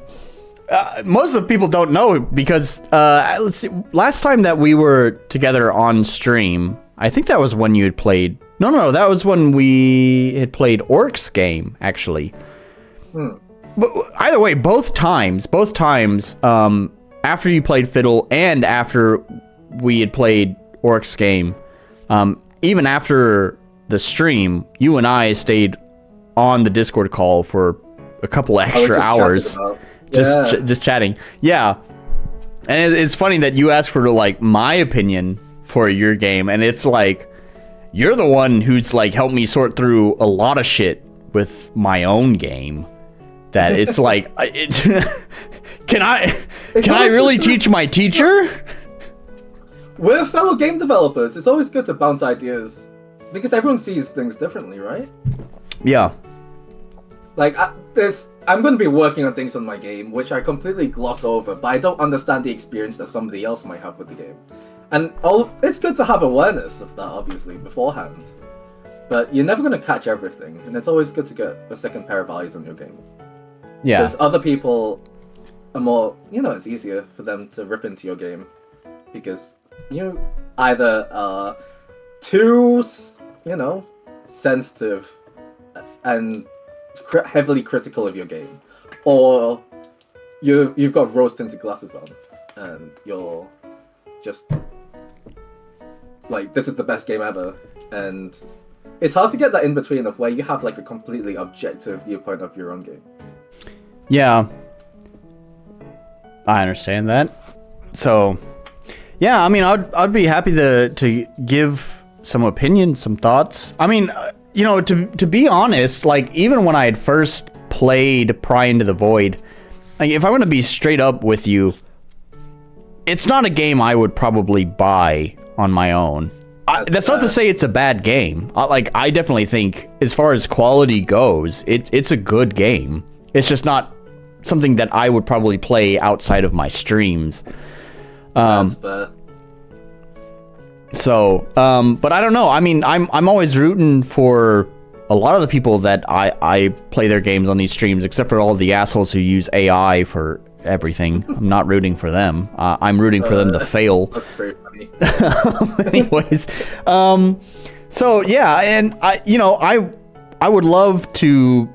most of the people don't know because, let's see, last time that we were together on stream, I think that was when you had played... No, that was when we had played Orc's game, actually. But either way, both times, after you played Fiddle and after we had played Orc's game, even after the stream, you and I stayed on the Discord call for a couple extra hours. Just chatting. Yeah. And it's funny that you asked for like my opinion for your game, and it's like you're the one who's like helped me sort through a lot of shit with my own game. That it's like can I really teach my teacher? We're fellow game developers. It's always good to bounce ideas because everyone sees things differently, right? Yeah. Like, I'm going to be working on things on my game, which I completely gloss over, but I don't understand the experience that somebody else might have with the game. And it's good to have awareness of that, obviously, beforehand. But you're never going to catch everything, and it's always good to get a second pair of eyes on your game. Yeah. Because other people are more, it's easier for them to rip into your game. Because you either are too, sensitive and heavily critical of your game, or you've got rose-tinted glasses on and you're just like, this is the best game ever, and it's hard to get that in between of where you have like a completely objective viewpoint of your own game. Yeah, I understand that. So yeah, I mean, I'd be happy to give some opinion, some thoughts. I mean, to be honest, like, even when I had first played Pry Into the Void, like, if I'm going to be straight up with you, it's not a game I would probably buy on my own. That's not to say it's a bad game. I definitely think, as far as quality goes, it's a good game. It's just not something that I would probably play outside of my streams. That's fair. So, but I don't know. I mean, I'm always rooting for a lot of the people that I play their games on these streams, except for all the assholes who use AI for everything. I'm not rooting for them. I'm rooting for them to fail. That's very funny. Anyways, so yeah, and I would love to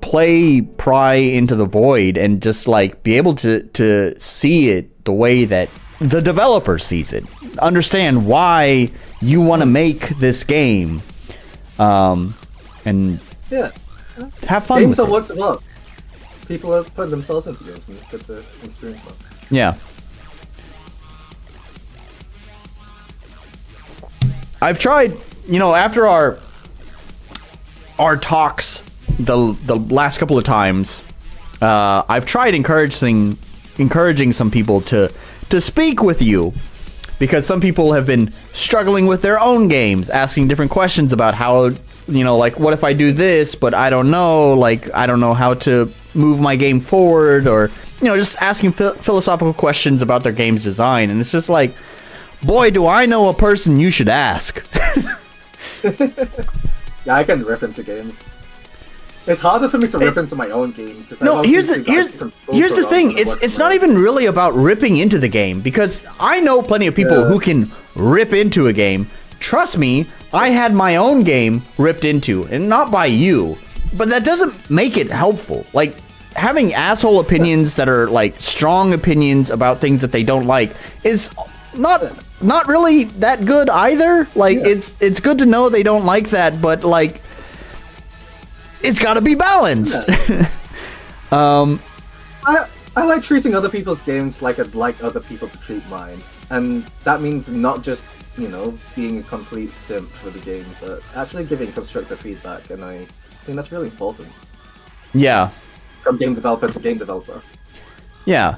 play Pry Into the Void and just like be able to see it the way that the developer sees it. Understand why you want to make this game, and Yeah. have fun. Games with are it. works of art. People have put themselves into games, and it's good to experience them. Yeah. I've tried, after our talks the last couple of times, I've tried encouraging some people to speak with you, because some people have been struggling with their own games, asking different questions about how, like, what if I do this, but I don't know, like, I don't know how to move my game forward, or, just asking philosophical questions about their game's design. And it's just like, boy, do I know a person you should ask. Yeah, I can rip into games. It's harder for me to rip into my own game. No, here's the thing. It's not even really about ripping into the game, because I know plenty of people who can rip into a game. Trust me, I had my own game ripped into, and not by you. But that doesn't make it helpful. Like, having asshole opinions that are like strong opinions about things that they don't like is not really that good either. Like, it's good to know they don't like that, but like, it's got to be balanced. Yeah. I like treating other people's games like I'd like other people to treat mine, and that means not just being a complete simp for the game, but actually giving constructive feedback. And I think that's really important. Yeah. From game developer to game developer. Yeah.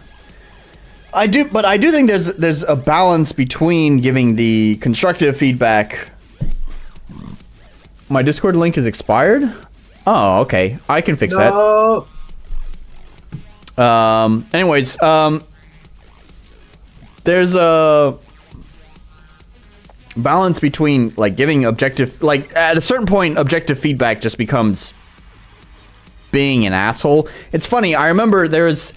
I do think there's a balance between giving the constructive feedback. My Discord link is expired? Oh, okay. I can fix that. Anyways, there's a balance between like giving objective, like at a certain point objective feedback just becomes being an asshole. It's funny, I remember there's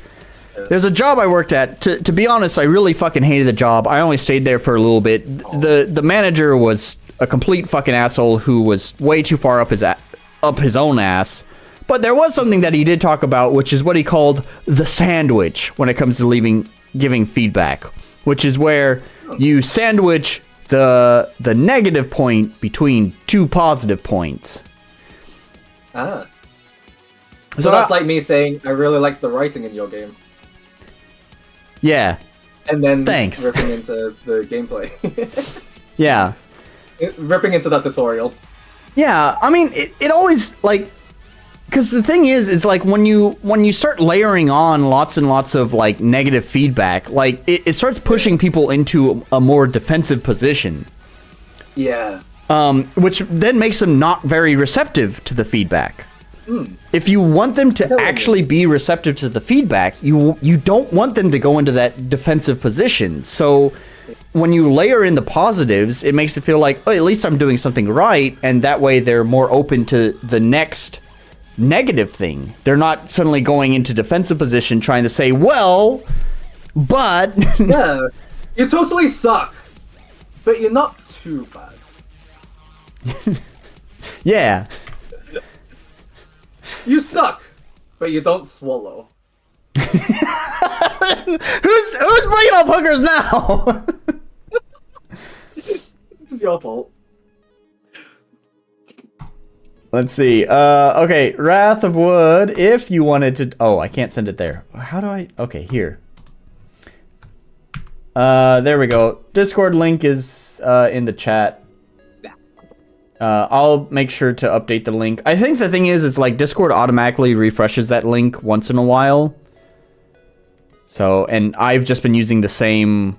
a job I worked at. To be honest, I really fucking hated the job. I only stayed there for a little bit. The manager was a complete fucking asshole who was way too far up his own ass. But there was something that he did talk about, which is what he called the sandwich when it comes to giving feedback, which is where you sandwich the negative point between two positive points. Ah. So that's like me saying, I really liked the writing in your game. Yeah. And then thanks. Ripping into the gameplay. Yeah. Ripping into that tutorial. Yeah, I mean, it always, like, because the thing is like, when you start layering on lots and lots of, like, negative feedback, like, it starts pushing people into a more defensive position. Yeah. Which then makes them not very receptive to the feedback. Mm. If you want them to actually be receptive to the feedback, you don't want them to go into that defensive position. So when you layer in the positives, it makes it feel like, oh, at least I'm doing something right, and that way they're more open to the next negative thing. They're not suddenly going into defensive position trying to say, well, but... Yeah, you totally suck, but you're not too bad. Yeah. You suck, but you don't swallow. Who's bringing up hookers now? This is your fault. Let's see. Okay, Wrath of Wood. If you wanted to, oh, I can't send it there. How do I? Okay, here. There we go. Discord link is in the chat. I'll make sure to update the link. I think the thing is, it's like Discord automatically refreshes that link once in a while. So, and I've just been using the same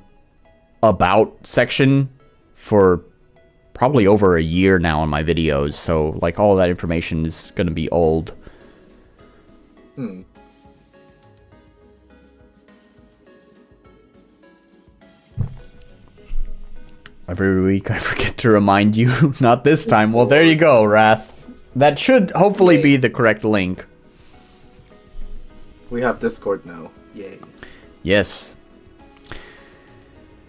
about section for probably over a year now on my videos. So, like, all of that information is going to be old. Every week I forget to remind you. Not this time. Well, there you go, Wrath. That should hopefully be the correct link. We have Discord now. Yay. Yes.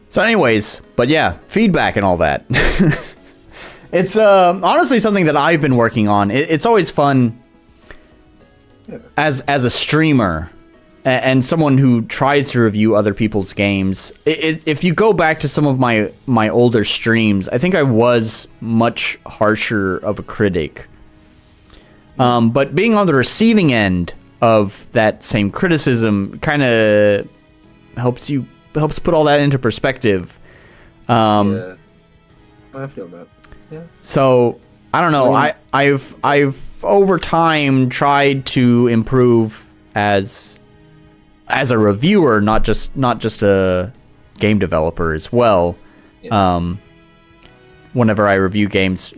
So anyways, but yeah, feedback and all that. It's honestly something that I've been working on. It's always fun as a streamer and someone who tries to review other people's games, if you go back to some of my older streams, I think I was much harsher of a critic. But being on the receiving end of that same criticism kind of helps put all that into perspective. Yeah, I feel that. Yeah. So I don't know. I've over time tried to improve as a reviewer, not just a game developer as well. Yeah. Whenever I review games,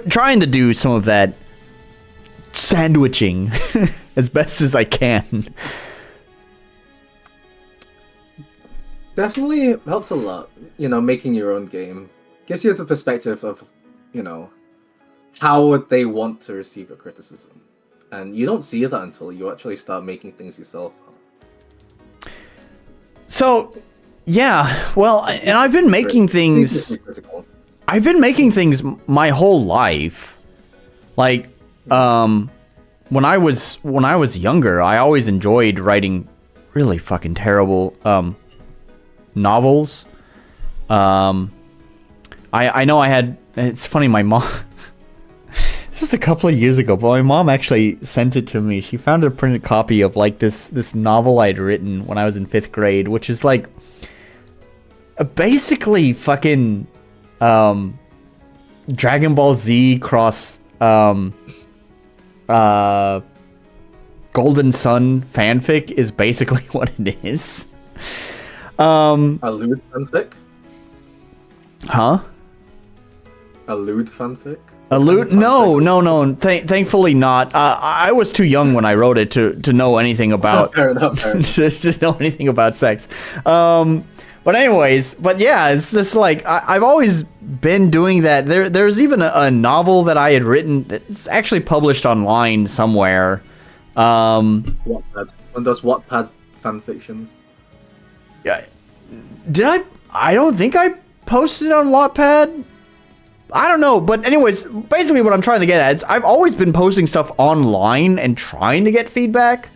trying to do some of that sandwiching as best as I can. Definitely helps a lot, making your own game. Gives you the perspective of, how would they want to receive a criticism. And you don't see that until you actually start making things yourself. So, yeah, well, and I've been making things... I've been making things my whole life. Like, when I was younger, I always enjoyed writing really fucking terrible novels. I know I had... It's funny, my mom... This was a couple of years ago, but my mom actually sent it to me. She found a printed copy of like this novel I'd written when I was in 5th grade, which is like basically fucking Dragon Ball Z cross Golden Sun fanfic is basically what it is. A lewd fanfic? Huh? A lewd fanfic? A lewd? No. Thankfully not. I was too young when I wrote it to know anything about... Fair enough. to know anything about sex. But anyways, yeah, it's just like, I've always been doing that. There's even a novel that I had written that's actually published online somewhere. Wattpad. One of those Wattpad fanfictions. Yeah. Did I? I don't think I posted it on Wattpad. I don't know, but anyways, basically what I'm trying to get at is I've always been posting stuff online and trying to get feedback.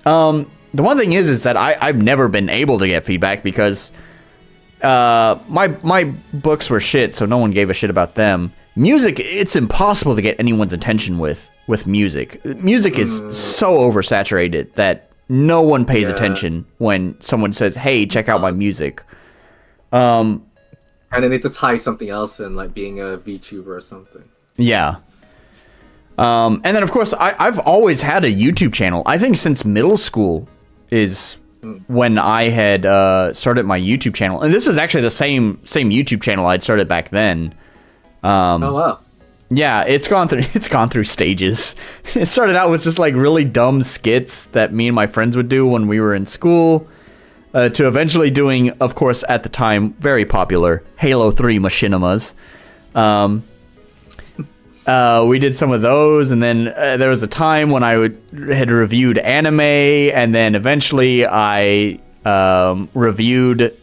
The one thing is that I've never been able to get feedback because my books were shit, so no one gave a shit about them. Music, it's impossible to get anyone's attention with music. Music is so oversaturated that no one pays attention when someone says, "Hey, check out my music." And they need to tie something else in, like being a VTuber or something. Yeah. And then, of course, I've always had a YouTube channel. I think since middle school is when I had started my YouTube channel. And this is actually the same YouTube channel I'd started back then. Oh, wow. Yeah, it's gone through stages. It started out with just like really dumb skits that me and my friends would do when we were in school. To eventually doing, of course, at the time, very popular Halo 3 machinimas. We did some of those, and then there was a time when I had reviewed anime, and then eventually I reviewed...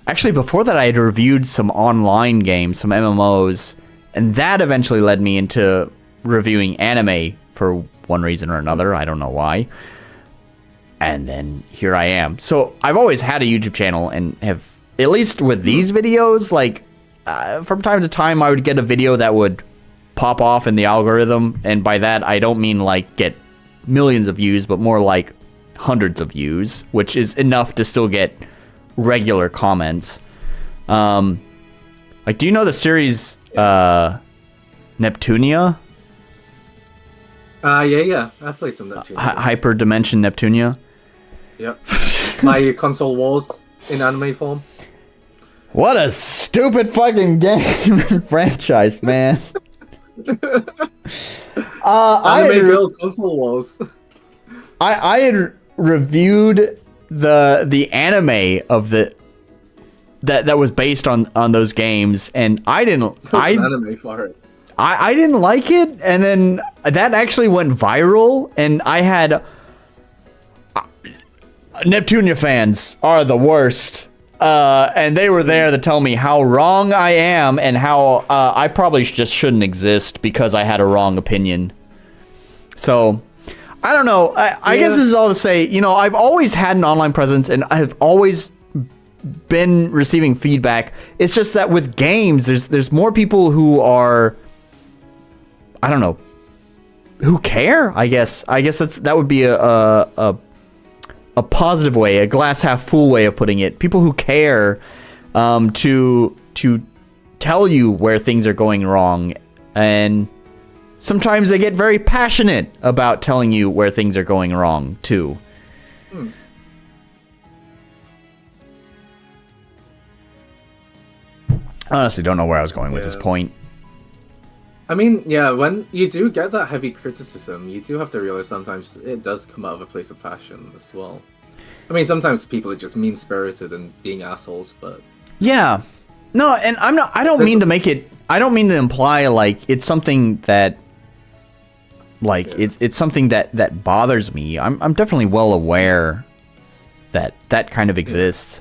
Actually, before that, I had reviewed some online games, some MMOs, and that eventually led me into reviewing anime for one reason or another. I don't know why. And then here I am. So I've always had a YouTube channel and have, at least with these videos, like from time to time I would get a video that would pop off in the algorithm. And by that, I don't mean like get millions of views, but more like hundreds of views, which is enough to still get regular comments. Like, do you know the series Neptunia? Yeah. I played some Neptunia. Hyperdimension Neptunia. Yep. My console wars in anime form. What a stupid fucking game and franchise, man. Anime girl console wars. I had reviewed the anime of that was based on those games, and I didn't. Anime for it. I didn't like it, and then that actually went viral, and I had... Neptunia fans are the worst, and they were there to tell me how wrong I am, and how I probably just shouldn't exist because I had a wrong opinion. So, I don't know. I guess this is all to say, you know, I've always had an online presence and I've always been receiving feedback. It's just that with games, there's more people who are, I don't know, who care. I guess that would be a positive way, a glass half full way of putting it. People who care to tell you where things are going wrong, and sometimes they get very passionate about telling you where things are going wrong too. I honestly don't know where I was going with this point. I mean, yeah, when you do get that heavy criticism, you do have to realize sometimes it does come out of a place of passion as well. I mean, sometimes people are just mean-spirited and being assholes, but... Yeah. No, and I don't mean to make it... I don't mean to imply, like, it's something that... Like, it's something that bothers me. I'm definitely well aware that kind of exists.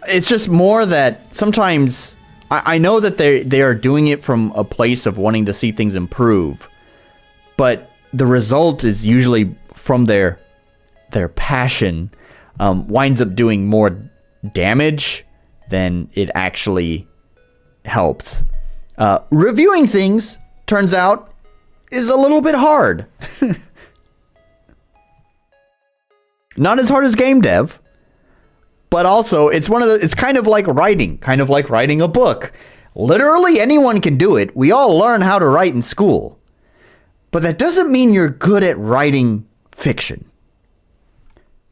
It's just more that sometimes... I know that they are doing it from a place of wanting to see things improve, but the result is usually from their passion winds up doing more damage than it actually helps. Reviewing things, turns out, is a little bit hard. Not as hard as game dev. But also, it's kind of like writing a book. Literally anyone can do it. We all learn how to write in school. But that doesn't mean you're good at writing fiction.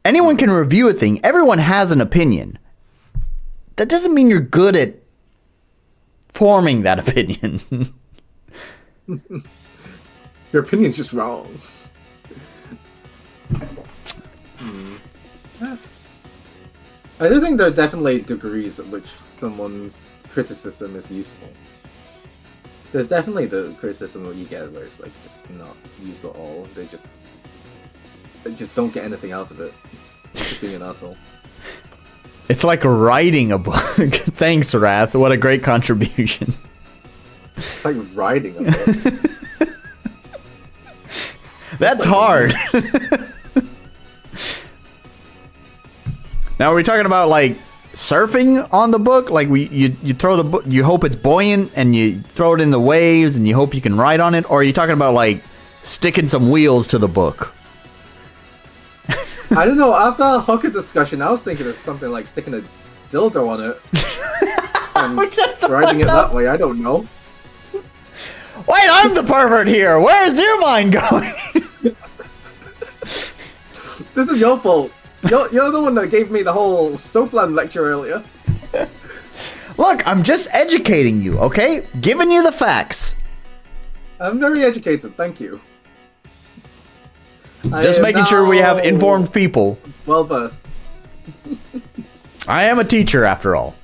Anyone can review a thing. Everyone has an opinion. That doesn't mean you're good at forming that opinion. Your opinion's just wrong. I do think there are definitely degrees at which someone's criticism is useful. There's definitely the criticism that you get where it's like just not useful at all. They just don't get anything out of it. It's just being an asshole. It's like writing a book. Thanks, Wrath. What a great contribution. It's like writing a book. That's hard. Now, are we talking about, like, surfing on the book? Like, you throw the book, you hope it's buoyant, and you throw it in the waves, and you hope you can write on it? Or are you talking about, like, sticking some wheels to the book? I don't know. After our hooker discussion, I was thinking of something like sticking a dildo on it. And writing it that way. I don't know. Wait, I'm the pervert here. Where's your mind going? This is your fault. You're the one that gave me the whole Soapland lecture earlier. Look, I'm just educating you, okay? Giving you the facts. I'm very educated, thank you. Just making sure we have informed people. Well versed. I am a teacher, after all.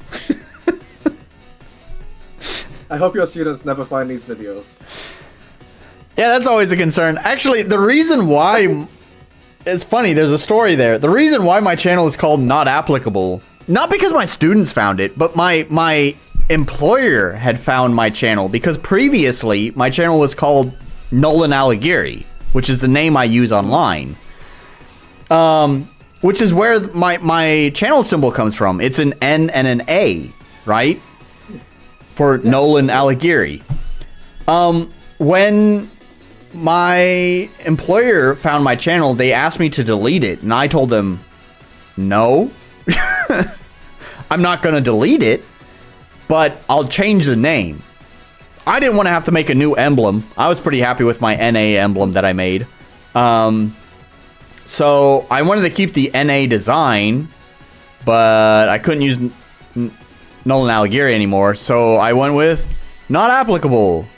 I hope your students never find these videos. Yeah, that's always a concern. Actually, the reason why... It's funny, there's a story there. The reason why my channel is called Not Applicable, not because my students found it, but my employer had found my channel, because previously my channel was called Nolan Alighieri, which is the name I use online. Which is where my channel symbol comes from. It's an N and an A, right? For Nolan Alighieri. When my employer found my channel, they asked me to delete it, and I told them, no. I'm not going to delete it, but I'll change the name. I didn't want to have to make a new emblem. I was pretty happy with my NA emblem that I made. So I wanted to keep the NA design, but I couldn't use Nolan Alighieri anymore, so I went with Not Applicable.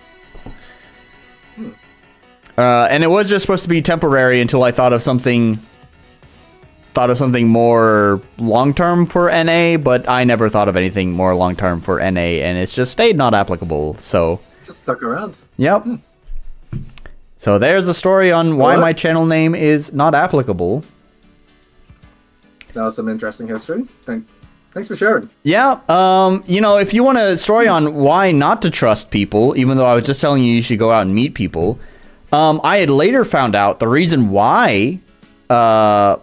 And it was just supposed to be temporary until I thought of something more long-term for NA, but I never thought of anything more long-term for NA, and it's just stayed Not Applicable, so... Just stuck around. Yep. So there's a story on why my channel name is Not Applicable. That was some interesting history. Thanks for sharing. Yeah, you know, if you want a story on why not to trust people, even though I was just telling you should go out and meet people... I had later found out the reason why my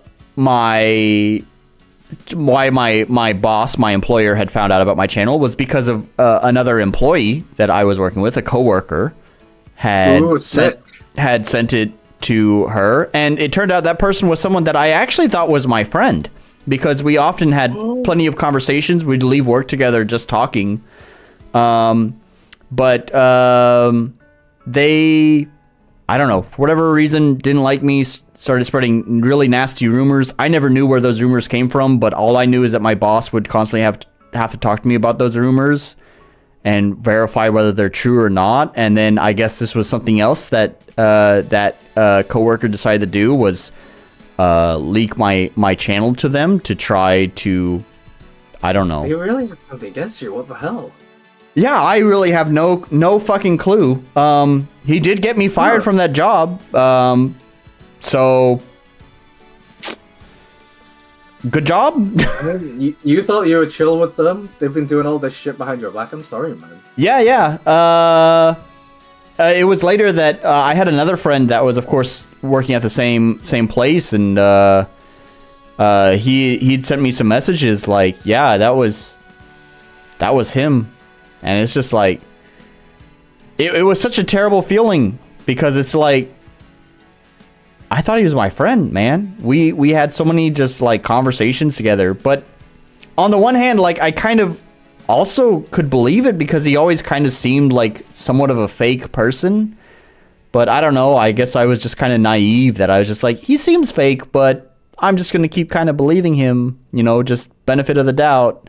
boss, my employer, had found out about my channel was because of another employee that I was working with, a coworker, had sent it to her, and it turned out that person was someone that I actually thought was my friend, because we often had plenty of conversations. We'd leave work together just talking. But they, I don't know, for whatever reason, didn't like me, started spreading really nasty rumors. I never knew where those rumors came from, but all I knew is that my boss would constantly have to talk to me about those rumors and verify whether they're true or not. And then I guess this was something else that coworker decided to do, was leak my channel to them to try to, I don't know. He really had something against you. What the hell? Yeah, I really have no fucking clue. He did get me fired from that job. So good job. I mean, you thought you were chill with them? They've been doing all this shit behind your back. I'm sorry, man. Yeah. It was later that I had another friend that was, of course, working at the same place, and he'd sent me some messages like, yeah, that was him. And it's just like, it was such a terrible feeling, because it's like, I thought he was my friend, man. We had so many just like conversations together, but on the one hand, like, I kind of also could believe it, because he always kind of seemed like somewhat of a fake person. But I don't know, I guess I was just kind of naive, that I was just like, he seems fake, but I'm just gonna keep kind of believing him, just benefit of the doubt.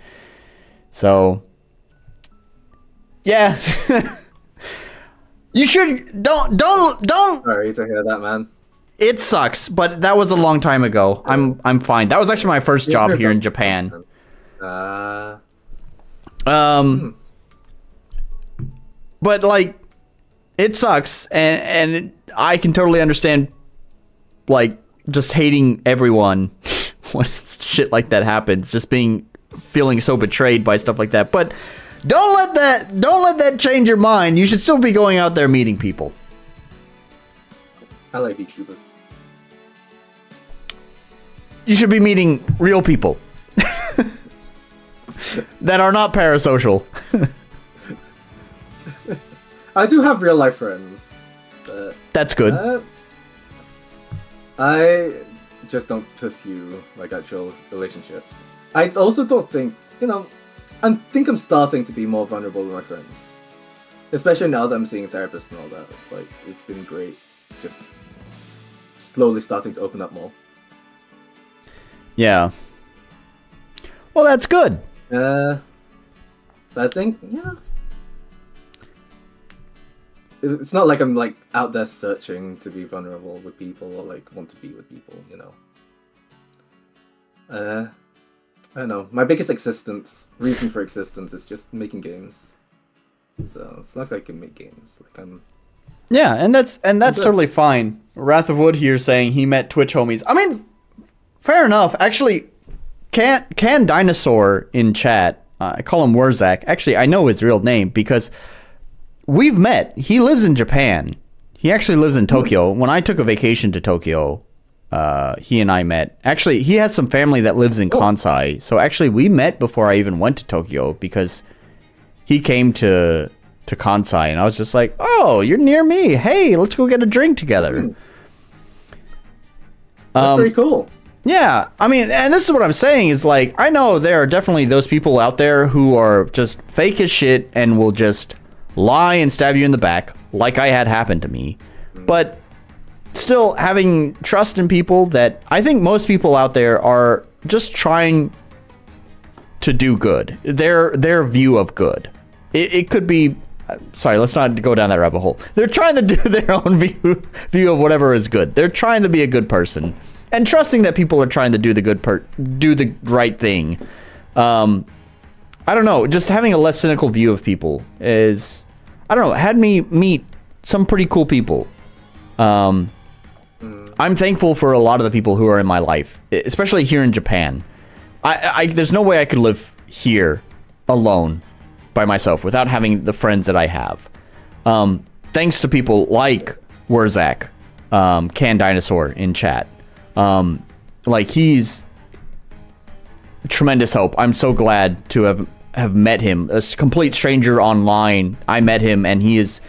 So yeah. You should don't Sorry to hear that, man. It sucks, but that was a long time ago. I'm fine. That was actually my first job here in Japan. But like, it sucks, and I can totally understand, like, just hating everyone when shit like that happens, just feeling so betrayed by stuff like that. But don't let that change your mind. You should still be going out there meeting people. I like VTubers. You should be meeting real people that are not parasocial. I do have real life friends, but that's good. I just don't pursue like actual relationships. I also don't think, I think I'm starting to be more vulnerable with my friends, especially now that I'm seeing therapists and all that. It's like, it's been great, just slowly starting to open up more. Yeah. Well, that's good. But I think, it's not like I'm like out there searching to be vulnerable with people or like want to be with people, I don't know. My biggest reason for existence is just making games. So as long as I can make games, like I'm. Yeah, and that's totally fine. Wrath of Wood here saying he met Twitch homies. I mean, fair enough. Actually, Can Dinosaur in chat, I call him Wurzak. Actually, I know his real name because we've met. He lives in Japan. He actually lives in Tokyo. When I took a vacation to Tokyo, he and I met. Actually, he has some family that lives in Kansai. So actually, we met before I even went to Tokyo, because he came to Kansai, and I was just like, oh, you're near me. Hey, let's go get a drink together. That's pretty cool. Yeah, I mean, and this is what I'm saying is, like, I know there are definitely those people out there who are just fake as shit and will just lie and stab you in the back, like I had happen to me. But still having trust in people, that I think most people out there are just trying to do good. Their view of good. It could be, sorry, let's not go down that rabbit hole. They're trying to do their own view of whatever is good. They're trying to be a good person. And trusting that people are trying to do the right thing. I don't know. Just having a less cynical view of people is, I don't know, had me meet some pretty cool people. I'm thankful for a lot of the people who are in my life, especially here in Japan. There's no way I could live here alone by myself without having the friends that I have. Thanks to people like Wurzak, Can Dinosaur in chat. Like, he's tremendous hope. I'm so glad to have met him. A complete stranger online. I met him, and he has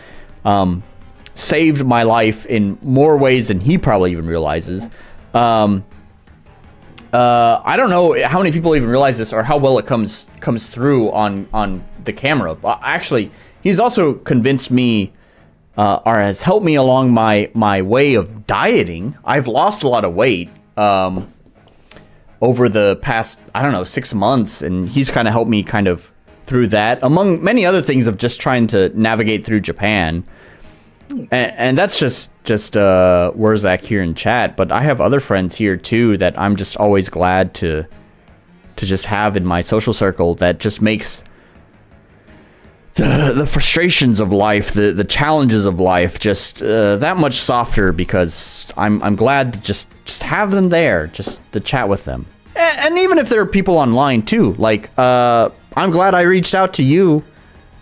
saved my life in more ways than he probably even realizes. I don't know how many people even realize this or how well it comes through on the camera. Actually, he's also convinced me or has helped me along my way of dieting. I've lost a lot of weight over the past, I don't know, 6 months, and he's kind of helped me kind of through that, among many other things of just trying to navigate through Japan. And that's just Wurzak here in chat, but I have other friends here too that I'm just always glad to just have in my social circle that just makes the frustrations of life, the challenges of life just that much softer, because I'm glad to just have them there, just to chat with them. And even if there are people online too, like I'm glad I reached out to you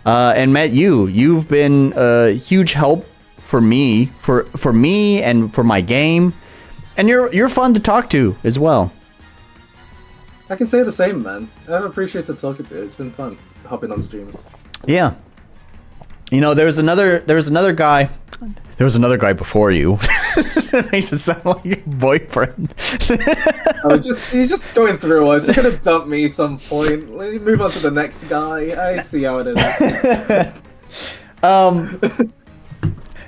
and met you. You've been a huge help for me, for me and for my game, and you're fun to talk to as well. I can say the same, man. I've appreciated talking to you. It's been fun hopping on streams. Yeah. You know, there was another guy. There was another guy before you. That makes it sound like a boyfriend. You're just going through us. You're gonna dump me some point. Let me move on to the next guy. I see how it is.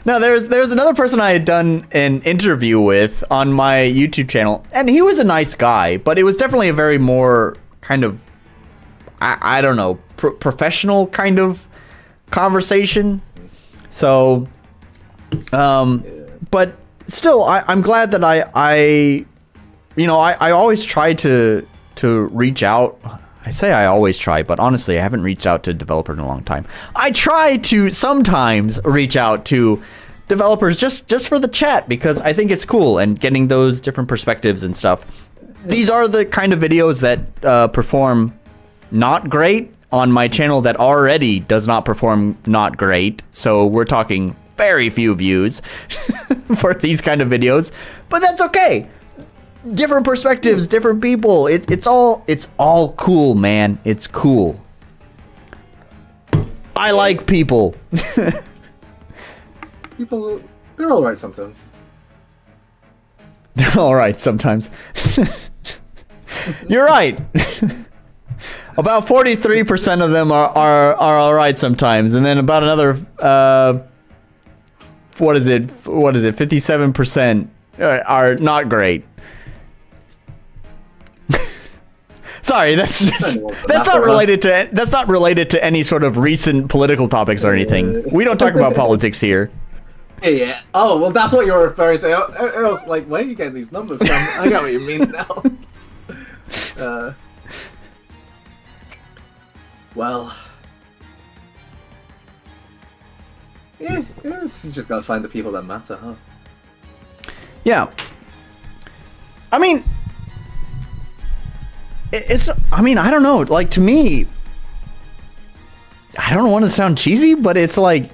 No, there's another person I had done an interview with on my YouTube channel, and he was a nice guy, but it was definitely a very more kind of, I don't know, professional kind of conversation. So, but still, I'm glad that I always try to reach out. I say I always try, but honestly, I haven't reached out to a developer in a long time. I try to sometimes reach out to developers just for the chat, because I think it's cool, and getting those different perspectives and stuff. These are the kind of videos that perform not great on my channel that already does not perform not great. So we're talking very few views for these kind of videos, but that's okay. Different perspectives, different people. It's all cool, man. It's cool. I like people. People, they're all right sometimes. They're all right sometimes. You're right. About 43% of them are all right sometimes, and then about another what is it? 57% are not great. Sorry, that's not related to any sort of recent political topics or anything. We don't talk about politics here. Yeah. Oh, well, that's what you're referring to. I was like, where are you getting these numbers from? I got what you mean now. Well, yeah, you just gotta find the people that matter, huh? Yeah. I mean, I don't know. Like, to me, I don't want to sound cheesy, but it's like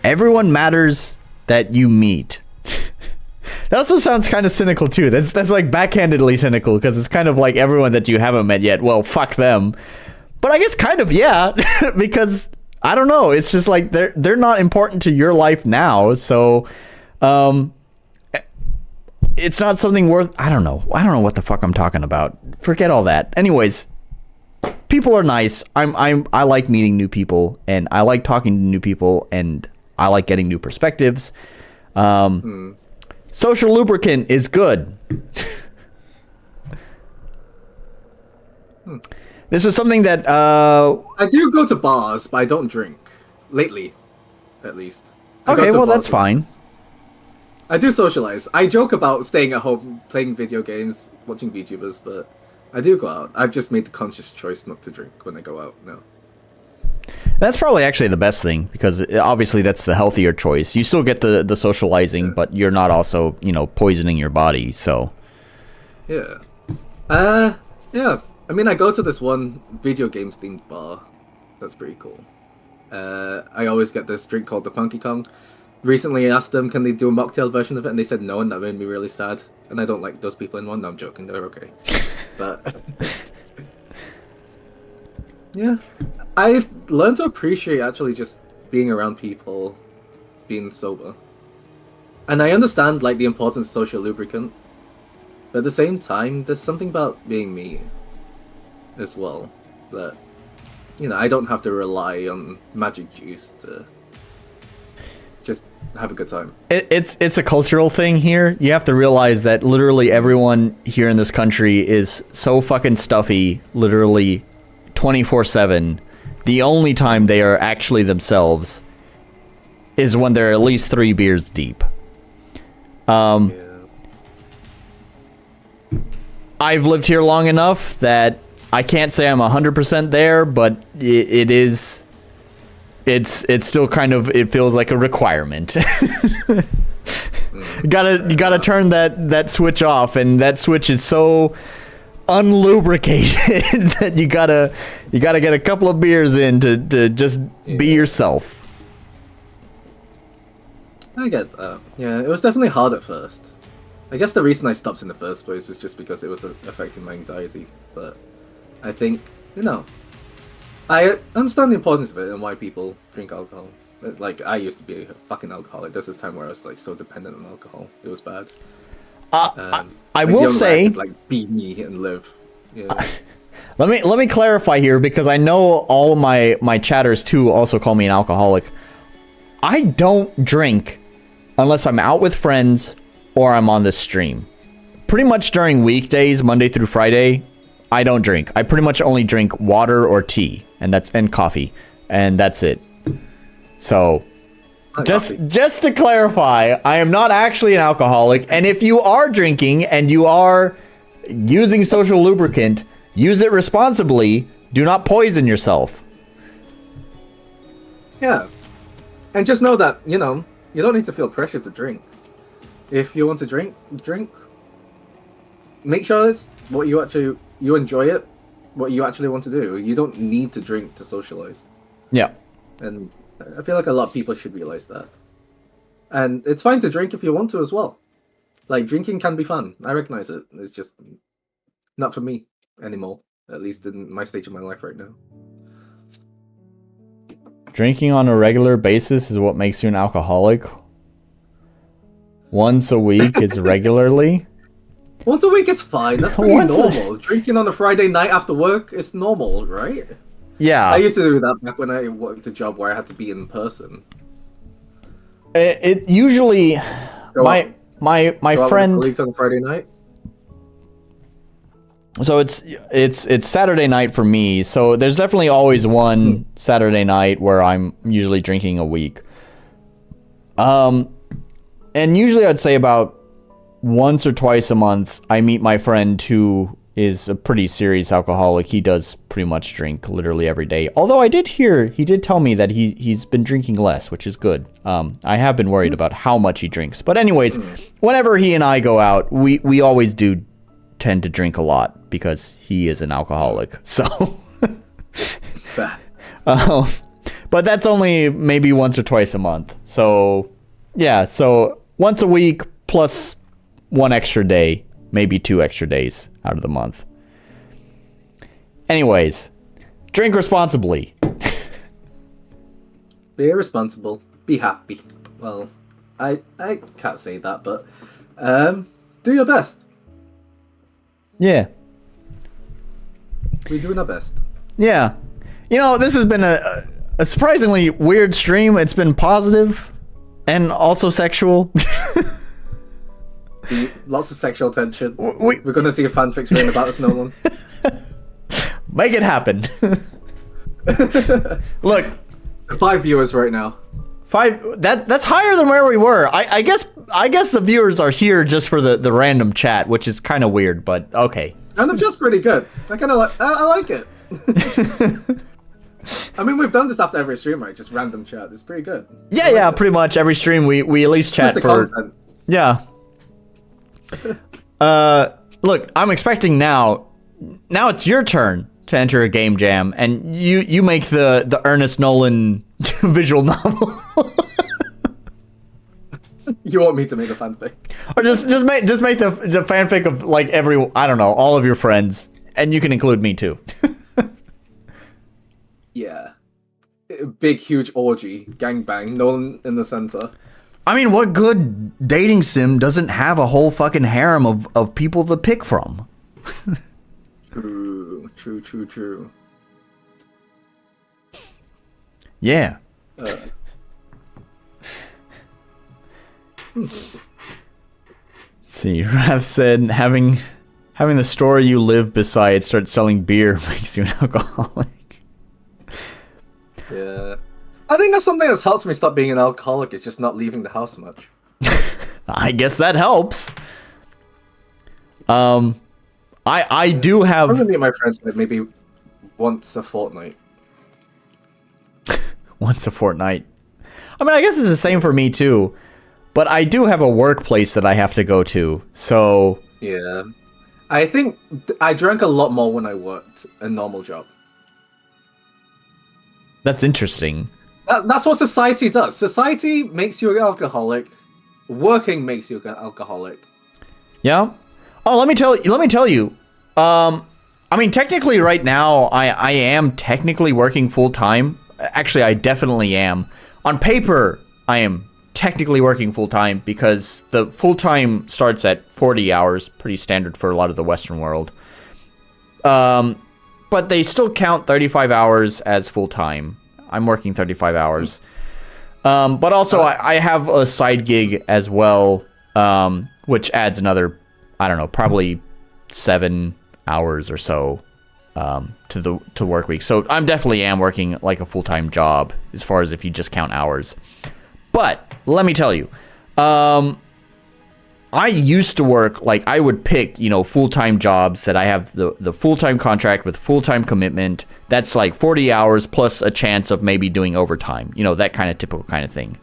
everyone matters that you meet. That also sounds kind of cynical too. That's like backhandedly cynical, because it's kind of like everyone that you haven't met yet, well, fuck them. But I guess kind of, yeah, because I don't know. It's just like they're not important to your life now, so it's not something worth. I don't know what the fuck I'm talking about. Forget all that. Anyways, people are nice. I like meeting new people, and I like talking to new people, and I like getting new perspectives. Social lubricant is good. This is something that I do go to bars, but I don't drink. Lately, at least. Okay, well, that's fine. I do socialize. I joke about staying at home, playing video games, watching VTubers, but I do go out. I've just made the conscious choice not to drink when I go out now. That's probably actually the best thing, because obviously that's the healthier choice. You still get the socializing, yeah, but you're not also, poisoning your body, so. Yeah. Yeah. I mean, I go to this one video games themed bar. That's pretty cool. I always get this drink called the Funky Kong. recently asked them, can they do a mocktail version of it, and they said no, and that made me really sad. And I don't like those people in one. No, I'm joking. They're okay. But yeah, I've learned to appreciate actually just being around people, being sober. And I understand like the importance of social lubricant, but at the same time, there's something about being me as well that, you know, I don't have to rely on magic juice to just have a good time. It's a cultural thing here. You have to realize that literally everyone here in this country is so fucking stuffy, literally 24/7. The only time they are actually themselves is when they're at least 3 beers deep. Yeah. I've lived here long enough that I can't say I'm 100% there, but it's still kind of, it feels like a requirement. You gotta turn that switch off, and that switch is so unlubricated that you gotta get a couple of beers in to just be yourself. I get that. Yeah, it was definitely hard at first. I guess the reason I stopped in the first place was just because it was affecting my anxiety. But I think, you know, I understand the importance of it and why people drink alcohol. Like, I used to be a fucking alcoholic. There's this time where I was like so dependent on alcohol. It was bad. I like, will say, I could, like, be me and live. Yeah. let me clarify here, because I know all my chatters too also call me an alcoholic. I don't drink unless I'm out with friends or I'm on this stream. Pretty much during weekdays, Monday through Friday, I don't drink. I pretty much only drink water or tea, and coffee, and that's it. So, just to clarify, I am not actually an alcoholic, and if you are drinking and you are using social lubricant, use it responsibly. Do not poison yourself. Yeah. And just know that, you know, you don't need to feel pressure to drink. If you want to drink. Make sure it's what you enjoy it, what you actually want to do. You don't need to drink to socialize. Yeah. And I feel like a lot of people should realize that. And it's fine to drink if you want to as well. Like, drinking can be fun. I recognize it. It's just not for me anymore. At least in my stage of my life right now. Drinking on a regular basis is what makes you an alcoholic. Once a week is regularly. Once a week is fine. That's pretty normal. Drinking on a Friday night after work is normal, right? Yeah. I used to do that back when I worked a job where I had to be in person. It usually my friend colleagues on Friday night. So it's Saturday night for me. So there's definitely always one Saturday night where I'm usually drinking a week. And usually I'd say about once or twice a month I meet my friend who is a pretty serious alcoholic. He does pretty much drink literally every day. Although he did tell me that he's been drinking less, which is good. I have been worried about how much he drinks. But anyways, whenever he and I go out, we always do tend to drink a lot because he is an alcoholic. So but that's only maybe once or twice a month. So yeah, so once a week plus one extra day, maybe 2 extra days out of the month. Anyways, drink responsibly. Be responsible. Be happy. Well, I can't say that, but do your best. Yeah. We're doing our best. Yeah. You know, this has been a surprisingly weird stream. It's been positive and also sexual. Lots of sexual tension. We're going to see a fanfic written about us, Nolan. Make it happen. Look. 5 viewers right now. 5. That's higher than where we were. I guess the viewers are here just for the random chat, which is kind of weird, but okay. Random chat's pretty good. I kind of I like it. I mean, we've done this after every stream, right? Just random chat. It's pretty good. Yeah, pretty much every stream we at least chat for. Content. Yeah. Look, I'm expecting now it's your turn to enter a game jam, and you make the Ernest Nolan visual novel. You want me to make a fanfic? Or just make the fanfic of like I don't know, all of your friends, and you can include me too. Yeah. Big, huge orgy, gangbang, no one in the center. I mean, what good dating sim doesn't have a whole fucking harem of people to pick from? True. Yeah. Let's see, Rath said having the store you live beside start selling beer makes you an alcoholic. Yeah. I think that's something that's helped me stop being an alcoholic, is just not leaving the house much. I guess that helps. I do have... I'm gonna meet my friends like maybe once a fortnight. Once a fortnight. I mean, I guess it's the same for me too. But I do have a workplace that I have to go to, so... Yeah. I think I drank a lot more when I worked a normal job. That's interesting. That's what society does. Society makes you an alcoholic. Working makes you an alcoholic. Yeah. Oh, let me tell you. I mean, technically, right now, I am technically working full time. Actually, I definitely am. On paper, I am technically working full time because the full time starts at 40 hours, pretty standard for a lot of the Western world. But they still count 35 hours as full time. I'm working 35 hours. But also, I have a side gig as well, which adds another, I don't know, probably 7 hours or so to work week. So I'm definitely am working like a full-time job as far as if you just count hours. But let me tell you, I used to work, like I would pick, full-time jobs that I have the full-time contract with full-time commitment. That's like 40 hours plus a chance of maybe doing overtime, that kind of typical kind of thing.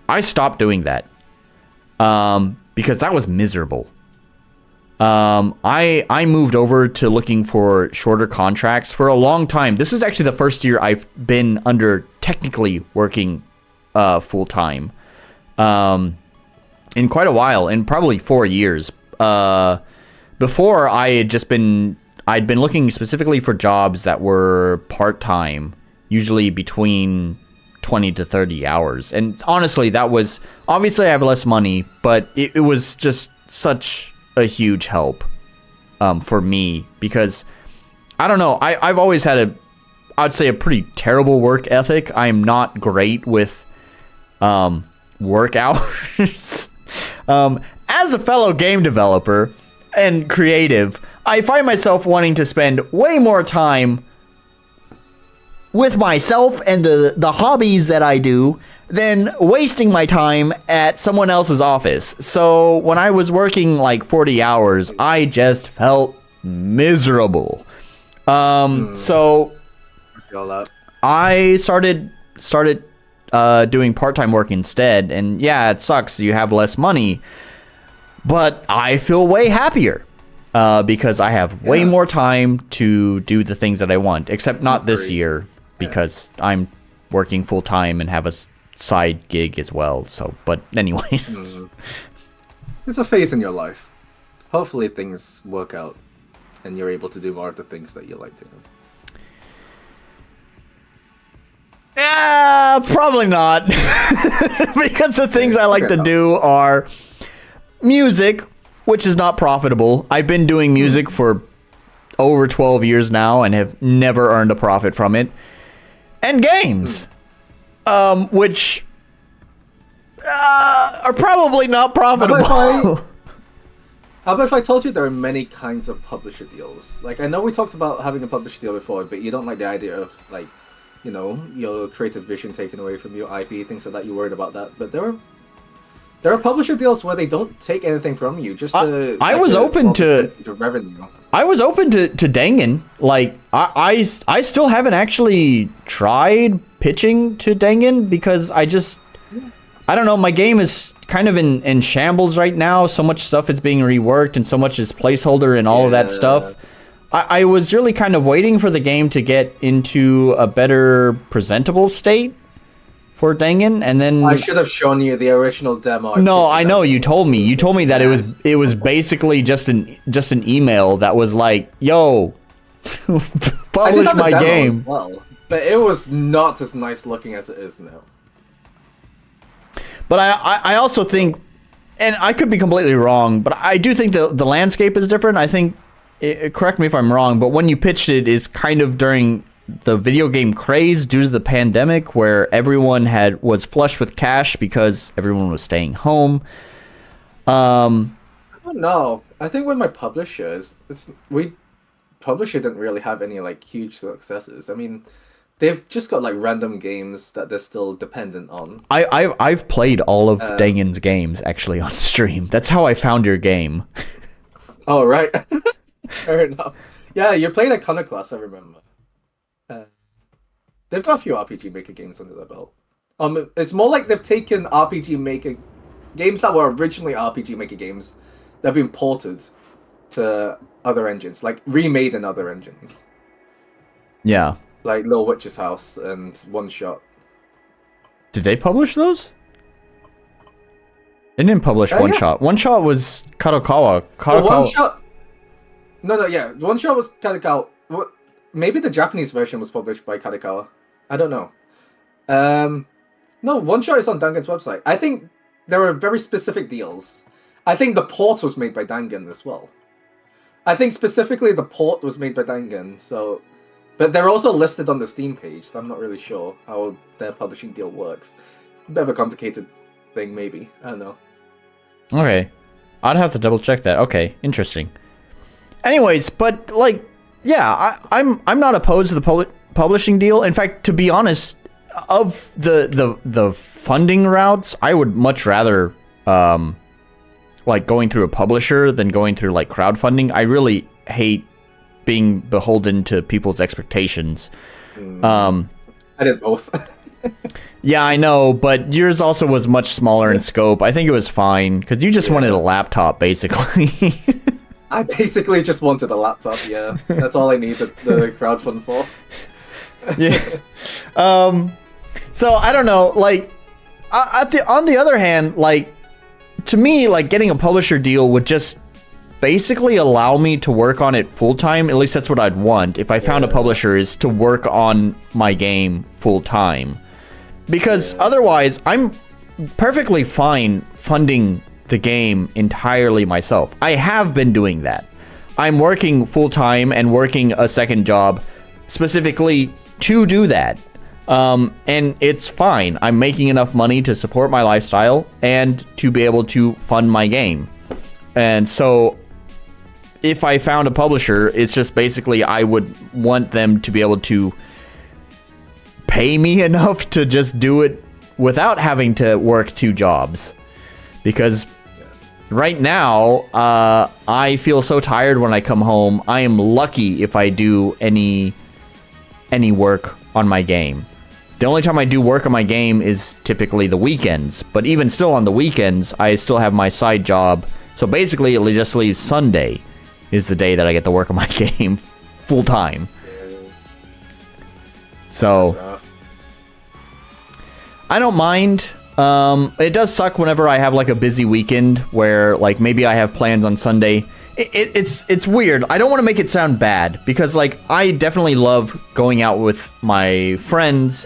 I stopped doing that because that was miserable. I moved over to looking for shorter contracts for a long time. This is actually the first year I've been under technically working full-time in quite a while, in probably 4 years. Before I'd been looking specifically for jobs that were part-time, usually between 20 to 30 hours. And honestly, that was, obviously I have less money, but it was just such a huge help for me because, I don't know, I've always had I'd say a pretty terrible work ethic. I'm not great with work hours. As a fellow game developer and creative, I find myself wanting to spend way more time with myself and the hobbies that I do than wasting my time at someone else's office. So when I was working like 40 hours, I just felt miserable. So I started doing part-time work instead, and yeah, it sucks. You have less money, but I feel way happier. Because I have way more time to do the things that I want, except not this year because I'm working full time and have a side gig as well. So, but anyways, it's a phase in your life. Hopefully things work out and you're able to do more of the things that you like to do. Yeah, probably not. Because the things I like to do are music, which is not profitable. I've been doing music for over 12 years now and have never earned a profit from it. And games, which are probably not profitable. How about if I told you there are many kinds of publisher deals? Like, I know we talked about having a publisher deal before, but you don't like the idea of, like, your creative vision taken away from you, IP, things like that. You're worried about that. But there are publisher deals where they don't take anything from you. Just I was open to revenue. I was open to Dangan. Like I still haven't actually tried pitching to Dangan because I don't know. My game is kind of in shambles right now. So much stuff is being reworked and so much is placeholder and all of that stuff. I was really kind of waiting for the game to get into a better presentable state for Dangan, and then I should have shown you the original demo. no, I know you told me. You told me that it was basically just an email that was like, "Yo, publish my game." As well, but it was not as nice looking as it is now. But I also think, and I could be completely wrong, but I do think the landscape is different. I think, correct me if I'm wrong, but when you pitched it is kind of during the video game craze due to the pandemic, where everyone was flush with cash because everyone was staying home. I don't know. I think with my publishers, publisher didn't really have any like huge successes. I mean, they've just got like random games that they're still dependent on. I've played all of Dangan's games actually on stream. That's how I found your game. Oh right, fair enough. Yeah, you're playing Iconoclast, I remember. They've got a few RPG Maker games under their belt. It's more like they've taken RPG Maker games that were originally RPG Maker games that have been ported to other engines, like remade in other engines. Yeah. Like Little Witch's House and One Shot. Did they publish those? They didn't publish One Shot. One Shot was Kadokawa. One Shot. No, yeah. One Shot was Kadokawa. Maybe the Japanese version was published by Kadokawa. I don't know. No, One Shot is on Dangan's website. I think there were very specific deals. I think the port was made by Dangan as well. I think specifically the port was made by Dangan, so... But they're also listed on the Steam page, so I'm not really sure how their publishing deal works. Bit of a complicated thing, maybe. I don't know. Okay. I'd have to double check that. Okay, interesting. Anyways, but, like, yeah, I'm not opposed to the publishing deal. In fact, to be honest, of the funding routes, I would much rather, like, going through a publisher than going through, like, crowdfunding. I really hate being beholden to people's expectations. I did both. Yeah, I know, but yours also was much smaller in scope. I think it was fine, because you just wanted a laptop, basically. I basically just wanted a laptop, yeah. That's all I needed the crowdfund for. Yeah. So, I don't know, like, on the other hand, like, to me, like, getting a publisher deal would just basically allow me to work on it full-time. At least that's what I'd want if I found a publisher, is to work on my game full-time. Because otherwise, I'm perfectly fine funding the game entirely myself. I have been doing that. I'm working full-time and working a second job specifically to do that. And it's fine. I'm making enough money to support my lifestyle and to be able to fund my game. And so if I found a publisher, it's just basically I would want them to be able to pay me enough to just do it without having to work 2 jobs. Because right now, I feel so tired when I come home. I am lucky if I do any work on my game. The only time I do work on my game is typically the weekends. But even still on the weekends, I still have my side job. So basically, it just leaves Sunday is the day that I get to work on my game full time. So I don't mind. It does suck whenever I have like a busy weekend where like maybe I have plans on Sunday. It's weird. I don't want to make it sound bad because like I definitely love going out with my friends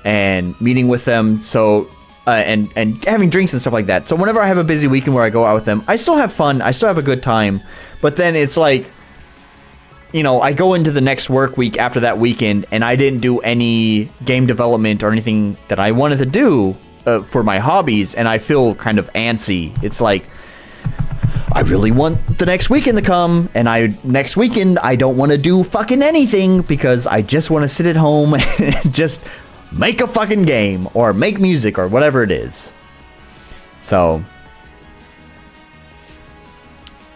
and meeting with them. So and having drinks and stuff like that. So whenever I have a busy weekend where I go out with them, I still have fun. I still have a good time. But then it's like, you know, I go into the next work week after that weekend and I didn't do any game development or anything that I wanted to do for my hobbies, and I feel kind of antsy. It's like, I really want the next weekend to come, and next weekend I don't want to do fucking anything because I just want to sit at home and just make a fucking game or make music or whatever it is. So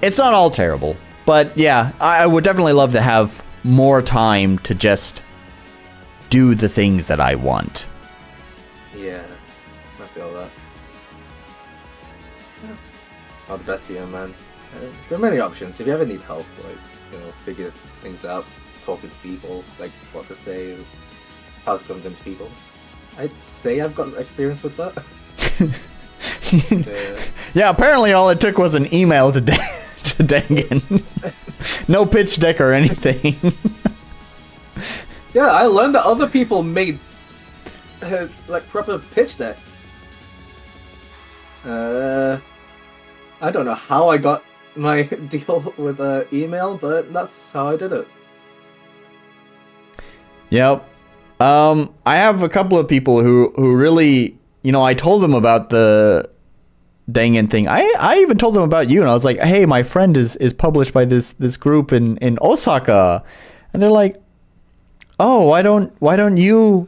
it's not all terrible, but yeah, I would definitely love to have more time to just do the things that I want. Yeah, I feel that. All the best to you, man. There are many options. If you ever need help, like, you know, figure things out, talking to people, like what to say, how to convince people, I'd say I've got experience with that. Yeah, apparently all it took was an email to Dangan. No pitch deck or anything. Yeah, I learned that other people made like proper pitch decks. I don't know how I got my deal with email, but that's how I did it. Yep. I have a couple of people who really, you know, I told them about the Dangan thing. I even told them about you, and I was like, hey, my friend is published by this group in Osaka, and they're like, oh, why don't you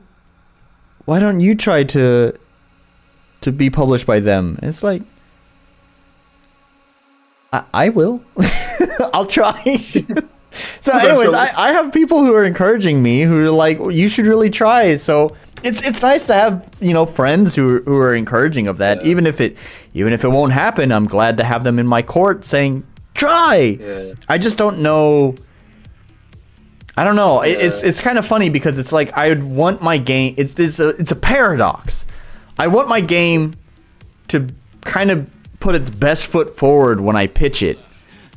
try to be published by them? And it's like, I will. I'll try. So anyways, I have people who are encouraging me, who are like, you should really try. So it's nice to have, you know, friends who are encouraging of that. Yeah. Even if it won't happen, I'm glad to have them in my court saying, try. Yeah. I just don't know. I don't know. Yeah. It's kind of funny because it's like I would want my game. It's a paradox. I want my game to kind of put its best foot forward when I pitch it.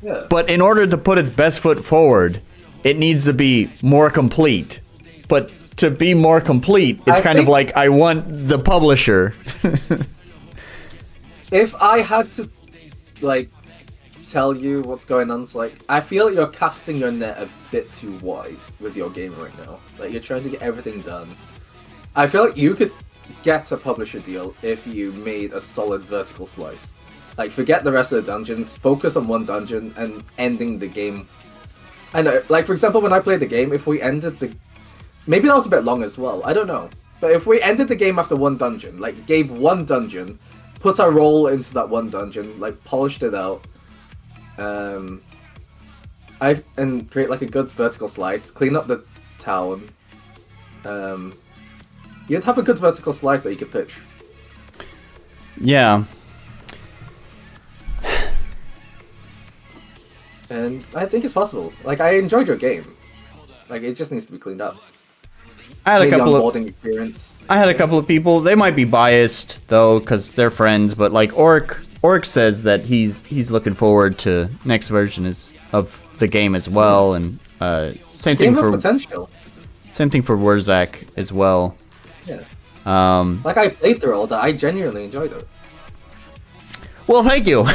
Yeah. But in order to put its best foot forward, it needs to be more complete. But to be more complete, it's kind of like I want the publisher. If I had to, like, tell you what's going on, it's like, I feel you're casting your net a bit too wide with your game right now. Like, you're trying to get everything done. I feel like you could get a publisher deal if you made a solid vertical slice. Like, forget the rest of the dungeons, focus on one dungeon and ending the game. I know, like, for example, when I played the game, if we ended the... Maybe that was a bit long as well, I don't know. But if we ended the game after one dungeon, like, gave one dungeon, put our role into that one dungeon, like, polished it out, and create, like, a good vertical slice, clean up the town, you'd have a good vertical slice that you could pitch. Yeah. And I think it's possible. Like, I enjoyed your game. Like, it just needs to be cleaned up. I had a couple of experience. I had a couple of people. They might be biased though, because they're friends. But like Orc says that he's looking forward to next version of the game as well, and same thing for potential. Same thing for Wurzak as well. Yeah. Like I played through all that. I genuinely enjoyed it. Well, thank you.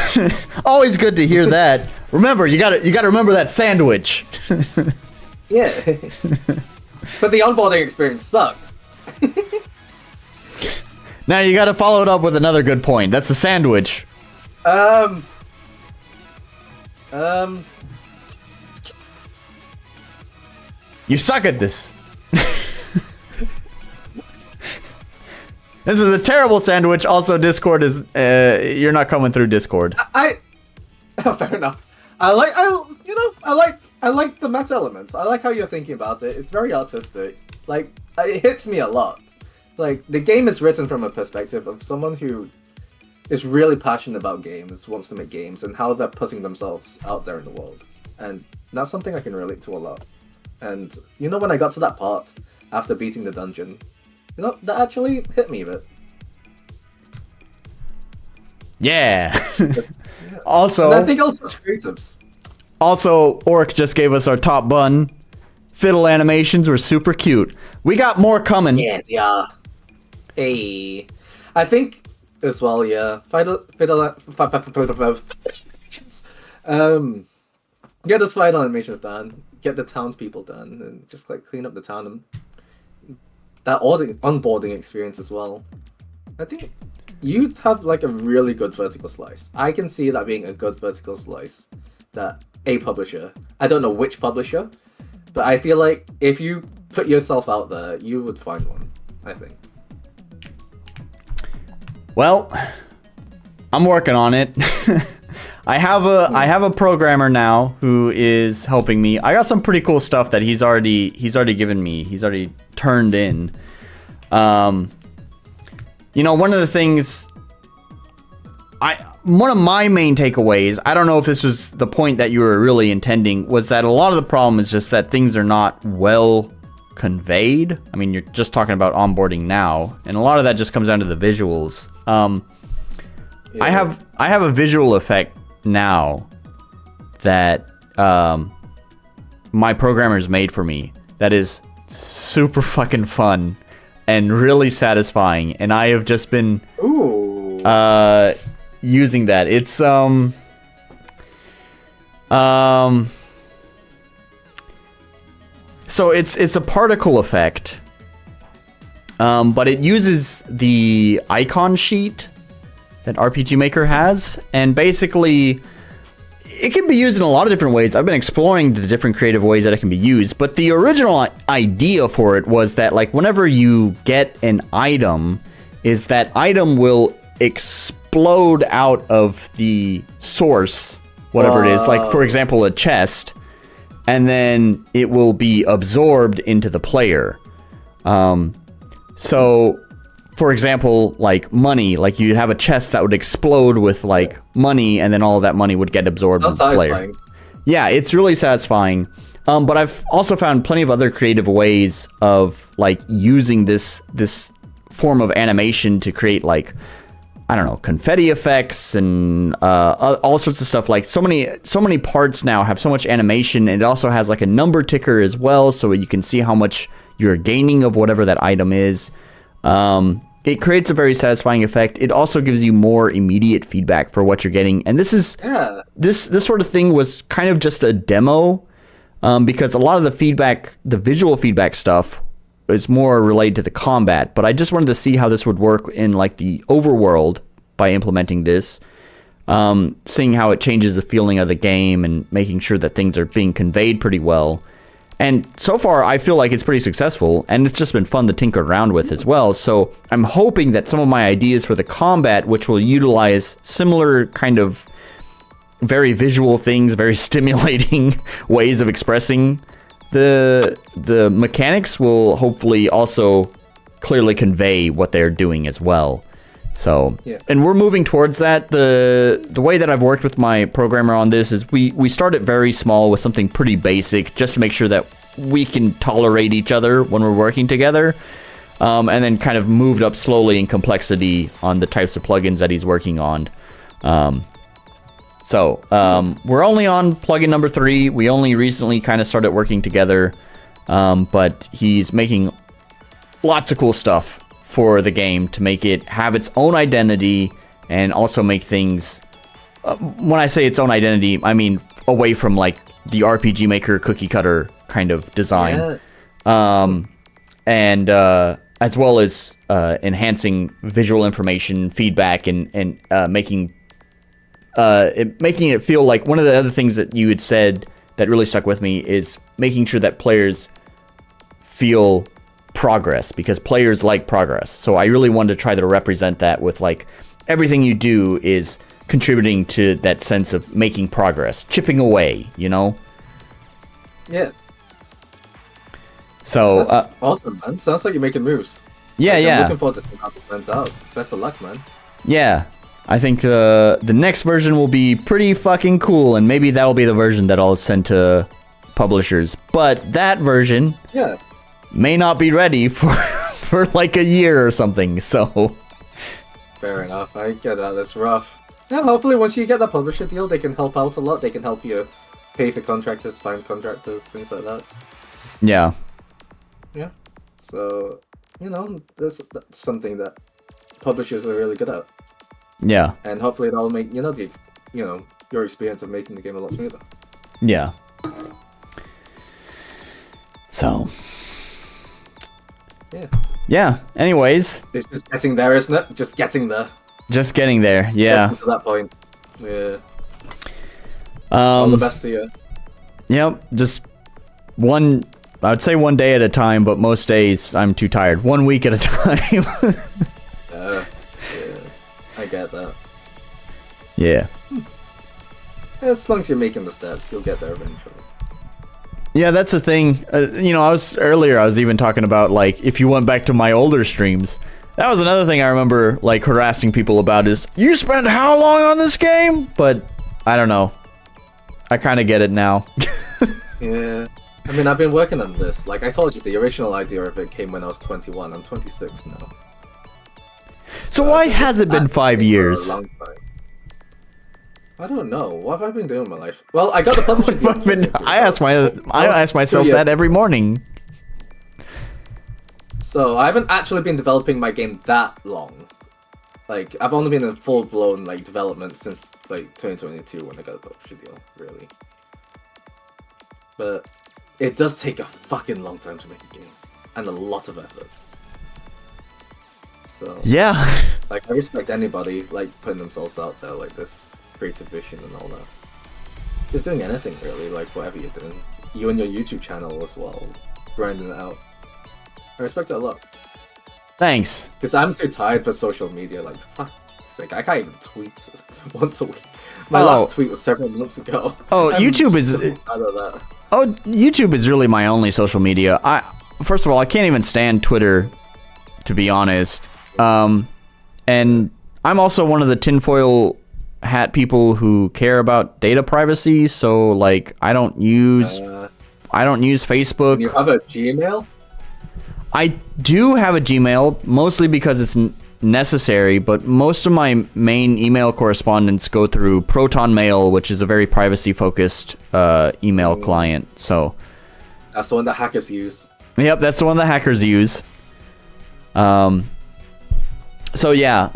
Always good to hear that. Remember, you gotta remember that sandwich. Yeah. But the onboarding experience sucked. Now you gotta follow it up with another good point. That's a sandwich. You suck at this. This is a terrible sandwich. Also, Discord is you're not coming through Discord. Fair enough. I like the meta elements. I like how you're thinking about it. It's very artistic. Like, it hits me a lot. Like, the game is written from a perspective of someone who is really passionate about games, wants to make games, and how they're putting themselves out there in the world. And that's something I can relate to a lot. And, you know, when I got to that part, after beating the dungeon, you know, that actually hit me a bit. Yeah. Also, and I think I'll touch creatives. Also, Orc just gave us our top bun. Fiddle animations were super cute. We got more coming. Yeah. Hey. I think as well, yeah. Get those final animations done. Get the townspeople done, and just like clean up the town and that onboarding experience as well. I think you have like a really good vertical slice. I can see that being a good vertical slice. That a publisher, I don't know which publisher, but I feel like if you put yourself out there, you would find one, I think. Well, I'm working on it. I have a programmer now who is helping me. I got some pretty cool stuff that he's already given me. He's already turned in. You know, one of the things one of my main takeaways, I don't know if this was the point that you were really intending, was that a lot of the problem is just that things are not well conveyed. I mean, you're just talking about onboarding now, and a lot of that just comes down to the visuals. I have a visual effect now that my programmers made for me that is super fucking fun and really satisfying, and I have just been using that. It's so it's a particle effect, but it uses the icon sheet that RPG Maker has, and basically it can be used in a lot of different ways. I've been exploring the different creative ways that it can be used, but the original idea for it was that, like, whenever you get an item, is that item will explode out of the source, whatever it is. Like, for example, a chest, and then it will be absorbed into the player. So, for example, like money, like you'd have a chest that would explode with like money, and then all of that money would get absorbed into the player. Yeah, it's really satisfying. But I've also found plenty of other creative ways of like using this form of animation to create, like, I don't know, confetti effects and all sorts of stuff. Like so many parts now have so much animation, and it also has like a number ticker as well, so you can see how much you're gaining of whatever that item is. It creates a very satisfying effect. It also gives you more immediate feedback for what you're getting. And this is this sort of thing was kind of just a demo, because a lot of the feedback, the visual feedback stuff, is more related to the combat. But I just wanted to see how this would work in like the overworld by implementing this, seeing how it changes the feeling of the game and making sure that things are being conveyed pretty well. And so far, I feel like it's pretty successful, and it's just been fun to tinker around with as well. So I'm hoping that some of my ideas for the combat, which will utilize similar kind of very visual things, very stimulating ways of expressing the mechanics, will hopefully also clearly convey what they're doing as well. So, and we're moving towards that. The way that I've worked with my programmer on this is we start it very small with something pretty basic, just to make sure that we can tolerate each other when we're working together, and then kind of moved up slowly in complexity on the types of plugins that he's working on. We're only on plugin number 3. We only recently kind of started working together, but he's making lots of cool stuff for the game to make it have its own identity, and also make things, when I say its own identity, I mean away from like the RPG Maker cookie cutter kind of design, and as well as enhancing visual information, feedback, and making it feel like, one of the other things that you had said that really stuck with me is making sure that players feel progress, because players like progress. So I really wanted to try to represent that with, like, everything you do is contributing to that sense of making progress, chipping away, you know? Yeah. So that's awesome, man. Sounds like you're making moves. Yeah, I'm looking forward to seeing how it turns out. Best of luck, man. Yeah. I think the next version will be pretty fucking cool, and maybe that'll be the version that I'll send to publishers. But that version may not be ready for like a year or something, so... Fair enough, I get that, that's rough. Yeah, hopefully once you get that publisher deal, they can help out a lot. They can help you pay for contractors, find contractors, things like that. Yeah. Yeah. So, you know, that's something that publishers are really good at. Yeah. And hopefully that'll make, your experience of making the game a lot smoother. Yeah. So... Yeah, anyways. It's just getting there, isn't it? Just getting there. Just getting there, yeah. Getting to that point. Yeah. All the best to you. Yep, just I would say one day at a time, but most days I'm too tired. 1 week at a time. Yeah, I get that. Yeah. As long as you're making the steps, you'll get there eventually. Yeah, that's the thing. I was even talking about, like, if you went back to my older streams, that was another thing I remember, like, harassing people about is, you spent how long on this game? But, I don't know. I kind of get it now. Yeah. I mean, I've been working on this. Like I told you, the original idea of it came when I was 21. I'm 26 now. So why has it been 5 years? For a long time. I don't know. What have I been doing in my life? Well, I got the publishing deal. I ask myself that every morning. So I haven't actually been developing my game that long. Like I've only been in full-blown like development since like 2022 when I got the publishing deal, really. But it does take a fucking long time to make a game, and a lot of effort. So yeah, like I respect anybody like putting themselves out there like this, creative vision and all that. Just doing anything really, like whatever you're doing. You and your YouTube channel as well, grinding it out. I respect it a lot. thanks. Because I'm too tired for social media. Like fuck's sake, I can't even tweet once a week. My last tweet was several months ago. Oh, YouTube is. So tired of that. Oh, YouTube is really my only social media. First of all, I can't even stand Twitter, to be honest. And I'm also one of the tinfoil hat people who care about data privacy. So like, I don't use Facebook. You have a Gmail? I do have a Gmail, mostly because it's necessary, but most of my main email correspondence go through Proton Mail, which is a very privacy-focused email client. So that's the one that hackers use. Yep, that's the one that hackers use. So yeah,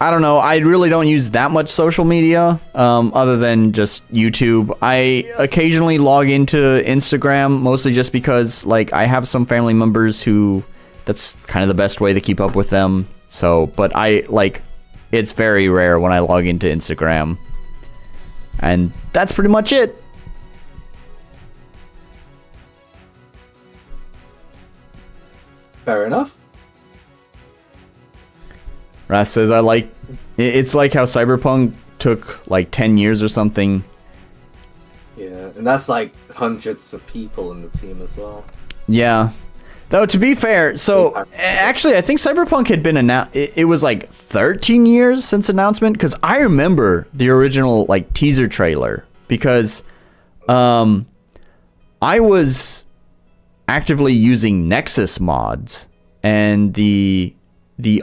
I don't know. I really don't use that much social media, other than just YouTube. I occasionally log into Instagram, mostly just because, like, I have some family members who, that's kind of the best way to keep up with them. So, but it's very rare when I log into Instagram. And that's pretty much it. Fair enough. Wrath says, it's like how Cyberpunk took like 10 years or something. Yeah, and that's like hundreds of people in the team as well. Yeah. Though, to be fair, so actually, I think Cyberpunk had been announced. It was like 13 years since announcement, because I remember the original like teaser trailer, because I was actively using Nexus mods, and the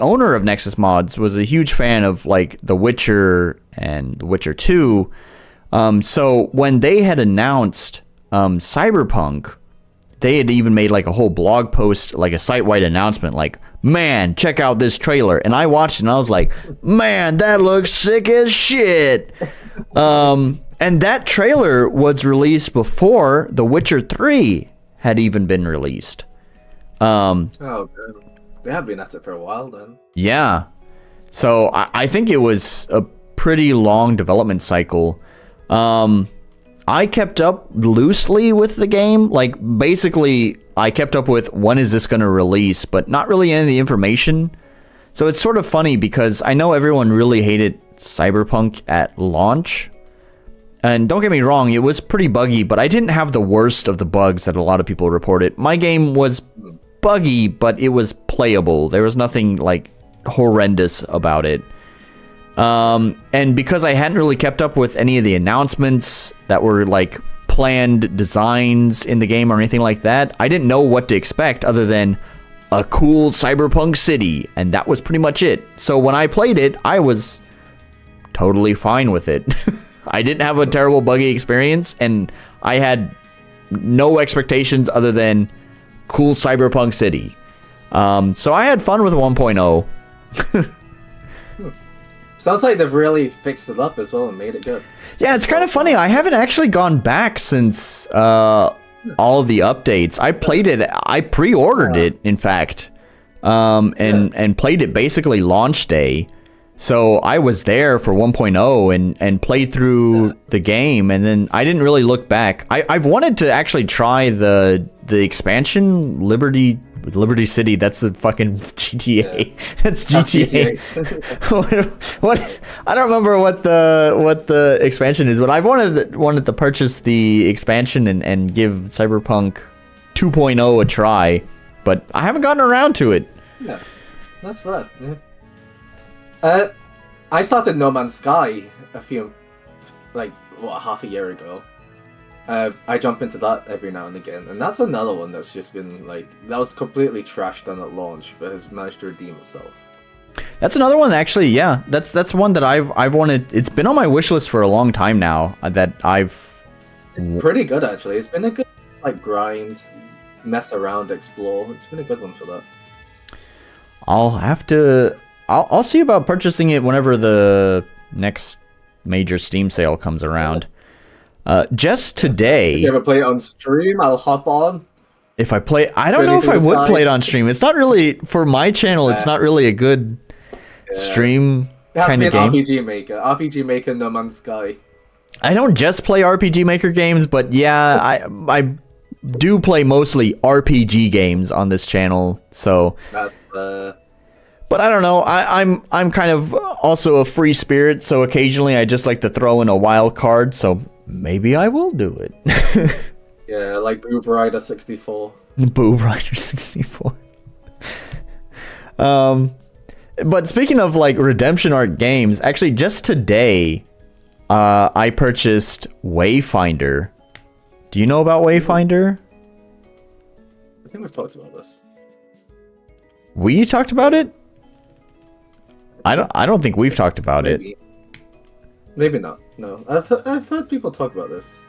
owner of Nexus mods was a huge fan of like The Witcher and The Witcher 2. So when they had announced Cyberpunk, they had even made like a whole blog post, like a site-wide announcement, like, man, check out this trailer. And I watched it and I was like, man, that looks sick as shit. And that trailer was released before The Witcher 3 had even been released. Oh, good. They have been at it for a while then. Yeah. So I think it was a pretty long development cycle. I kept up loosely with the game. Like, basically, I kept up with when is this going to release, but not really any of the information. So it's sort of funny because I know everyone really hated Cyberpunk at launch. And don't get me wrong, it was pretty buggy, but I didn't have the worst of the bugs that a lot of people reported. My game was buggy, but it was playable. There was nothing like horrendous about it. And because I hadn't really kept up with any of the announcements that were like planned designs in the game or anything like that, I didn't know what to expect other than a cool cyberpunk city, and that was pretty much it. So when I played it, I was totally fine with it. I didn't have a terrible buggy experience, and I had no expectations other than cool cyberpunk city. So I had fun with 1.0. Sounds like they've really fixed it up as well and made it good. Yeah, it's kind of funny. I haven't actually gone back since all of the updates. I played it. I pre-ordered it, in fact, and played it basically launch day. So I was there for 1.0 and played through the game, and then I didn't really look back. I've wanted to actually try the expansion, Liberty City. That's the fucking GTA. Yeah. That's GTA. what? I don't remember what the expansion is, but I've wanted to purchase the expansion and give Cyberpunk 2.0 a try, but I haven't gotten around to it. Yeah, that's fun. Yeah. I started No Man's Sky a few, like half a year ago. I jump into that every now and again, and that's another one that's just been like that was completely trashed done at launch, but has managed to redeem itself. That's another one, actually. Yeah, that's one that I've wanted. It's been on my wish list for a long time now. It's pretty good, actually. It's been a good like grind, mess around, explore. It's been a good one for that. I'll see about purchasing it whenever the next major Steam sale comes around. Just today. If you ever play it on stream, I'll hop on. If I play, I don't know if I would play it on stream. It's not really for my channel. It's not really a good stream kind of game. RPG Maker, No Man's Sky. I don't just play RPG Maker games, but yeah, I do play mostly RPG games on this channel. So, but I don't know. I'm kind of also a free spirit, so occasionally I just like to throw in a wild card. So maybe I will do it. Yeah, like Boob Rider 64. Boob Rider 64. But speaking of like redemption arc games, actually just today, I purchased Wayfinder. Do you know about Wayfinder? I think we've talked about this. We talked about it? I don't think we've talked about it. Maybe not. No, I've heard people talk about this.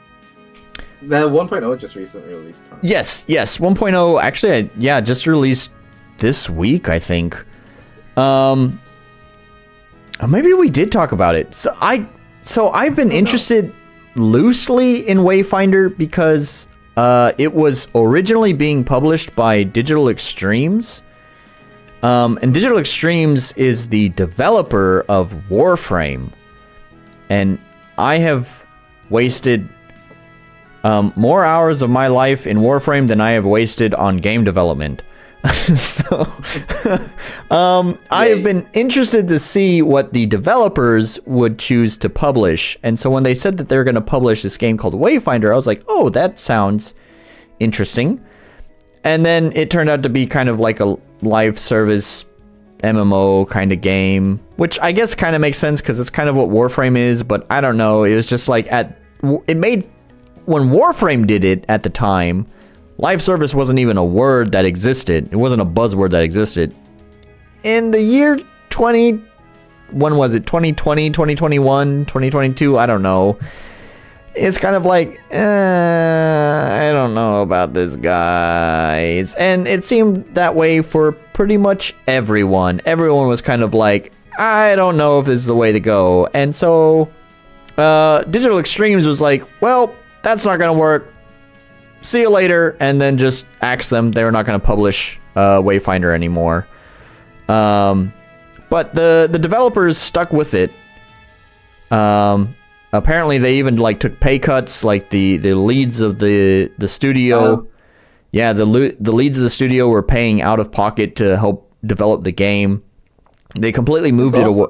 The 1.0 just recently released. Huh? Yes. 1.0 actually, just released this week, I think. Maybe we did talk about it. So I've been interested loosely in Wayfinder because it was originally being published by Digital Extremes. And Digital Extremes is the developer of Warframe. And I have wasted more hours of my life in Warframe than I have wasted on game development. So, I have been interested to see what the developers would choose to publish. And so when they said that they're going to publish this game called Wayfinder, I was like, oh, that sounds interesting. And then it turned out to be kind of like a live service MMO kind of game, which I guess kind of makes sense because it's kind of what Warframe is, but I don't know. It was just like when Warframe did it at the time, live service wasn't even a word that existed. It wasn't a buzzword that existed. In the year 2020, 2021, 2022, I don't know. It's kind of like, I don't know about this, guys. And it seemed that way for pretty much everyone. Everyone was kind of like, I don't know if this is the way to go. And so, Digital Extremes was like, well, that's not going to work. See you later. And then just axed them. They were not going to publish Wayfinder anymore. But the developers stuck with it. Apparently they even like took pay cuts, like the leads of the studio. Yeah, the leads of the studio were paying out of pocket to help develop the game. They completely moved it away.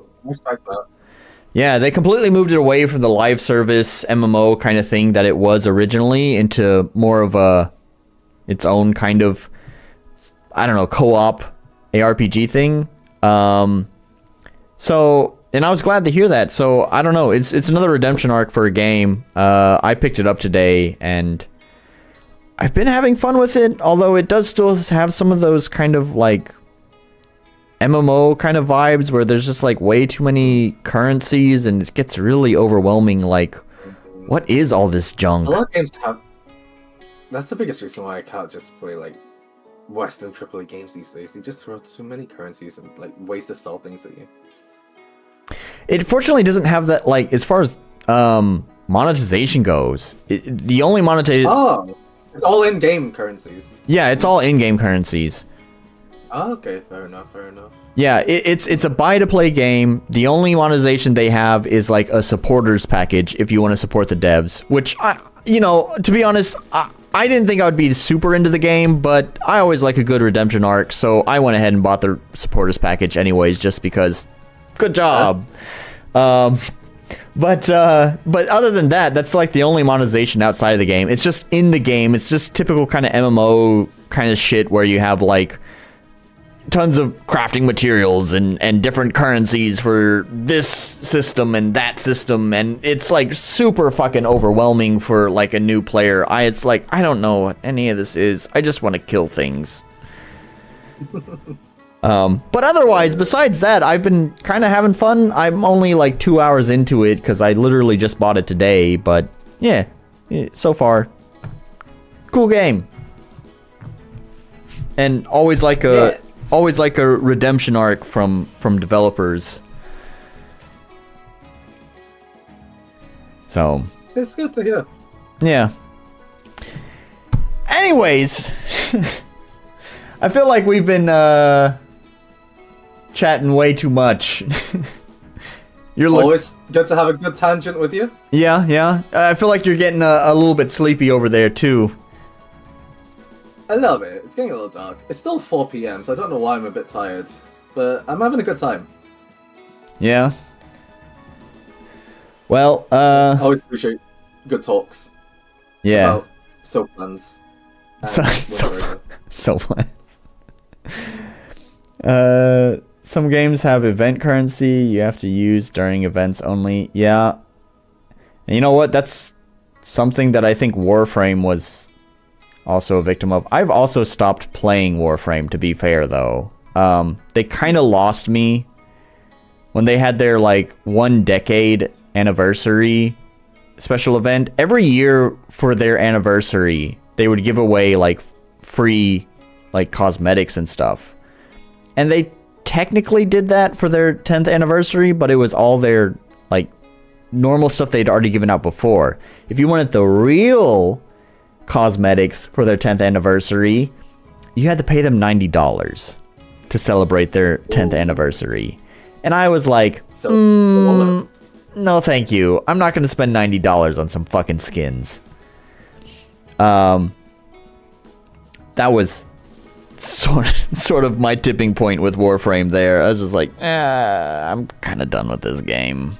Yeah, they completely moved it away from the live service MMO kind of thing that it was originally into more of its own kind of, I don't know, co-op ARPG thing. And I was glad to hear that. So I don't know. It's another redemption arc for a game. I picked it up today and I've been having fun with it. Although it does still have some of those kind of like MMO kind of vibes where there's just like way too many currencies and it gets really overwhelming. Like, what is all this junk? A lot of games have. That's the biggest reason why I can't just play like Western AAA games these days. They just throw too many currencies and like ways to sell things at you. It fortunately doesn't have that, like, as far as monetization goes. The only monetization... Oh, it's all in-game currencies. Yeah, it's all in-game currencies. Oh, okay, fair enough. Yeah, it's a buy-to-play game. The only monetization they have is, like, a supporters package if you want to support the devs. Which, to be honest, I didn't think I would be super into the game, but I always like a good redemption arc, so I went ahead and bought the supporters package anyways, just because... Good job. But other than that, that's like the only monetization outside of the game. It's just in the game. It's just typical kind of MMO kind of shit where you have like tons of crafting materials and different currencies for this system and that system, and it's like super fucking overwhelming for like a new player. It's like, I don't know what any of this is. I just want to kill things. But otherwise, besides that, I've been kind of having fun. I'm only like 2 hours into it because I literally just bought it today, but yeah, so far, cool game. And always like a redemption arc from developers. So it's good to hear. Yeah. Anyways, I feel like we've been chatting way too much. You're always good to have a good tangent with you. Yeah. I feel like you're getting a little bit sleepy over there too. A little bit. It's getting a little dark. It's still 4 p.m, so I don't know why I'm a bit tired. But I'm having a good time. Yeah. Well, I always appreciate good talks. Yeah. About soap plans. So plans. Some games have event currency you have to use during events only. Yeah. And you know what? That's something that I think Warframe was also a victim of. I've also stopped playing Warframe, to be fair, though. They kind of lost me when they had their, like, 1 decade anniversary special event. Every year for their anniversary, they would give away, like, free, like, cosmetics and stuff. And they technically did that for their 10th anniversary, but it was all their, like, normal stuff they'd already given out before. If you wanted the real cosmetics for their 10th anniversary, you had to pay them $90 to celebrate their 10th anniversary. And I was like, no thank you. I'm not going to spend $90 on some fucking skins. That was sort of my tipping point with Warframe there. I was just like, I'm kind of done with this game.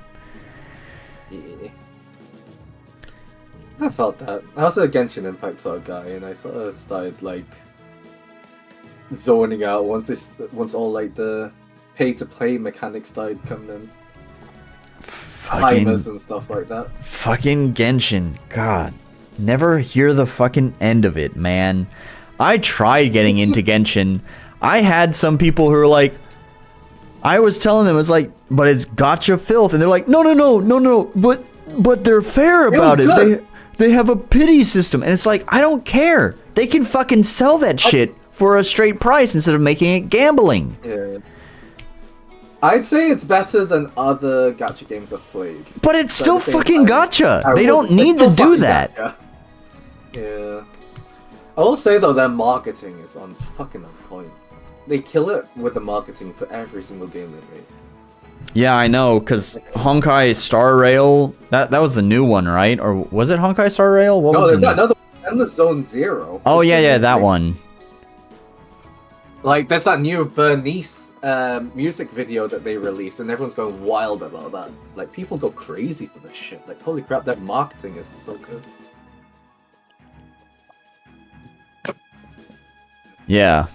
Yeah. I felt that. I was a Genshin Impact sort of guy, and I sort of started like zoning out once all like the pay-to-play mechanics started coming in. Timers and stuff like that. Fucking Genshin. God. Never hear the fucking end of it, man. I tried getting into Genshin. I had some people who were like, I was telling them, it's like, but it's gotcha filth. And they're like, no, but they're fair about it. They have a pity system. And it's like, I don't care. They can fucking sell that shit for a straight price instead of making it gambling. Yeah. I'd say it's better than other gacha games I've played. But it's still fucking gacha. They don't need to do that. Gacha. Yeah. I will say though, their marketing is on point. They kill it with the marketing for every single game they make. Yeah, I know, because Honkai Star Rail, that was the new one, right? Or was it Honkai Star Rail? What was they've got another one, Endless Zone Zero. Oh, yeah, that one. Like, there's that new Bernice music video that they released, and everyone's going wild about that. Like, people go crazy for this shit. Like, holy crap, their marketing is so good. Yeah.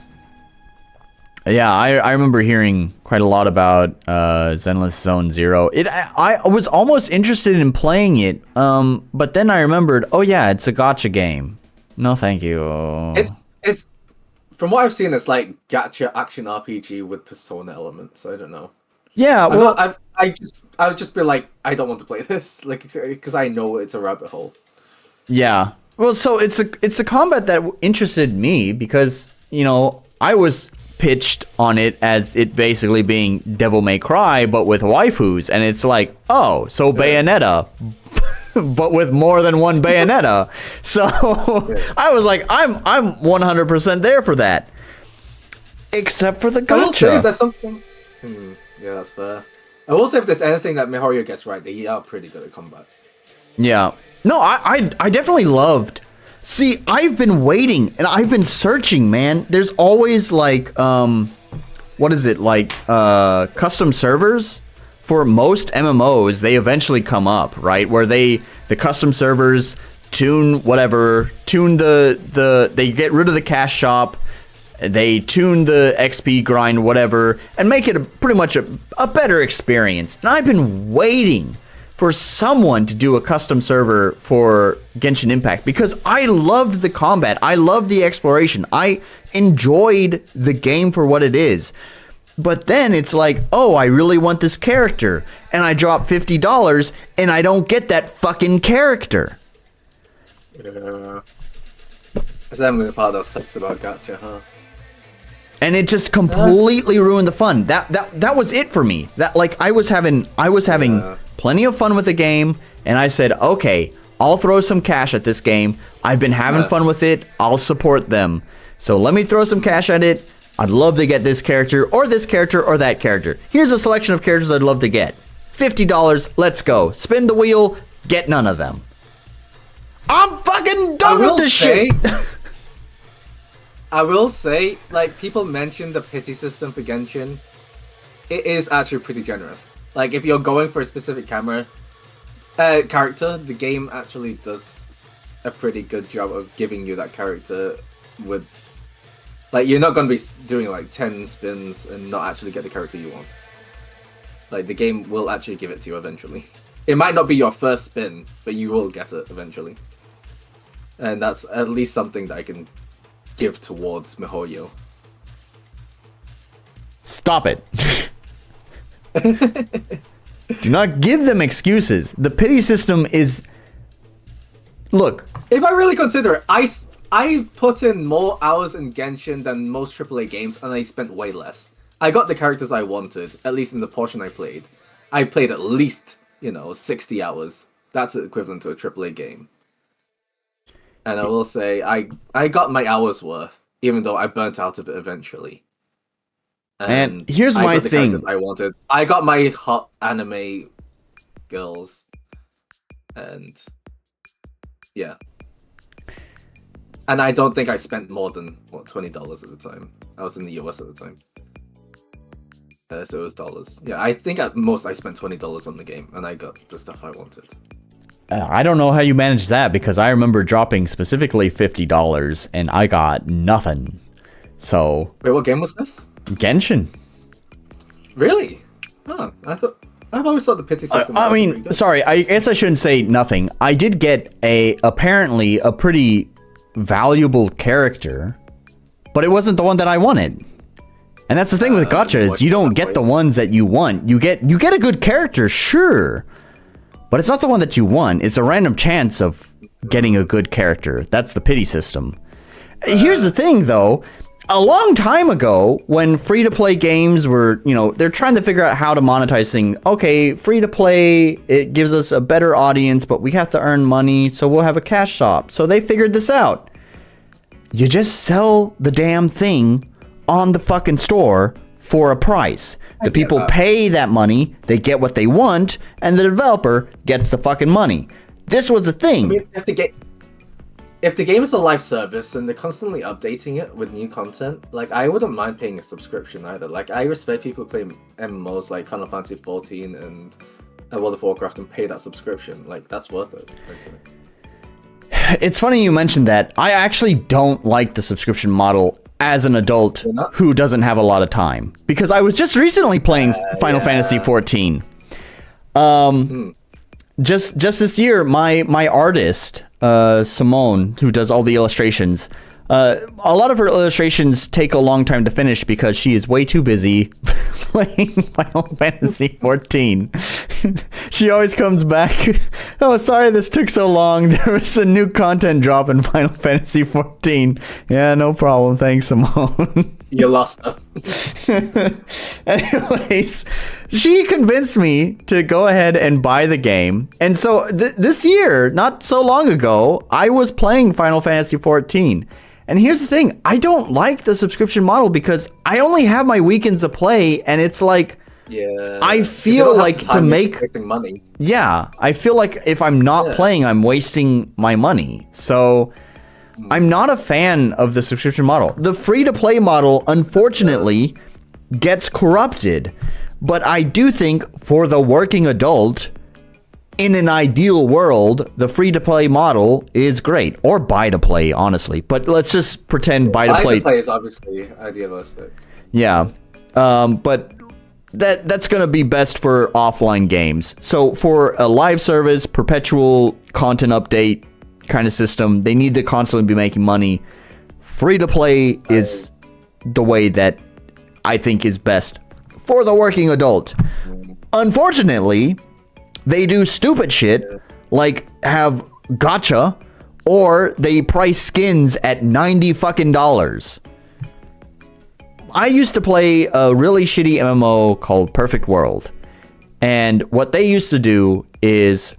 Yeah, I remember hearing quite a lot about Zenless Zone Zero. I was almost interested in playing it, but then I remembered, oh yeah, it's a gacha game. No, thank you. It's from what I've seen, it's like gacha action RPG with Persona elements. I don't know. Yeah, well, I would just be like, I don't want to play this, like, because I know it's a rabbit hole. Yeah. Well, so it's a combat that interested me because, you know, I was pitched on it as it basically being Devil May Cry, but with waifus, and it's like, oh, so Bayonetta, but with more than one Bayonetta. So I was like, I'm 100% there for that, except for the gacha. I will say if there's something. Yeah, that's fair. I will say if there's anything that Mihorio gets right, they are pretty good at combat. Yeah. No, I definitely loved. See, I've been waiting, and I've been searching, man. There's always, like, what is it, like, custom servers? For most MMOs, they eventually come up, right? Where the custom servers tune the they get rid of the cash shop, They tune the XP grind, whatever, and make it pretty much a better experience. And I've been waiting for someone to do a custom server for Genshin Impact because I loved the combat. I loved the exploration. I enjoyed the game for what it is. But then it's like, oh, I really want this character. And I drop $50 and I don't get that fucking character. Yeah. Is that the part that sucks about gacha, huh? And it just completely ruined the fun. That was it for me. That like I was having plenty of fun with the game, and I said, okay, I'll throw some cash at this game. I've been having fun with it. I'll support them. So let me throw some cash at it. I'd love to get this character or that character. Here's a selection of characters I'd love to get. $50, let's go. Spin the wheel, get none of them. I'm fucking done with this shit. I will say, like, people mentioned the pity system for Genshin. It is actually pretty generous. Like, if you're going for a specific character, the game actually does a pretty good job of giving you that character with... Like, you're not going to be doing, like, 10 spins and not actually get the character you want. Like, the game will actually give it to you eventually. It might not be your first spin, but you will get it eventually. And that's at least something that I can give towards MiHoYo. Stop it. Do not give them excuses. The pity system is... Look. If I really consider it, I put in more hours in Genshin than most AAA games, and I spent way less. I got the characters I wanted, at least in the portion I played. I played at least, 60 hours. That's equivalent to a AAA game. And I will say, I got my hours worth, even though I burnt out of it eventually. And here's my thing. I wanted. I got my hot anime girls. And yeah. And I don't think I spent more than, $20 at the time. I was in the US at the time. So it was dollars. Yeah, I think at most I spent $20 on the game, and I got the stuff I wanted. I don't know how you managed that, because I remember dropping specifically $50 and I got nothing. So... Wait, what game was this? Genshin. Really? Huh, I've always thought the pity system was sorry, I guess I shouldn't say nothing. I did get apparently a pretty valuable character, but it wasn't the one that I wanted. And that's the thing with gacha, is you don't get the ones that you want. You get a good character, sure. But it's not the one that you want. It's a random chance of getting a good character. That's the pity system. Here's the thing, though. A long time ago, when free-to-play games were, they're trying to figure out how to monetize things. Okay, free-to-play, it gives us a better audience, but we have to earn money, so we'll have a cash shop. So they figured this out. You just sell the damn thing on the fucking store for a price. The people pay that money, they get what they want, and the developer gets the fucking money. This was the thing. I mean, if the game is a live service and they're constantly updating it with new content, like, I wouldn't mind paying a subscription either. Like, I respect people who play MMOs like Final Fantasy XIV and World of Warcraft and pay that subscription. Like, that's worth it, basically. It's funny you mentioned that. I actually don't like the subscription model as an adult who doesn't have a lot of time, because I was just recently playing Final Fantasy XIV. Just this year, my artist, Somon, who does all the illustrations, a lot of her illustrations take a long time to finish because she is way too busy playing Final Fantasy XIV. She always comes back, oh, sorry this took so long. There was a new content drop in Final Fantasy XIV. Yeah, no problem. Thanks, Simone. You lost her. Anyways, she convinced me to go ahead and buy the game. And so this year, not so long ago, I was playing Final Fantasy XIV. And here's the thing, I don't like the subscription model because I only have my weekends to play, and it's like, I feel like to make money. Yeah, I feel like if I'm not playing, I'm wasting my money. So I'm not a fan of the subscription model. The free-to-play model, unfortunately, gets corrupted. But I do think for the working adult, in an ideal world, the free-to-play model is great. Or buy-to-play, honestly. But let's just pretend buy-to-play... Buy-to-play is obviously idealistic. Yeah. But that's going to be best for offline games. So for a live service, perpetual content update kind of system, they need to constantly be making money. Free-to-play is the way that I think is best for the working adult. Unfortunately, they do stupid shit like have gacha, or they price skins at $90 fucking dollars. I used to play a really shitty MMO called Perfect World, and what they used to do is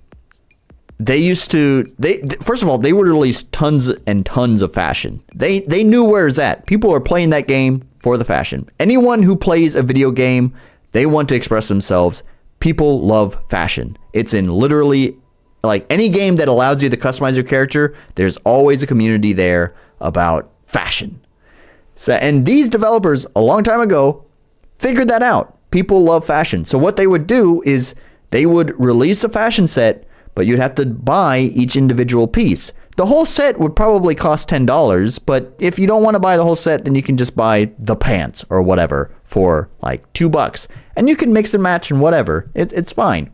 first of all, they would release tons and tons of fashion. They knew where it's at. People are playing that game for the fashion. Anyone who plays a video game, they want to express themselves. People love fashion. It's in literally like any game that allows you to customize your character, there's always a community there about fashion. So, and these developers a long time ago figured that out. People love fashion. So what they would do is they would release a fashion set, but you'd have to buy each individual piece. The whole set would probably cost $10, but if you don't want to buy the whole set, then you can just buy the pants or whatever for like $2. And you can mix and match and whatever. It's fine.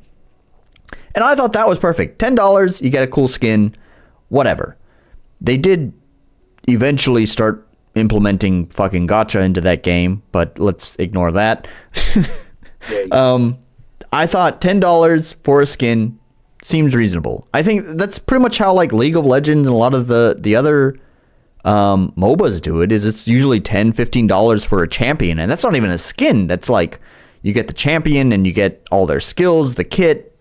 And I thought that was perfect. $10, you get a cool skin, whatever. They did eventually start implementing fucking gacha into that game, but let's ignore that. I thought $10 for a skin seems reasonable. I think that's pretty much how like League of Legends and a lot of the other MOBAs do it. Is it's usually $10, $15 for a champion, and that's not even a skin. That's like you get the champion and you get all their skills, the kit,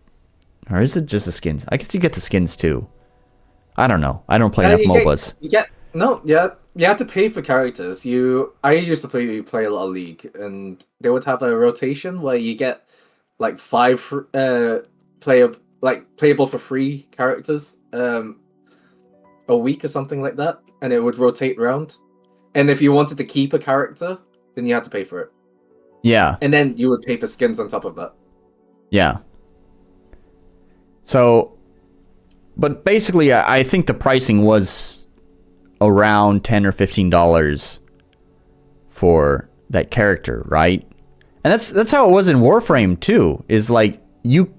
or is it just the skins? I guess you get the skins too. I don't know. I don't play enough MOBAs. You have to pay for characters. I used to play a lot of League, and they would have a rotation where you get like 5 playable for free characters a week or something like that, and it would rotate around. And if you wanted to keep a character, then you had to pay for it. Yeah. And then you would pay for skins on top of that. Yeah. So, but basically, I think the pricing was around $10 or $15 for that character, right? And that's how it was in Warframe too. Is like you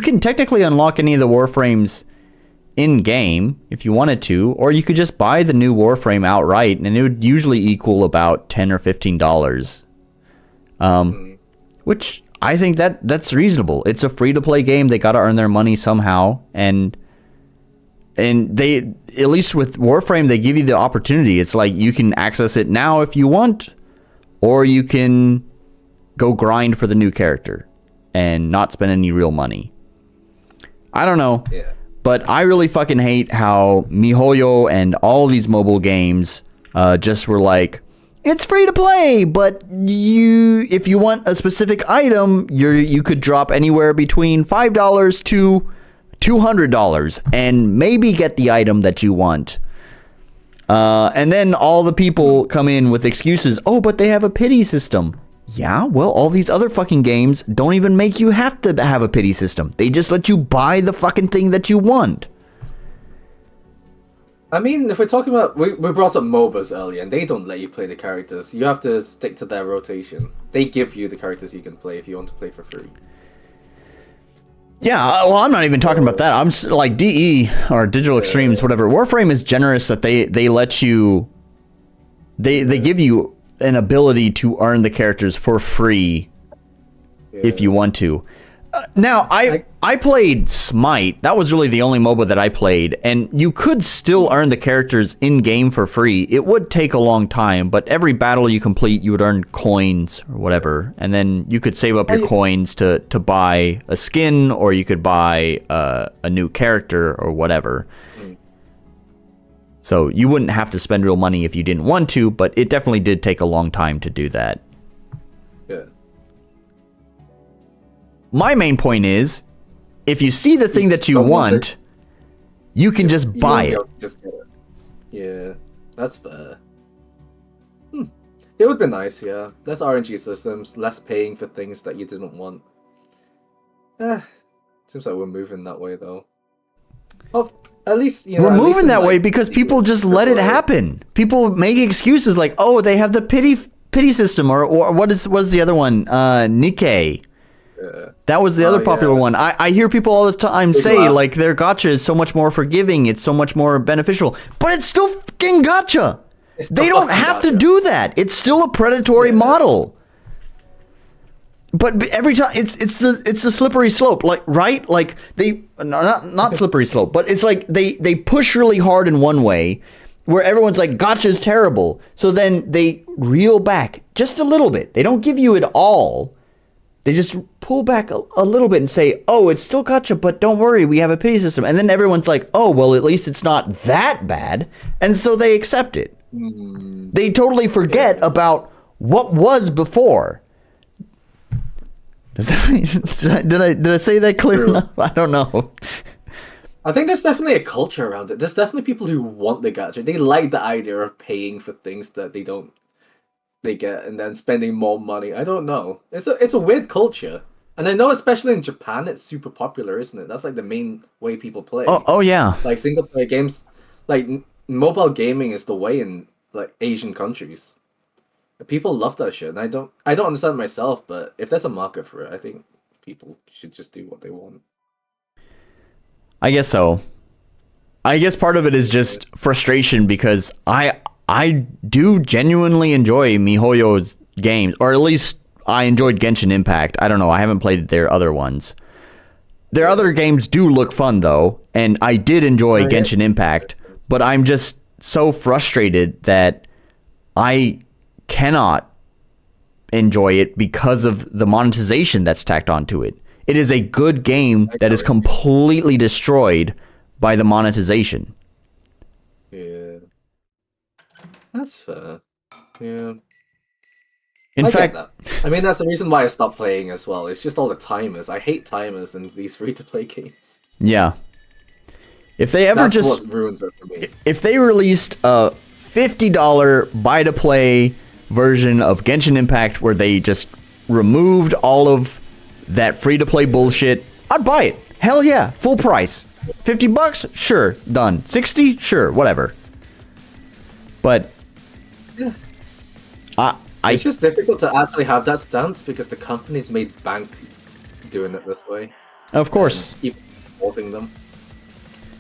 can technically unlock any of the Warframes in game if you wanted to, or you could just buy the new Warframe outright, and it would usually equal about $10 or $15. Which I think that's reasonable. It's a free-to-play game. They got to earn their money somehow, and they, at least with Warframe, they give you the opportunity. It's like you can access it now if you want, or you can go grind for the new character and not spend any real money. I don't know. Yeah. But I really fucking hate how MiHoYo and all these mobile games just were like, it's free to play, but if you want a specific item, you could drop anywhere between $5 to $200 and maybe get the item that you want. And then all the people come in with excuses. Oh, but they have a pity system. Yeah, well, all these other fucking games don't even make you have to have a pity system. They just let you buy the fucking thing that you want. I mean, if we're talking about... We brought up MOBAs earlier, and they don't let you play the characters. You have to stick to their rotation. They give you the characters you can play if you want to play for free. Yeah, well, I'm not even talking about that. I'm like DE, or Digital Extremes, whatever. Warframe is generous that they let you... They give you an ability to earn the characters for free if you want to. Now, I played Smite. That was really the only MOBA that I played, and you could still earn the characters in-game for free. It would take a long time, but every battle you complete, you would earn coins or whatever, and then you could save up your coins to buy a skin, or you could buy a new character or whatever. So you wouldn't have to spend real money if you didn't want to, but it definitely did take a long time to do that. Yeah. My main point is, if you see the thing that you want, you can just buy it. Just get it. Yeah, that's fair. It would be nice, yeah. Less RNG systems, less paying for things that you didn't want. To Seems like we're moving that way though. Oh, at least you know. We're at least moving in, that like, way because people just let it happen. People make excuses like, "Oh, they have the pity system," or what is the other one? Nikkei. That was the other popular one. I hear people all the time say like their gacha is so much more forgiving, it's so much more beneficial, but it's still fucking gacha. They don't have to do that. It's still a predatory model. But every time it's the slippery slope, like right, like they not slippery slope, but it's like they push really hard in one way, where everyone's like gacha is terrible, so then they reel back just a little bit. They don't give you it all. They just pull back a little bit and say, "Oh, it's still gacha, but don't worry, we have a pity system." And then everyone's like, "Oh, well, at least it's not that bad," and so they accept it. They totally forget about what was before. Does that did I say that clear enough? I don't know. I think there's definitely a culture around it. There's definitely people who want the gacha. They like the idea of paying for things that they get and then spending more money. I don't know. It's a weird culture. And I know especially in Japan it's super popular, isn't it? That's like the main way people play. Oh yeah. Like single player games, like mobile gaming is the way in like Asian countries. People love that shit, and I don't understand myself, but if there's a market for it, I think people should just do what they want. I guess so. I guess part of it is just frustration because I do genuinely enjoy MiHoYo's games, or at least I enjoyed Genshin Impact. I don't know, I haven't played their other ones. Their other games do look fun though, and I did enjoy Genshin Impact, but I'm just so frustrated that I cannot enjoy it because of the monetization that's tacked onto it. It is a good game that is completely destroyed by the monetization. Yeah. That's fair. Yeah. In fact, I mean, that's the reason why I stopped playing as well. It's just all the timers. I hate timers in these free-to-play games. Yeah. If they ever That's what ruins it for me. If they released a $50 buy-to-play version of Genshin Impact where they just removed all of that free-to-play bullshit, I'd buy it. Hell yeah, full price. $50? Sure, done. 60? Sure, whatever. But it's just difficult to actually have that stance because the companies made bank doing it this way. Of course. Keep supporting them.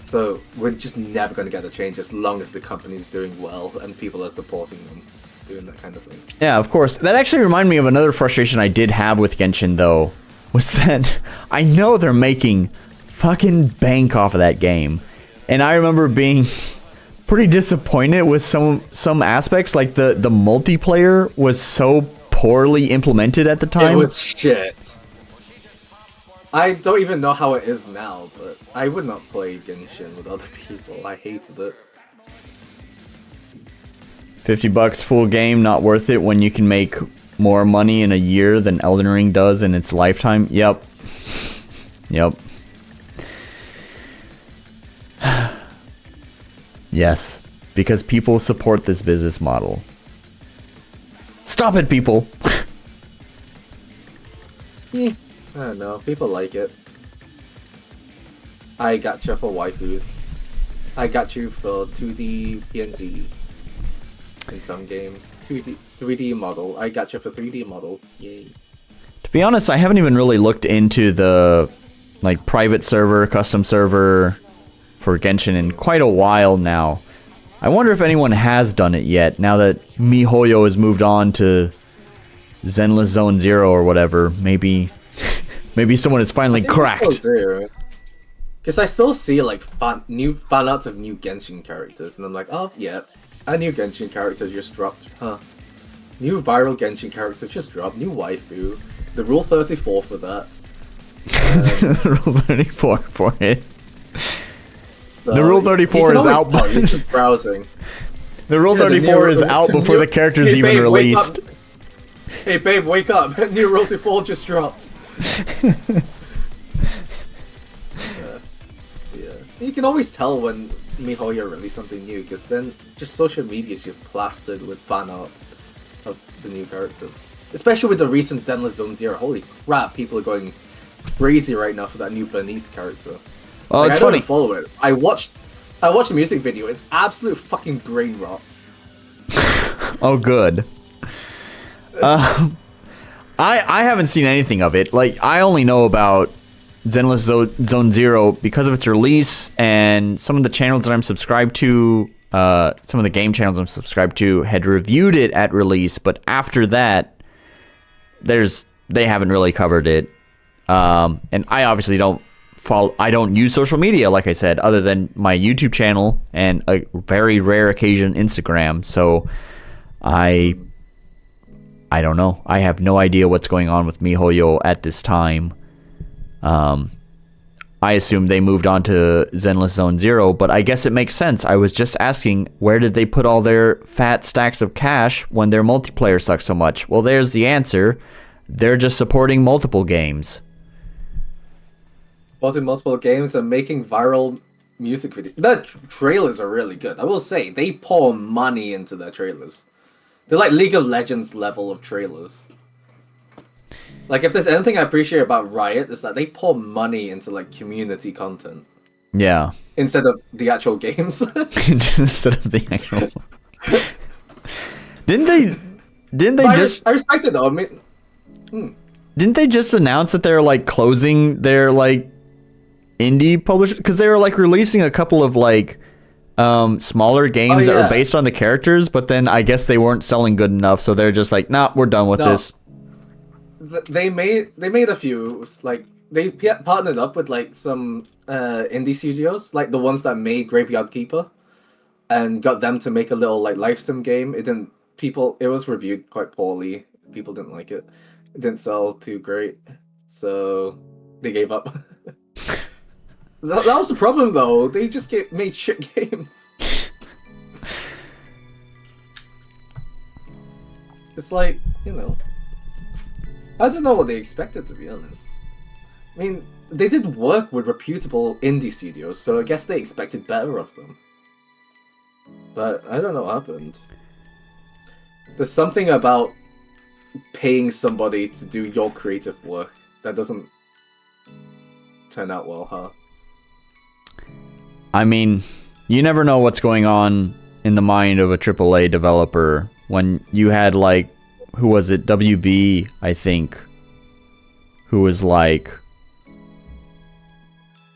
So we're just never going to get a change as long as the company's doing well and people are supporting them doing that kind of thing. Yeah, of course. That actually reminded me of another frustration I did have with Genshin, though, was that I know they're making fucking bank off of that game. And I remember being pretty disappointed with some aspects, like the multiplayer was so poorly implemented at the time. It was shit. I don't even know how it is now, but I would not play Genshin with other people. I hated it. $50 full game, not worth it when you can make more money in a year than Elden Ring does in its lifetime. Yep. Yep. Yes, because people support this business model. Stop it, people! I don't know, people like it. I gotcha for waifus. I got you for 2D PNG in some games. 3D model. I gotcha for 3D model. Yay. To be honest, I haven't even really looked into the like private server, custom server for Genshin in quite a while now. I wonder if anyone has done it yet, now that MiHoYo has moved on to Zenless Zone Zero or whatever. Maybe someone has finally cracked. Because I still see like new fan arts of new Genshin characters, and I'm like, oh yeah, a new Genshin character just dropped, huh? New viral Genshin character just dropped, new waifu, the Rule 34 for that. Rule 34 for it. So the Rule 34 is out. You're just browsing. The Rule 34 is out before the character's even released. Hey babe, wake up! New Rule 34 just dropped. Yeah. You can always tell when MiHoYo released something new, because then just social media is just plastered with fan art of the new characters. Especially with the recent Zenless Zone Zero. Holy crap, people are going crazy right now for that new Bernice character. Well, Like, it's I don't funny. even follow it. I watched the music video. It's absolute fucking brain rot. Oh, good. I haven't seen anything of it. Like, I only know about Zenless Zone Zero because of its release, and some of the channels that I'm subscribed to, some of the game channels I'm subscribed to, had reviewed it at release. But after that, they haven't really covered it. And I obviously don't follow. I don't use social media, like I said, other than my YouTube channel and a very rare occasion Instagram. So I don't know. I have no idea what's going on with MiHoYo at this time. I assume they moved on to Zenless Zone Zero, but I guess it makes sense. I was just asking, where did they put all their fat stacks of cash when their multiplayer sucks so much? Well, there's the answer. They're just supporting multiple games. Watching multiple games and making viral music videos. The trailers are really good. I will say, they pour money into their trailers. They're like League of Legends level of trailers. Like, if there's anything I appreciate about Riot, it's that they pour money into, like, community content. Yeah. Instead of the actual games. Instead of the actual... Didn't they just... I respect it, though. I mean... Didn't they just announce that they're, like, closing their, like, indie publisher? Because they were, like, releasing a couple of, like, smaller games that were based on the characters, but then I guess they weren't selling good enough, so they're just like, nah, we're done with this. They made a few, like, they partnered up with, like, some indie studios, like the ones that made Graveyard Keeper, and got them to make a little, like, live sim game. It was reviewed quite poorly. People didn't like it. It didn't sell too great, so they gave up. That was the problem, though. They just made shit games. It's like, you know... I don't know what they expected, to be honest. I mean, they did work with reputable indie studios, so I guess they expected better of them. But I don't know what happened. There's something about paying somebody to do your creative work that doesn't turn out well, huh? I mean, you never know what's going on in the mind of a AAA developer when you had, like, who was it? WB, I think, who was like,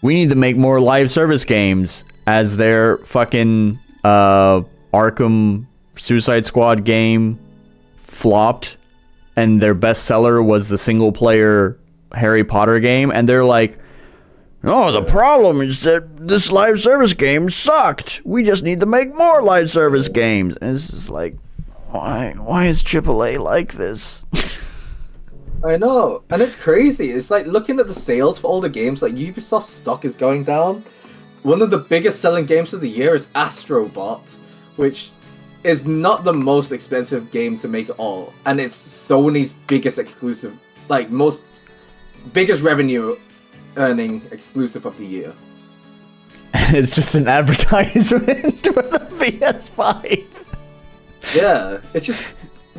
we need to make more live service games, as their fucking Arkham Suicide Squad game flopped, and their bestseller was the single player Harry Potter game, and they're like, oh, the problem is that this live service game sucked. We just need to make more live service games. And it's just like, why is AAA like this? I know, and it's crazy. It's like looking at the sales for all the games, like Ubisoft's stock is going down. One of the biggest selling games of the year is Astro Bot, which is not the most expensive game to make at all, and it's Sony's biggest exclusive, like biggest revenue earning exclusive of the year. And it's just an advertisement for the PS5. Yeah,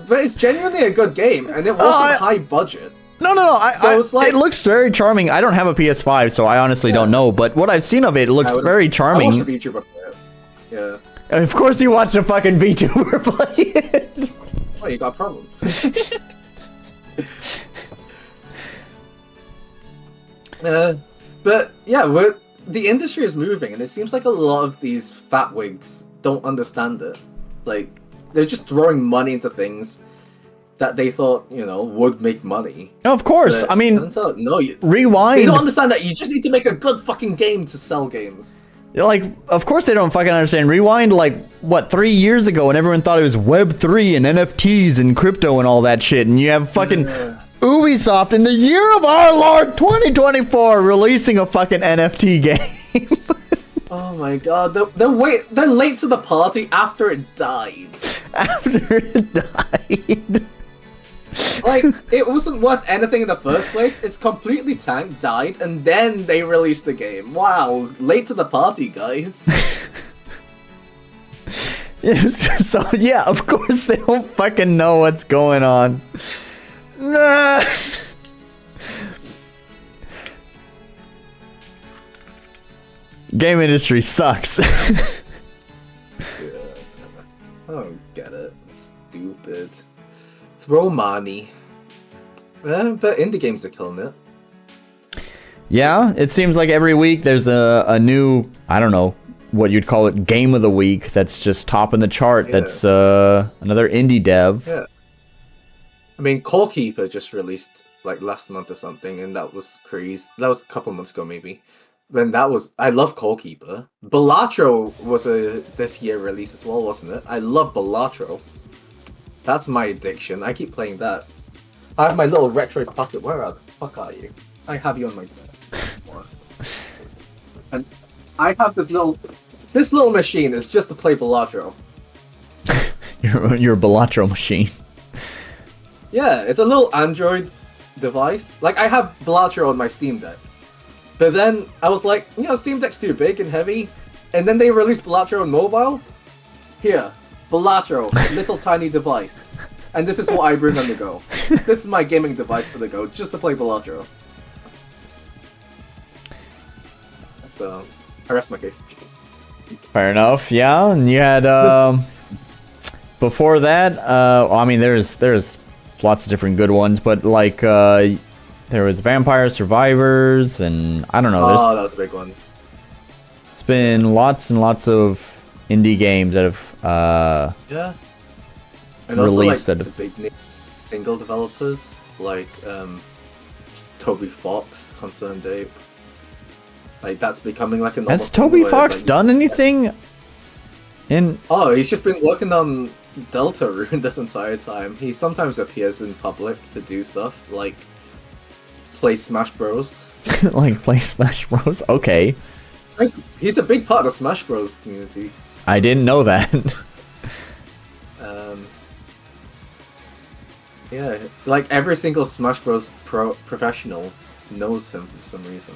but it's genuinely a good game, and it wasn't high budget. No. It looks very charming. I don't have a PS5, so I honestly don't know. But what I've seen of it, it looks very charming. I watched a VTuber play it. Yeah. Of course you watched a fucking VTuber play it. Oh, you got a problem. But yeah, the industry is moving, and it seems like a lot of these fatwigs don't understand it. Like, they're just throwing money into things that they thought, would make money. Of course, But I mean, turns out, no, rewind. They don't understand that you just need to make a good fucking game to sell games. Like, of course they don't fucking understand. Rewind, like, what, 3 years ago, and everyone thought it was Web3 and NFTs and crypto and all that shit, and you have fucking Ubisoft in the year of our Lord 2024 releasing a fucking NFT game. Oh my god, they're late to the party after it died. After it died. Like, it wasn't worth anything in the first place. It's completely tanked, died, and then they released the game. Wow, late to the party, guys. So, yeah, of course they don't fucking know what's going on. Nah. Game industry sucks. Yeah. I don't get it. Stupid. Throw money. But indie games are killing it. Yeah, it seems like every week there's a new, I don't know what you'd call it, game of the week that's just topping the chart. Yeah. That's another indie dev. Yeah. I mean, Core Keeper just released like last month or something, and that was crazy. That was a couple months ago, maybe. Then I love Core Keeper. Balatro was a this year release as well, wasn't it? I love Balatro. That's my addiction. I keep playing that. I have my little retro pocket. Where the fuck are you? I have you on my desk. And I have this little machine is just to play Balatro. Your Balatro machine. Yeah, it's a little Android device. Like, I have Balatro on my Steam Deck. But then I was like, Steam Deck's too big and heavy. And then they released Balatro on mobile. Here, Balatro, little tiny device. And this is what I bring on the go. This is my gaming device for the go, just to play Balatro. So, I rest my case. Fair enough, yeah. And you had, before that, I mean, there's lots of different good ones, but like, there was Vampire Survivors, and I don't know. Oh, that was a big one. It's been lots and lots of indie games that have, yeah. And released also, like, the big name single developers, like, Toby Fox, Concerned Ape. Like, that's becoming like a normal has Toby Fox done anything? Oh, he's just been working on Deltarune this entire time. He sometimes appears in public to do stuff, like play Smash Bros. Like play Smash Bros? Okay. He's a big part of the Smash Bros community. I didn't know that. Yeah, like every single Smash Bros professional knows him for some reason.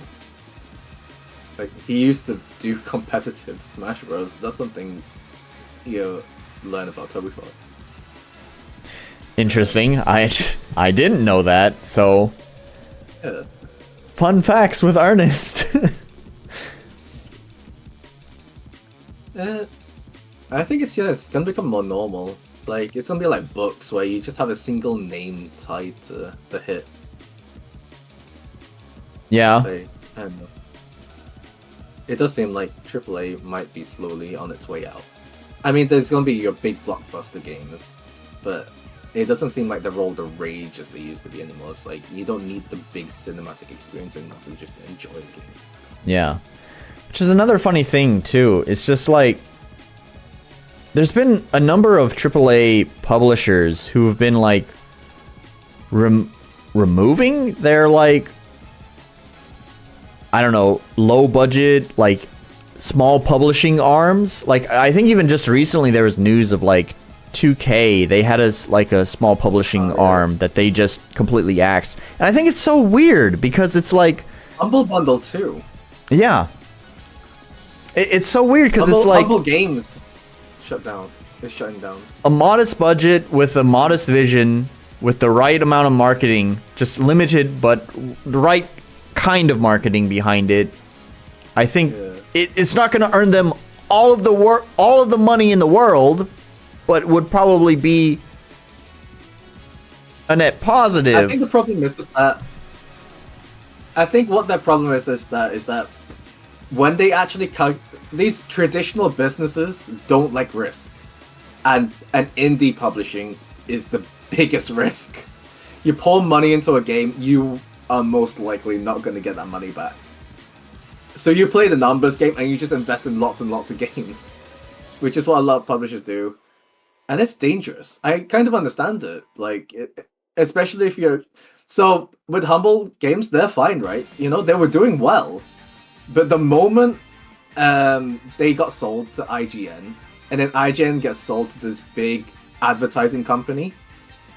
Like, he used to do competitive Smash Bros. That's something you learn about Toby Fox. Interesting. I didn't know that, so... Yeah. Fun facts with Ernest. I think it's gonna become more normal. Like, it's gonna be like books where you just have a single name tied to the hit. Yeah. Like, I don't know. It does seem like AAA might be slowly on its way out. I mean, there's gonna be your big blockbuster games, but it doesn't seem like they're all the rage as they used to be anymore. It's like, you don't need the big cinematic experience anymore to just enjoy the game. Yeah. Which is another funny thing, too. It's just like... There's been a number of AAA publishers who have been, like... removing their, like... I don't know, low budget, like, small publishing arms. Like, I think even just recently there was news of, like, 2K. They had a small publishing arm that they just completely axed. And I think it's so weird because it's like... Humble Bundle too. Yeah. It's so weird because it's like... Humble Games shut down. It's shutting down. A modest budget with a modest vision with the right amount of marketing. Just limited, but the right kind of marketing behind it. I think it's not going to earn them all of the money in the world, but would probably be a net positive. I think the problem is that I think what their problem is that when they actually these traditional businesses don't like risk, and indie publishing is the biggest risk. You pour money into a game, you are most likely not going to get that money back. So you play the numbers game and you just invest in lots and lots of games, which is what a lot of publishers do, and it's dangerous. I kind of understand it, like especially if you're so with Humble Games, they're fine, right? You know, they were doing well, but the moment they got sold to IGN, and then IGN gets sold to this big advertising company,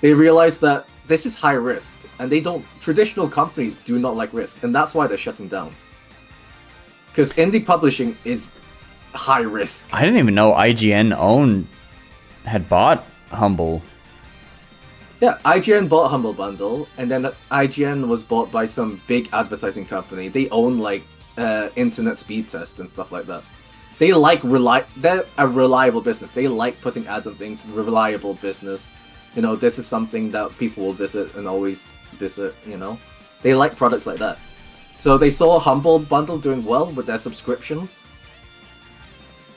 they realized that this is high risk, and traditional companies do not like risk, and that's why they're shutting down. Because indie publishing is high risk. I didn't even know IGN had bought Humble. Yeah, IGN bought Humble Bundle, and then IGN was bought by some big advertising company. They own like internet speed test and stuff like that. They like they're a reliable business. They like putting ads on things. Reliable business. You know, this is something that people will visit and always visit. You know, they like products like that. So they saw Humble Bundle doing well with their subscriptions,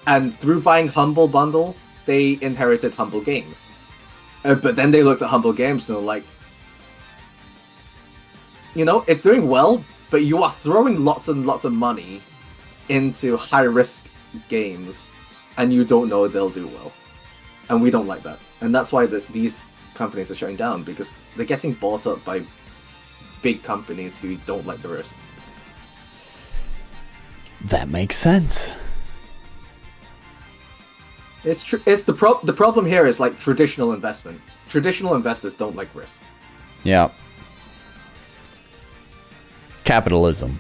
and through buying Humble Bundle, they inherited Humble Games. But then they looked at Humble Games and were like, you know, it's doing well, but you are throwing lots and lots of money into high-risk games, and you don't know they'll do well. And we don't like that. And that's why these companies are shutting down, because they're getting bought up by big companies who don't like the risk. That makes sense. It's true. It's the problem here is like traditional investment. Traditional investors don't like risk. Yeah. Capitalism.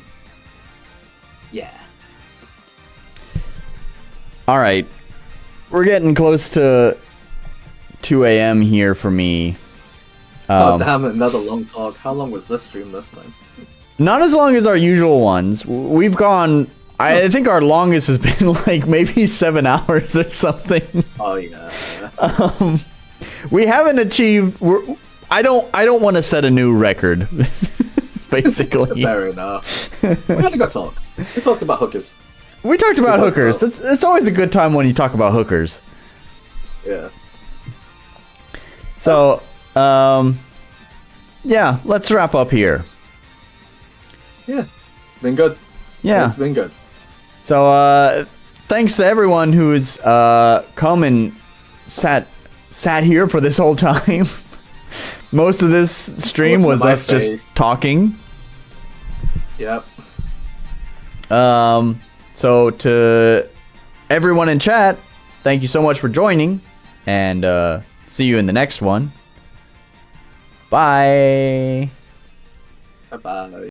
Yeah. All right. We're getting close to 2 a.m. here for me. Oh, damn it. Another long talk. How long was this stream this time? Not as long as our usual ones. We've gone... I think our longest has been like maybe 7 hours or something. Oh, yeah. We haven't achieved... I don't want to set a new record, basically. Fair enough. We had a good talk. We talked about hookers. We talked about hookers. It's always a good time when you talk about hookers. Yeah. So, yeah, let's wrap up here. Yeah, it's been good. Yeah. It's been good. So, thanks to everyone who's come and sat here for this whole time. Most of this stream was us just talking. Yep. So to everyone in chat, thank you so much for joining, and see you in the next one. Bye. Bye-bye.